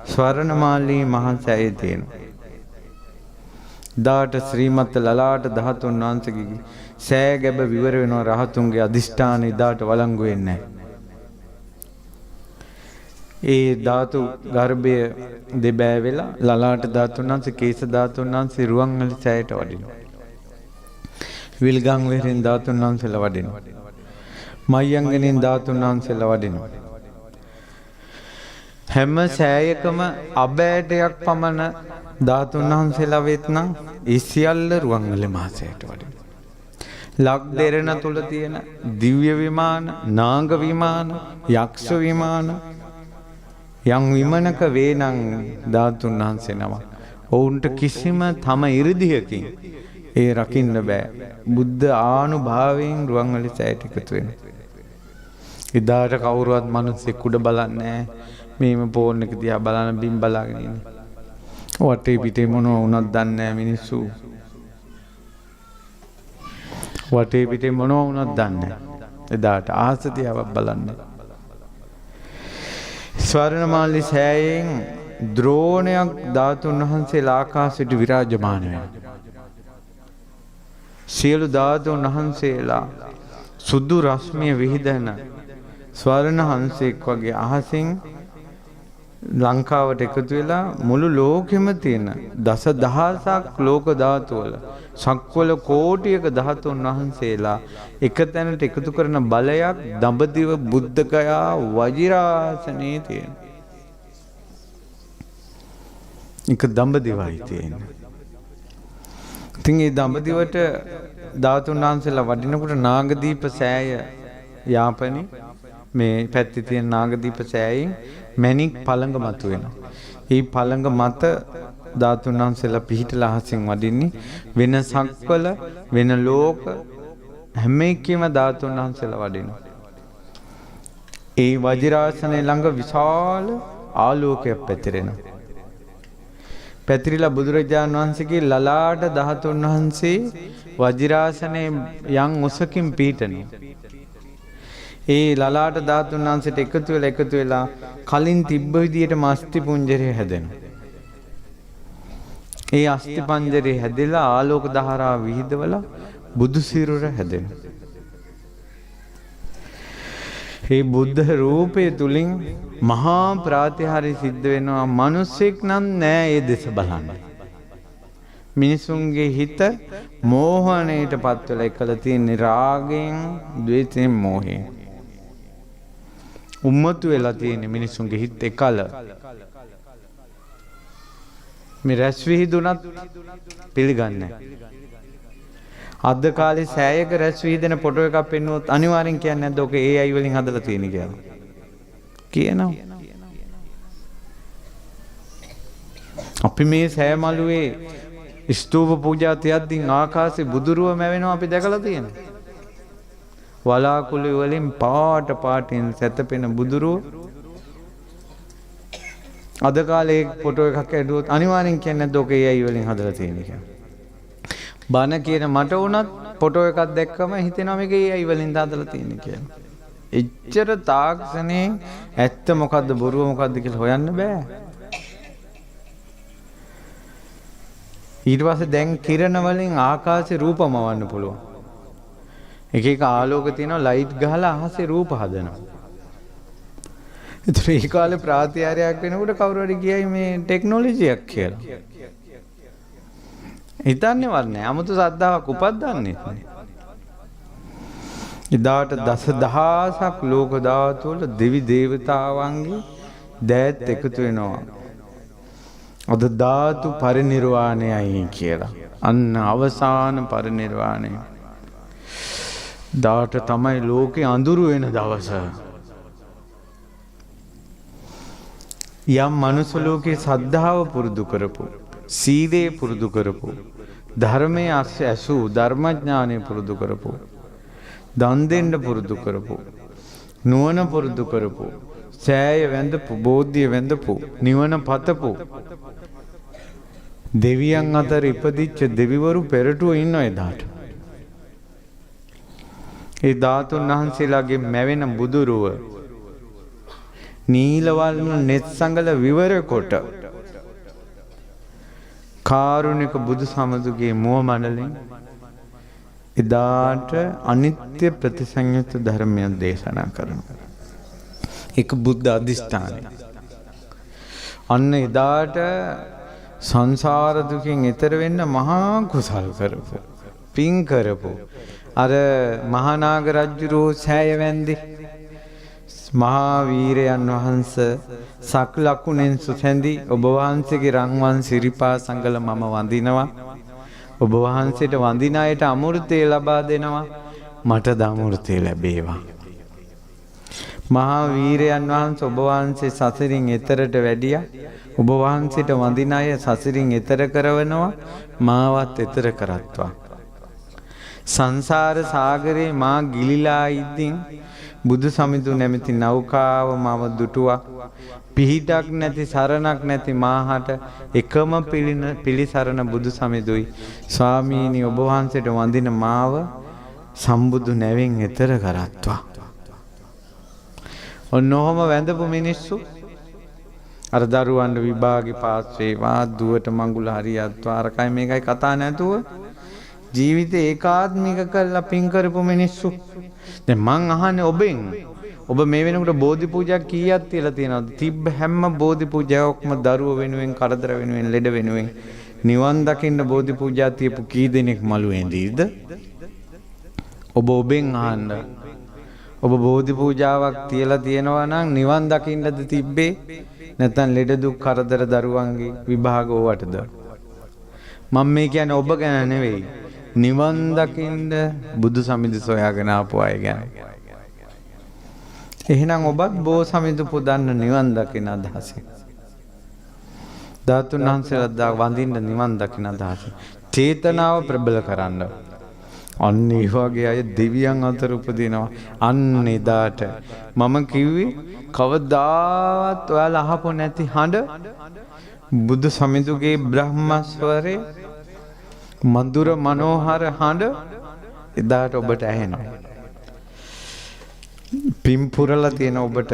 ස්වර්ණමාලි මහා ඡායේ තියෙනවා. දාට ශ්‍රීමත් ලලාට ධාතුන් වහන්සේගේ සෑ ගැබ විවර වෙනවා. රහතුන්ගේ අදිෂ්ඨාන ඉදාට වළංගු වෙන්නේ නැහැ. ඒ ධාතු ගර්භය දෙබෑ වෙලා ලලාට ධාතුන් වහන්සේ කේස ධාතුන් වහන්සේ රුවන්වැලි ඡායට වඩිනවා. විල්ගම් වෙරින් ධාතුන් වහන්සේලා වඩිනවා. මයංගනෙන් ධාතුන් වහන්සේලා වඩිනවා. හැම සෑයකම අබෑටයක් පමණ ධාතුන් වහන්සේලා වෙත්නම් ඒ සියල්ල රුවන්වැලි මහසෑයට වඩිනවා. ලක් දෙරණ තුල තියෙන දිව්‍ය විමාන, නාග විමාන, යක්ෂ විමාන යම් විමනක වේනම් ධාතුන් වහන්සේ නම. ඔවුන්ට කිසිම තම 이르දියකින් ඒ රකින්න බෑ. බුද්ධ ආනුභාවයෙන් රුවන්වැලි සෑයට එකතු වෙනවා. ඉදාට කවුරුවත් මිනිස්සෙක් උඩ බලන්නේ නැහැ. මේම ෆෝන් එක දිහා බලන බිම් බලාගෙන ඉන්නේ. වටේ පිටේ මොනවා වුණත් දන්නේ නැහැ මිනිස්සු. වටේ පිටේ මොනවා වුණත් දන්නේ නැහැ. එදාට ආහස දිහා බලන්නේ. ස්වර්ණමාලි සෑයෙන් ද්‍රෝණයක් ධාතුන් වහන්සේලා ආකාශයට විරාජමාන වෙනවා. සියලු ධාතුන් වහන්සේලා සුදු රශ්මිය විහිදෙන ස්වර්ණ හංසෙක් වගේ අහසින් ලංකාවට එකතු වෙලා මුළු ලෝකෙම තියෙන දසදහසක් ලෝක ධාතු වල සක්වල කෝටියක ධාතුන් වහන්සේලා එක තැනට එකතු කරන බලයක් දඹදිව බුද්ධගයා වජිරාසනේ තියෙන. එක දඹදිවයි තියෙන. ඉතින් මේ දඹදිවට ධාතුන් වහන්සේලා වඩිනකොට නාගදීප සෑය යාපනයේ මේ පැත්තේ තියෙන නාගදීප සෑයෙන් මැණික් පළඟ මතු වෙනවා. මේ පළඟ මත ධාතුන් වහන්සේලා පිහිටලා අහසින් වඩින්නේ වෙන සක්වල වෙන ලෝක හැම එකෙම ධාතුන් වහන්සේලා වඩිනවා. ඒ වජිරාසනයේ ළඟ විශාල ආලෝකයක් පැතිරෙනවා. පැතිරිලා බුදුරජාණන් වහන්සේගේ ලලාට ධාතුන් වහන්සේ වජිරාසනයේ යම් උසකින් පිහිටනවා. ඒ ලලාට ධාතුන් වහන්සේට එකතු වෙලා කලින් තිබ්බ විදියට අස්ථි පුංජරය හැදෙනවා. ඒ අස්ථි පංජරය හැදෙලා ආලෝක දහරා විහිදවලා බුදු සිරුර හැදෙනවා. ඒ බුද්ධ රූපය තුලින් මහා ප්‍රාතිහාර්ය සිද්ධ වෙනවා. මිනිස්සෙක් නම් නෑ ඒ දෙස බලන්න. මිනිසුන්ගේ හිත මෝහණයට පත් වෙලා එකල තියෙන රාගයෙන්, ද්වේෂයෙන්, මෝහයෙන් උම්මතු වෙලා තියෙන මිනිසුන්ගේ හිත එකල. මේ රැස් විහිදුනත් පිළිගන්නේ අද කාලේ සෑයක රැස් විහිදෙන ෆොටෝ එකක් පෙන්නුවොත් අනිවාර්යෙන් කියන්නේ නැද්ද ඔක AI වලින් හදලා තියෙන කියලා? කියනවා. අපි මේ සෑ මළුවේ ස්තූප පූජා තියද්දී ආකාශේ බුදුරුව මැවෙනවා අපි දැකලා තියෙනවා. වලාකුළු වලින් පාටින් සැතපෙන බුදුරුව අද කාලේ ෆොටෝ එකක් ඇදුවොත් අනිවාර්යෙන් කියන්නේ නැද්ද ඔක AI වලින් හදලා තියෙන කියලා? බන කියන මට වුණත් ෆොටෝ එකක් දැක්කම හිතෙනවා මේක AI වලින් හදලා තියෙන කියලා. එච්චර තාක්ෂණේ ඇත්ත මොකද්ද බොරුව මොකද්ද කියලා හොයන්න බෑ. ඊට පස්සේ දැන් කිරණ වලින් ආකාශේ රූපමවන්න පුළුවන්. එක එක ආලෝක තියෙනවා ලයිට් ගහලා අහසේ රූප හදනවා. ඒතර ඒ කාලේ ප්‍රාතිහාර්යයක් වෙනකොට කවුරු හරි කියයි මේ ටෙක්නොලොජියක් කියලා. හිතන්නේවත් නෑ. 아무තු සද්ධාාවක් උපද්දන්නේ නැහැ. ඉදාට දසදහසක් ලෝක ධාතු වල දෙවි දේවතාවන්ගේ දෑත් එකතු වෙනවා. අද ධාතු පරිනිර්වාණයයි කියලා. අන්න අවසාන පරිනිර්වාණය. දාට තමයි ලෝකේ අඳුරු වෙන දවස. යම් මනුස්ස ලෝකේ සද්ධාව පුරුදු කරපු, සීලේ පුරුදු කරපු, ධර්මයේ ඇසු, ධර්මඥානෙ පුරුදු කරපු, දන් දෙන්න පුරුදු කරපු, නුවණ පුරුදු කරපු, සෑය වැඳපු, බෝධිය වැඳපු, නිවන පතපු දෙවියන් අතර ඉපදිච්ච දෙවිවරු පෙරටුව ඉන්නවා එදාට. ඒ ධාතුන් වහන්සේලාගේ මැවෙන බුදුරුව නීල වර්ණ net සංගල විවර කොට කාරුණික බුදු සමදුගේ මුව මණ්ඩලෙන් එදාට අනිත්‍ය ප්‍රතිසංයුක්ත ධර්මය දේශනා කරනවා. ඒක බුද්ධ අධිෂ්ඨානය. අන්න එදාට සංසාර දුකින් එතර වෙන්න මහා කුසල් කරපු, පින් කරපු අර මහානාග රජුරෝ සෑය වැන්දේ මහා වීරයන් වහන්සේ සක් ලකුණෙන් සුසැඳි ඔබ වහන්සේගේ රන්වන් සිරිපා සංගල මම වඳිනවා. ඔබ වහන්සේට වඳින අයට අමෘතය ලබා දෙනවා. මට ද අමෘතය ලැබේවා. මහා වීරයන් වහන්සේ ඔබ වහන්සේ සසරින් එතරට වැඩියා. ඔබ වහන්සේට වඳින අය සසරින් එතර කරවනවා. මාවත් එතර කරත්වා. සංසාර සාගරේ මා ගිලිලා ඉදින් බුදු සමිඳු නැමැති නෞකාව මම දුටුවා. පිහිටක් නැති සරණක් නැති මාහට එකම පිළිසරණ බුදු සමිඳුයි. ස්වාමීනි ඔබ වහන්සේට වඳින මාව සම්බුදු නැවෙන් එතර කරත්වා. ඔන්නෝම වැඳපු මිනිස්සු අර දරුවන්ට විභාගේ පාස් වේවා, දුවට මඟුල හරියත්වා, අරකයි මේකයි කතා නැතුව ජීවිතේ ඒකාත්මික කරලා පින් කරපු මිනිස්සු. දැන් මං අහන්නේ ඔබෙන්, ඔබ මේ වෙනකොට බෝධි පූජා කීයක් තියලා තියෙනවද? තිබ්බ හැම බෝධි පූජාවක්ම දරුව වෙනුවෙන්, කරදර වෙනුවෙන්, ලෙඩ වෙනුවෙන් නිවන් දකින්න බෝධි පූජා තියපු කී දෙනෙක් මළු ඇඳීද? ඔබ ඔබෙන් අහන්න. ඔබ බෝධි පූජාවක් තියලා තියෙනවා නම් නිවන් දකින්නද තිබ්බේ? නැත්නම් ලෙඩ දුක් කරදර දරුවන්ගේ විභාග ඕවටද? මම මේ කියන්නේ ඔබ ගැන නෙවෙයි. නිවන් දකින්න බුදු සමිඳු සොයාගෙන ආපු අය ගැන. එහෙනම් ඔබත් බෝ සමිඳු පුදන්න නිවන් දකින අදහසින්. ධාතුන් වහන්සේලා වඳින්න නිවන් දකින අදහසින්. චේතනාව ප්‍රබල කරන්න. අන්න ඒ වගේ අය දෙවියන් අතර උපදිනවා. අන්න එදාට මම කිව්වේ කවදාවත් ඔයාලා අහපො නැති හඬ බුදු සමිඳුගේ බ්‍රහ්මස්වරේ මధుර මනෝහර හඬ එදාට ඔබට ඇහෙනවා. පින් පුරලා තියෙන ඔබට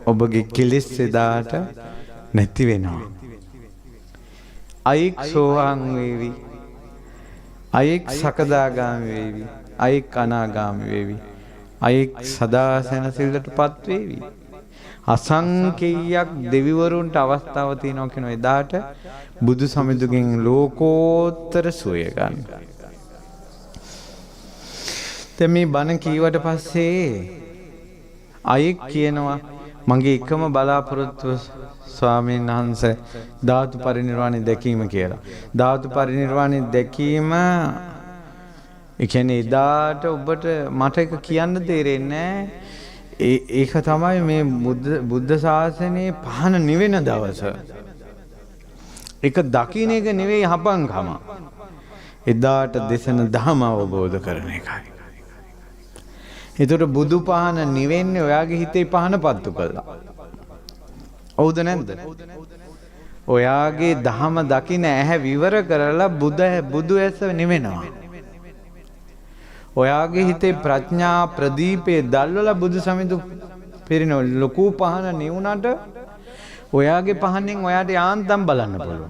ඔබගේ කෙලෙස් එදාට නැති වෙනවා. අයෙක් සෝවාන් වේවි, අයෙක් සකදාගාමි වේවි, අයෙක් අනාගාමි වේවි, අයෙක් සදා සැනසෙල්ලටපත් වේවි. අසංකේයයක් දෙවිවරුන්ට අවස්ථාව තියෙනවා කියන එදාට බුදු සමිඳුගෙන් ලෝකෝත්තර සුවය ගන්න. දැන් මේ බණ කීවට පස්සේ අයෙක් කියනවා මගේ එකම බලාපොරොත්තුව ස්වාමීන් වහන්සේ ධාතු පරිනිර්වාණය දැකීම කියලා. ධාතු පරිනිර්වාණය දැකීම ඒ කියන්නේ එදාට ඔබට මට එක කියන්න තේරෙන්නේ ඒක තමයි මේ බුද්ධ ශාසනයේ පහන නිවෙන දවස. ඒක දකින්න එක නෙවෙයි හපංකම. එදාට දේශන ධම අවබෝධ කරන එකයි. ඒතර බුදු පහන නිවෙන්නේ ඔයාගේ හිතේ පහන පත්තු කළා. හවුද නැද්ද? ඔයාගේ ධම දකින්න ඇහැ විවර කරලා බුදු ඇස නිවෙනවා. ඔයාගේ හිතේ ප්‍රඥා ප්‍රදීපේ දැල්වලා බුදු සමිඳු පිරින ලොකු පහන නිවුණට ඔයාගේ පහනෙන් ඔයාට යාන්තම් බලන්න පුළුවන්.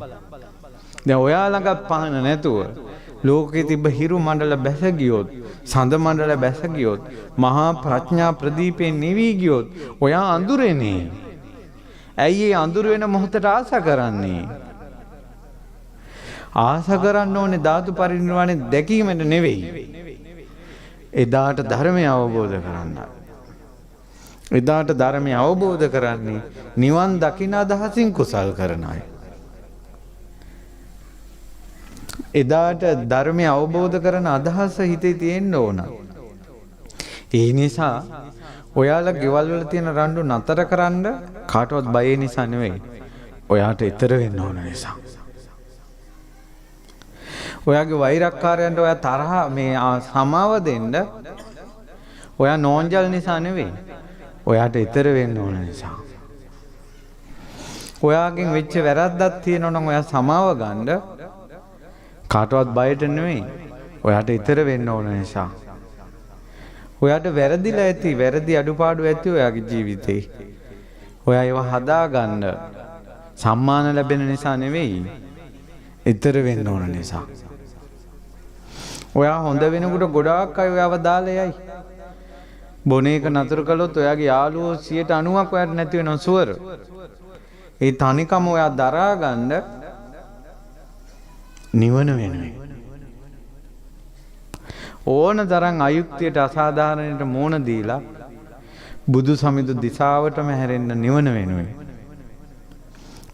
දැන් ඔයා ළඟ පහන නැතුව ලෝකේ තිබ්බ හිරු මණ්ඩල බැස ගියොත්, සඳ මණ්ඩල බැස ගියොත්, මහා ප්‍රඥා ප්‍රදීපේ නිවි ගියොත් ඔයා අඳුරේනේ. ඇයි ඒ අඳුර වෙන මොහොතට ආශා කරන්නේ? ආශා කරන්න ඕනේ ධාතු පරිනිර්වාණය දැකීමට නෙවෙයි. එදාට ධර්මය අවබෝධ කරන්න. එදාට ධර්මය අවබෝධ කරන්නේ නිවන් දකින අදහසින් කුසල් කරන අය. එදාට ධර්මය අවබෝධ කරන අදහස හිතේ තියෙන්න ඕන. ඒ නිසා ඔයාලා ගෙවල් වල තියෙන රණ්ඩු නතර කරන්න කාටවත් බය නිසා නෙවෙයි. ඔයාට ඊතර වෙන්න ඕන නිසා. ඔයාගේ වෛරක්කාරයන්ට ඔයා තරහ මේ සමාව දෙන්න ඔයා නෝන්ජල් නිසා නෙවෙයි. ඔයාට ඊතර වෙන්න ඕන නිසා. ඔයාගෙන් වෙච්ච වැරද්දක් තියෙනවා නම් ඔයා සමාව ගන්න කාටවත් බයට නෙවෙයි. ඔයාට ඊතර වෙන්න ඕන නිසා. ඔයාට වැරදිලා ඇති, වැරදි අඩුපාඩු ඇති ඔයාගේ ජීවිතේ. ඔයා ඒවා හදාගන්න සම්මාන ලැබෙන නිසා නෙවෙයි. ඊතර වෙන්න ඕන නිසා. ඔයා හොඳ වෙනකොට ගොඩාක් අය ඔයාව දාලා යයි. බොන එක නතර කළොත් ඔයාගේ යාළුවෝ 90%ක් ඔයාට නැති වෙනවා සුවර. ඒ තනිකම ඔයා දරා ගන්න නිවන වෙනුවෙන්. ඕන තරම් අයුක්තියට අසාධාරණයට මෝන දීලා බුදු සමිඳු දිසාවටම හැරෙන්න නිවන වෙනුවෙන්.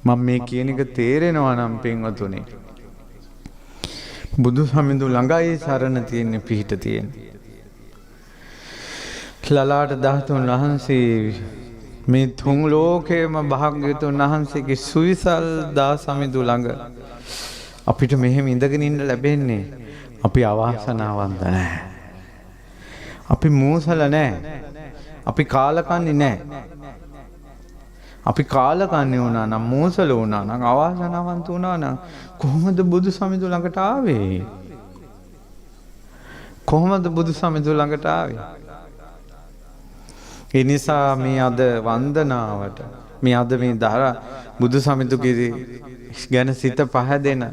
මම මේ කියන එක තේරෙනවා නම් පින්වතුනි. බුදු සමිඳු ළඟයි සරණ තියෙන්නේ පිහිට තියෙන්නේ. ලලාට ධාතුන් වහන්සේ මේ තුන් ලෝකයේම භාග්‍යවතුන් වහන්සේගේ සුවිසල් දා සමිඳු ළඟ අපිට මෙහෙම ඉඳගෙන ඉන්න ලැබෙන්නේ අපි අවාසනාවන්ත නැහැ. අපි මෝසල නැහැ. අපි කාලකන්ණි නැහැ. අපි කාලකන්ණි වුණා නම් මෝසල වුණා නම් අවාසනාවන්ත වුණා නම් කොහොමද බුදු සමිඳු ළඟට ආවේ? කොහොමද බුදු සමිඳු ළඟට ආවේ? ඒ නිසා මේ අද වන්දනාවට මේ අද මේ බුදු සමිඳුගේ ගැන සිත පහදෙන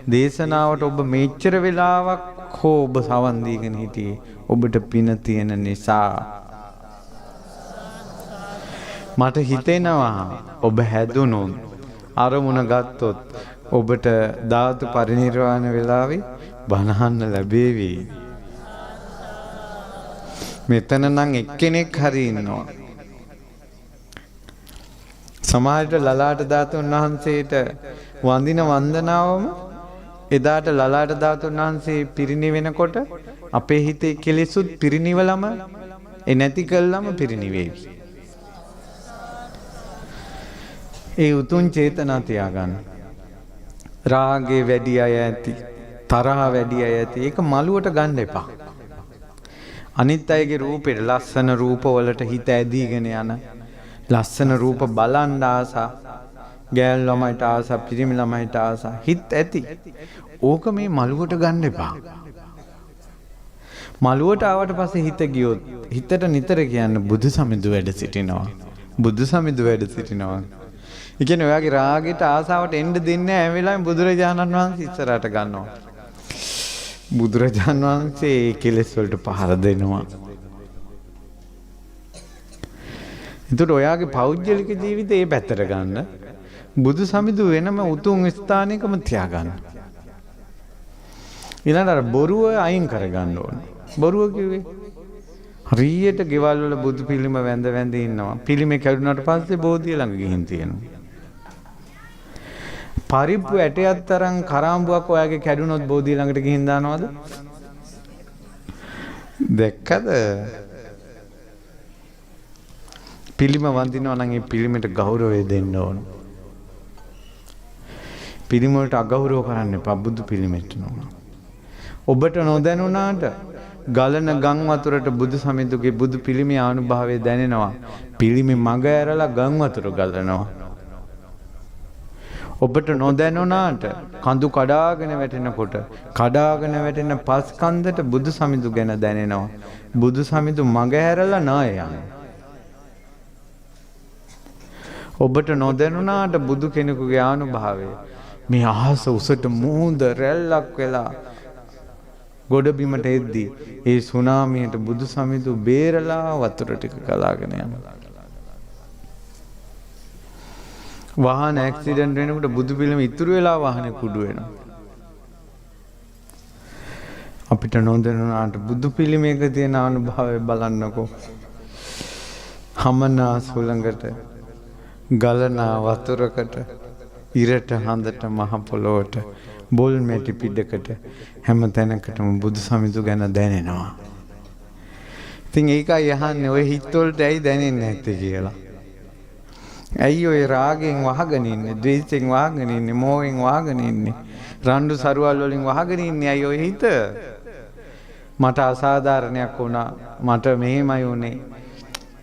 දේශනාවට ඔබ මෙච්චර වෙලාවක් හෝ ඔබ සවන් දීගෙන හිටියේ ඔබට පින තියෙන නිසා. මට හිතෙනවා ඔබ හැදුනොත් අරමුණ ගත්තොත් ඔබට ධාතු පරිනිර්වාණ වෙලාවේ බණහන්න ලැබේවි. මෙතන නම් එක්කෙනෙක් හරි ඉන්නවා. සමහරට ලලාට ධාතුන් වහන්සේට වඳින වන්දනාවම එදාට ලලාට ධාතුන් වහන්සේ පිරිනිවෙනකොට අපේ හිතේ කෙලෙසුත් පිරිනිවලම නැති කළාම පිරිනිවේවි. ඒ උතුම් චේතනා තියාගන්න. රාගේ වැඩි අය ඇති, තරහ වැඩි අය ඇති. ඒක මලුවට ගන්න එපා. අනිත් අයගේ රූපෙට ලස්සන රූපවලට හිත ඇදීගෙන යන ලස්සන රූප බලන් ආසා, ගෑල් ළමයිට ආසා, පිරිමි ළමයිට ආසා හිත ඇති. ඕක මේ මලුවට ගන්න එපා. මලුවට ආවට පස්සේ හිත ගියොත් හිතට නිතර කියන්න බුදු සමිඳු වැඩ සිටිනවා. බුදු සමිඳු වැඩ සිටිනවා. ඒ කියන්නේ ඔයාගේ රාගෙට ආසාවට එන්න දෙන්නේ නැහැ. හැම වෙලාවෙම බුදුරජාණන් වහන්සේ ඉස්සරහට ගන්නවා. බුදුරජාණන් වහන්සේ කෙලෙස් වලට පහර දෙනවා. එතකොට ඔයාගේ පෞද්ගලික ජීවිතේ ඒ පැත්තට ගන්න. බුදු සමිඳු වෙනම උතුම් ස්ථානයකම තියාගන්න. ඊළඟට බොරුව අයින් කරගන්න ඕන. බොරුව කිව්වේ හරියට ගෙවල් වල බුදු පිළිම වැඳ වැඳ ඉන්නවා. පිළිමේ කැඩුනට පස්සේ බෝධිය ළඟ ගිහින් තියෙනවා. පරිප්පු ඇටයක් තරම් කරාම්බුවක් ඔයාගේ කැඩුනොත් බෝධිය ළඟට ගිහින් දානවද? දැක්කද? පිළිම වඳිනවා නම් ඒ පිළිමයට ගෞරවය දෙන්න ඕන. පිළිම වලට අගෞරව කරන්න එපා. බුදු පිළිමෙට නෝන. ඔබට නොදැනුණාට ගලන ගම් වතුරට බුදු සමිඳුගේ බුදු පිළිමේ ආනුභාවය දැනෙනවා. පිළිමේ මඟ ඇරලා ගම් වතුර ගලනවා. ඔබට නොදැනුණාට කඳු කඩාගෙන වැටෙනකොට කඩාගෙන වැටෙන පස් කන්දට බුදු සමිඳු ගැන දැනෙනවා. බුදු සමිඳු මඟ ඇරලා නාය යනවා. ඔබට නොදැනුණාට බුදු කෙනෙකුගේ ආනුභාවය මේ අහස උසට මූද රැල්ලක් වෙලා ගොඩ බිමට එද්දී ඒ සුනාමියට බුදු සමිඳු බේරලා වතුර ටික ගලාගෙන යනවා. වාහන ඇක්සිඩන්ට් වෙනකොට බුදු පිළිම ඉතුරු වෙලා වාහනේ කුඩු වෙනවා. අපිට නොදැනුණාට බුදු පිළිමයක තියෙන අනුභවය බලන්නකෝ. හමනා සුළඟට ගලනා වතුරකට ඉරට හඳට මහ පොළොවට බොල් මැටි පිටකට හැම තැනකටම බුදු සමිඳු ගැන දැනෙනවා. ඉතින් ඒකයි අහන්නේ ඔය හිතවලට ඇයි දැනෙන්නේ නැත්තේ කියලා. ඇයි ඔය රාගෙන් වහගෙන ඉන්නේ, ද්වේෂයෙන් වහගෙන ඉන්නේ, මෝහෙන් වහගෙන ඉන්නේ, රණ්ඩු සරුවල් වලින් වහගෙන ඉන්නේ ඇයි ඔය හිත? මට අසාධාරණයක් වුණා, මට මෙහෙමයි උනේ,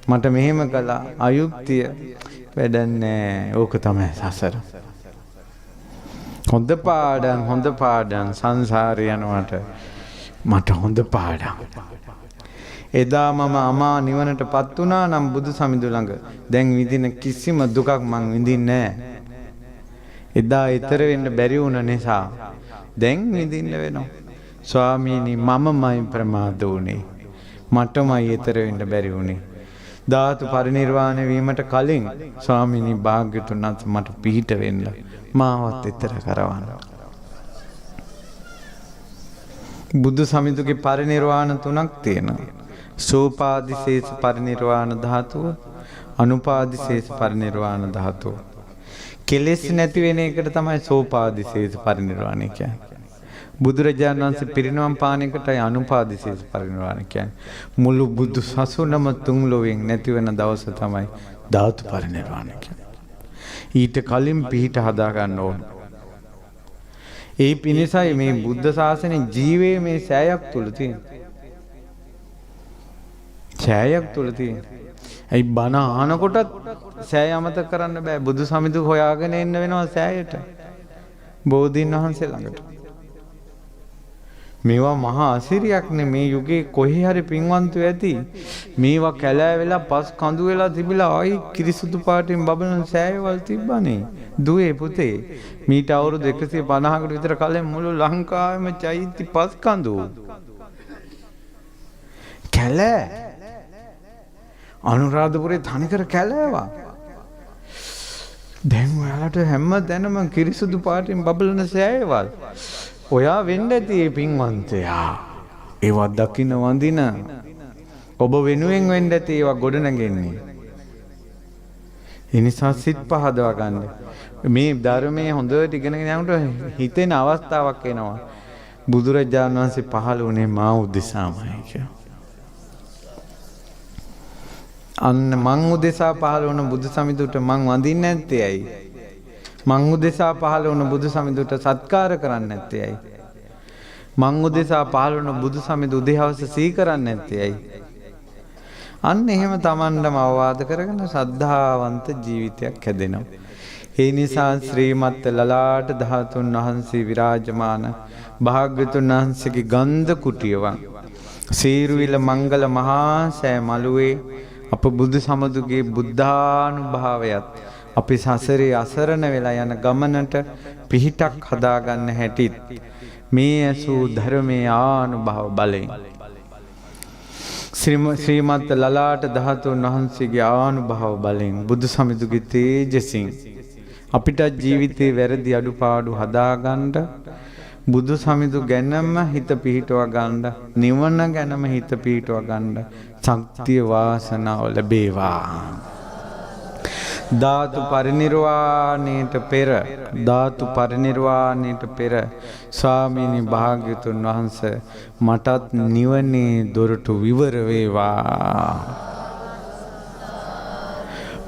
මට මෙහෙම කළා, අයුක්තිය වැඩන්නේ. ඕක තමයි සසර. හොඳ පාඩම් සංසාරේ යනවට මට හොඳ පාඩම්. එදා මම අමා නිවනටපත් වුණා නම් බුදු සමිඳු ළඟ දැන් විඳින කිසිම දුකක් මං විඳින්නේ නැහැ. එදා ඊතර වෙන්න බැරි වුණ නිසා දැන් විඳින්න වෙනවා. ස්වාමීනි මමමයි ප්‍රමාද වුනේ. මටමයි ඊතර වෙන්න බැරි වුනේ. ධාතු පරිනිර්වාණය වීමට කලින් ස්වාමීනි භාග්‍යතුන් වහන්සේ මට පිහිට වෙන්න මාවත් ඊතර කරවන්න. බුදු සමිඳුගේ පරිනිර්වාණ තුනක් තියෙනවා. සෝපාදිශේෂ පරිනිර්වාණ ධාතුව, අනුපාදිශේෂ පරිනිර්වාණ ධාතුව. කෙලෙස් නැති වෙන එකට තමයි සෝපාදිශේෂ පරිනිර්වාණය කියන්නේ. බුදුරජාණන් වහන්සේ පිරිනවම් පාන එකටයි අනුපාදිශේෂ පරිනිර්වාණය කියන්නේ. මුළු බුදු සසුනම තුන් ලෝකයෙන් නැති වෙන දවස තමයි ධාතු පරිනිර්වාණය කියන්නේ. ඊට කලින් පිහිට හදා ගන්න ඕන. ඒ පිණිසයි මේ බුද්ධ ශාසනයේ ජීවයේ මේ සෑයක් තුල තියෙන්නේ. සෑයක් තුල තියෙන්නේ. ඒ බණ අහනකොටත් සෑය අමතක කරන්න බෑ. බුදු සමිඳු හොයාගෙන එන්න වෙනවා සෑයට. බෝධීන් වහන්සේ ළඟට. මේවා මහා අසිරියක් නේ මේ යුගයේ කොහේ හරි පින්වන්තයෝ ඇති. මේවා කැලෑ වෙලා පස් කඳු වෙලා තිබිලා ආයි කිරිසුදු පාටින් බබලන සෑයවල් තිබ්බනේ. දුවේ පුතේ මීට අවුරුදු 150කට විතර කලින් මුළු ලංකාවෙම චෛත්‍ය පස් කඳු. කැලෑ අනුරාධපුරේ තනිකර කැලෑවා. දැන් ඔයාලට හැම තැනම කිරිසුදු පාටින් බබලන සෑයවල්. ඔයා වෙන්න ඇති මේ පින්වන්තයා. ඒවා දකින්න වඳින ඔබ වෙනුවෙන් වෙන්න ඇති ඒවා ගොඩනගෙන්නේ. ඒ නිසා සිත් පහදවා ගන්න. මේ ධර්මයේ හොඳට ඉගෙනගෙන යනකොට හිතෙන අවස්ථාවක් එනවා. බුදුරජාණන් වහන්සේ පහළ වුණේ මා උදෙසාමයි කියලා. අන්න මං උදෙසා පහළ වුණ බුදු සමිඳුට මං වඳින්නේ නැත්තේ ඇයි? මං උදෙසා පහළ වුණ බුදු සමිඳුට සත්කාර කරන්නේ නැත්තේ ඇයි? මං උදෙසා පහළ වුණ බුදු සමිඳු උදේවස සිහි කරන්නේ නැත්තේ ඇයි? අන්න එහෙම Tamandම අවවාද කරගෙන ශ්‍රද්ධාවන්ත ජීවිතයක් හැදෙනවා. ඒ නිසා ශ්‍රීමත් ලලාට ධාතුන් වහන්සේ විරාජමාන භාග්‍යතුන් වහන්සේගේ ගන්ධ කුටියවන් සීරුවිල මංගල මහා සෑ මළුවේ අප බුදු සමදුගේ බුද්ධානුභාවයත් අපි සසරේ අසරණ වෙලා යන ගමනට පිහිටක් හදාගන්න හැටිත් මේ ඇසූ ධර්මයේ ආනුභාව බලයෙන් ශ්‍රීමත් ලලාට ධාතුන් වහන්සේගේ ආනුභාව බලයෙන් බුදු සමිඳුගේ තේජසින් අපිට ජීවිතේ වැරදි අඩුපාඩු හදාගන්න බුදු සමිඳු ගැනම හිත පිහිටව ගන්න නිවන ගැනම හිත පිහිටව ගන්න ශක්තිය වාසනාව ලැබේවා. ධාතු පරිනිර්වාණයට පෙර ස්වාමීනි භාග්‍යතුන් වහන්සේ මටත් නිවනේ දොරටු විවර වේවා.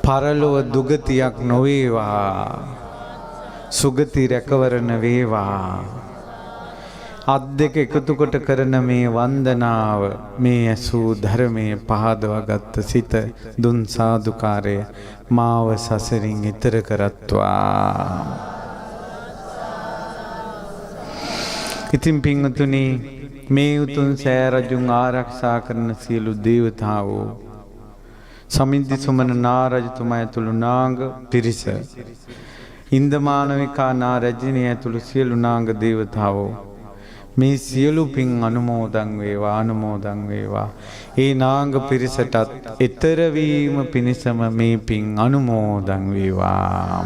පරලොව දුගතියක් නොවේවා. සුගති රැකවරණ වේවා. අත් දෙක එකතු කොට කරන මේ වන්දනාව මේ ඇසූ ධර්මයේ පහදවාගත් සිත දුන් සාදුකාරය මාව සසරින් ඈතර කරත්වා. ඉතින් පින්වතුනි මේ උතුම් සෑ රජුන් ආරක්ෂා කරන සියලු දේවතාවෝ සමින්දි සුමන නාරජතුමා ඇතුළු නාග පිරිස ඉන්දමානවිකා නාරජිනිය ඇතුළු සියලු නාග දේවතාවෝ මේ සියලු පින් අනුමෝදන් වේවා. ඒ නාග පිරිසටත් ඈතර වීම පිණිසම මේ පින් අනුමෝදන් වේවා.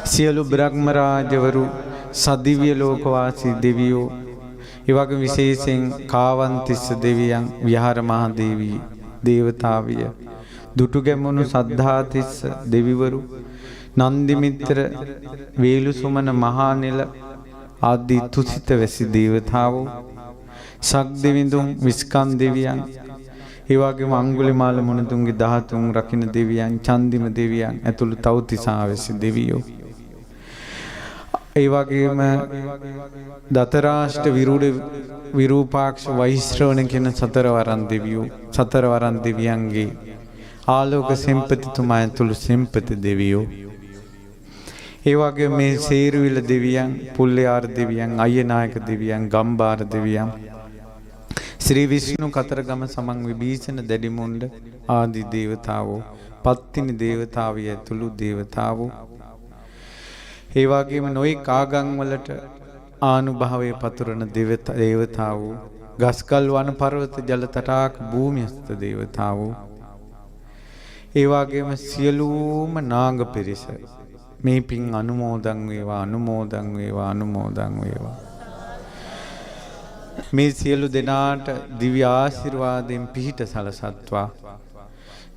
සියලු බ්‍රහ්ම රාජවරු සදිව්‍ය ලෝකවාසී දෙවියෝ ඒ වගේ විශේෂයෙන් කාවන්තිස්ස දෙවියන් විහාර මහා දේවී දේවතාවිය දුටුගැමුණු සද්ධාතිස්ස දෙවිවරු නන්දි මිත්‍ර වේලුසුමන මහා නිල ආදී තුසිත වැසි දේවතාවෝ සක් දෙවිඳුන් විස්කම් දෙවියන් ඒ වගේම අඟුලිමාල මුණුතුන්ගේ 13 රකින්න දෙවියන් චන්දිම දෙවියන් ඇතුළු තව්තිසා වැසි දෙවියෝ ඒ වගේම දතරාෂ්ට විරූපාක්ෂ වෛශ්‍රවණ කියන සතරවරන් දෙවියන්ගේ ආලෝක සෙම්පතිතුමා ඇතුළු සෙම්පති දෙවියෝ ඒ වගේ මේ සේරුවිල දෙවියන්, පුල්ලයාර දෙවියන්, අයනායක දෙවියන්, ගම්බාර දෙවියන්, ශ්‍රී විෂ්ණු කතරගම සමන් විභීෂණ දැඩිමුණ්ඩ ආදී දේවතාවෝ, පත්තිනි දේවතාවිය ඇතුළු දේවතාවෝ, ඒ වගේම නොයෙක් ආගම් වලට ආනුභාවයේ පතුරන දේවතාවෝ, ගස්කල් වන පර්වත ජල තටාක භූමිස්ත දේවතාවෝ, ඒ වගේම සියලුම නාග පිරිස මේ පින් අනුමෝදන් වේවා. මේ සියලු දෙනාට දිව්‍ය ආශිර්වාදයෙන් පිහිට සලසත්වා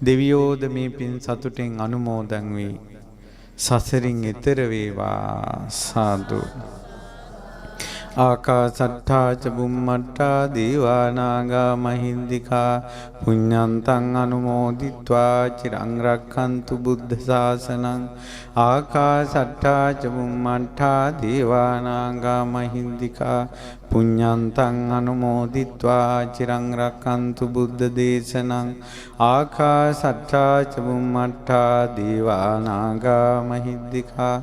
දෙවියෝද මේ පින් සතුටෙන් අනුමෝදන් වී සසරින් එතෙර වේවා සාදු. ආකාසට්ඨා ච බුම්මට්ඨා දීවානාගා මහින්దికා පුඤ්ඤන්තං අනුමෝදිත්වා චිරං රක්ඛන්තු බුද්ධ ශාසනං. ආකාසට්ඨා ච බුම්මට්ඨා දීවානාගා මහින්దికා පුඤ්ඤන්තං අනුමෝදිත්වා චිරං රක්ඛන්තු බුද්ධ දේශනං. ආකාසට්ඨා ච බුම්මට්ඨා දීවානාගා මහින්దికා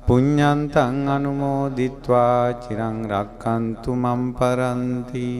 පුඤ්ඤන්තං අනුමෝදිත්වා චිරං රක්ඛන්තු මම් පරන්ති.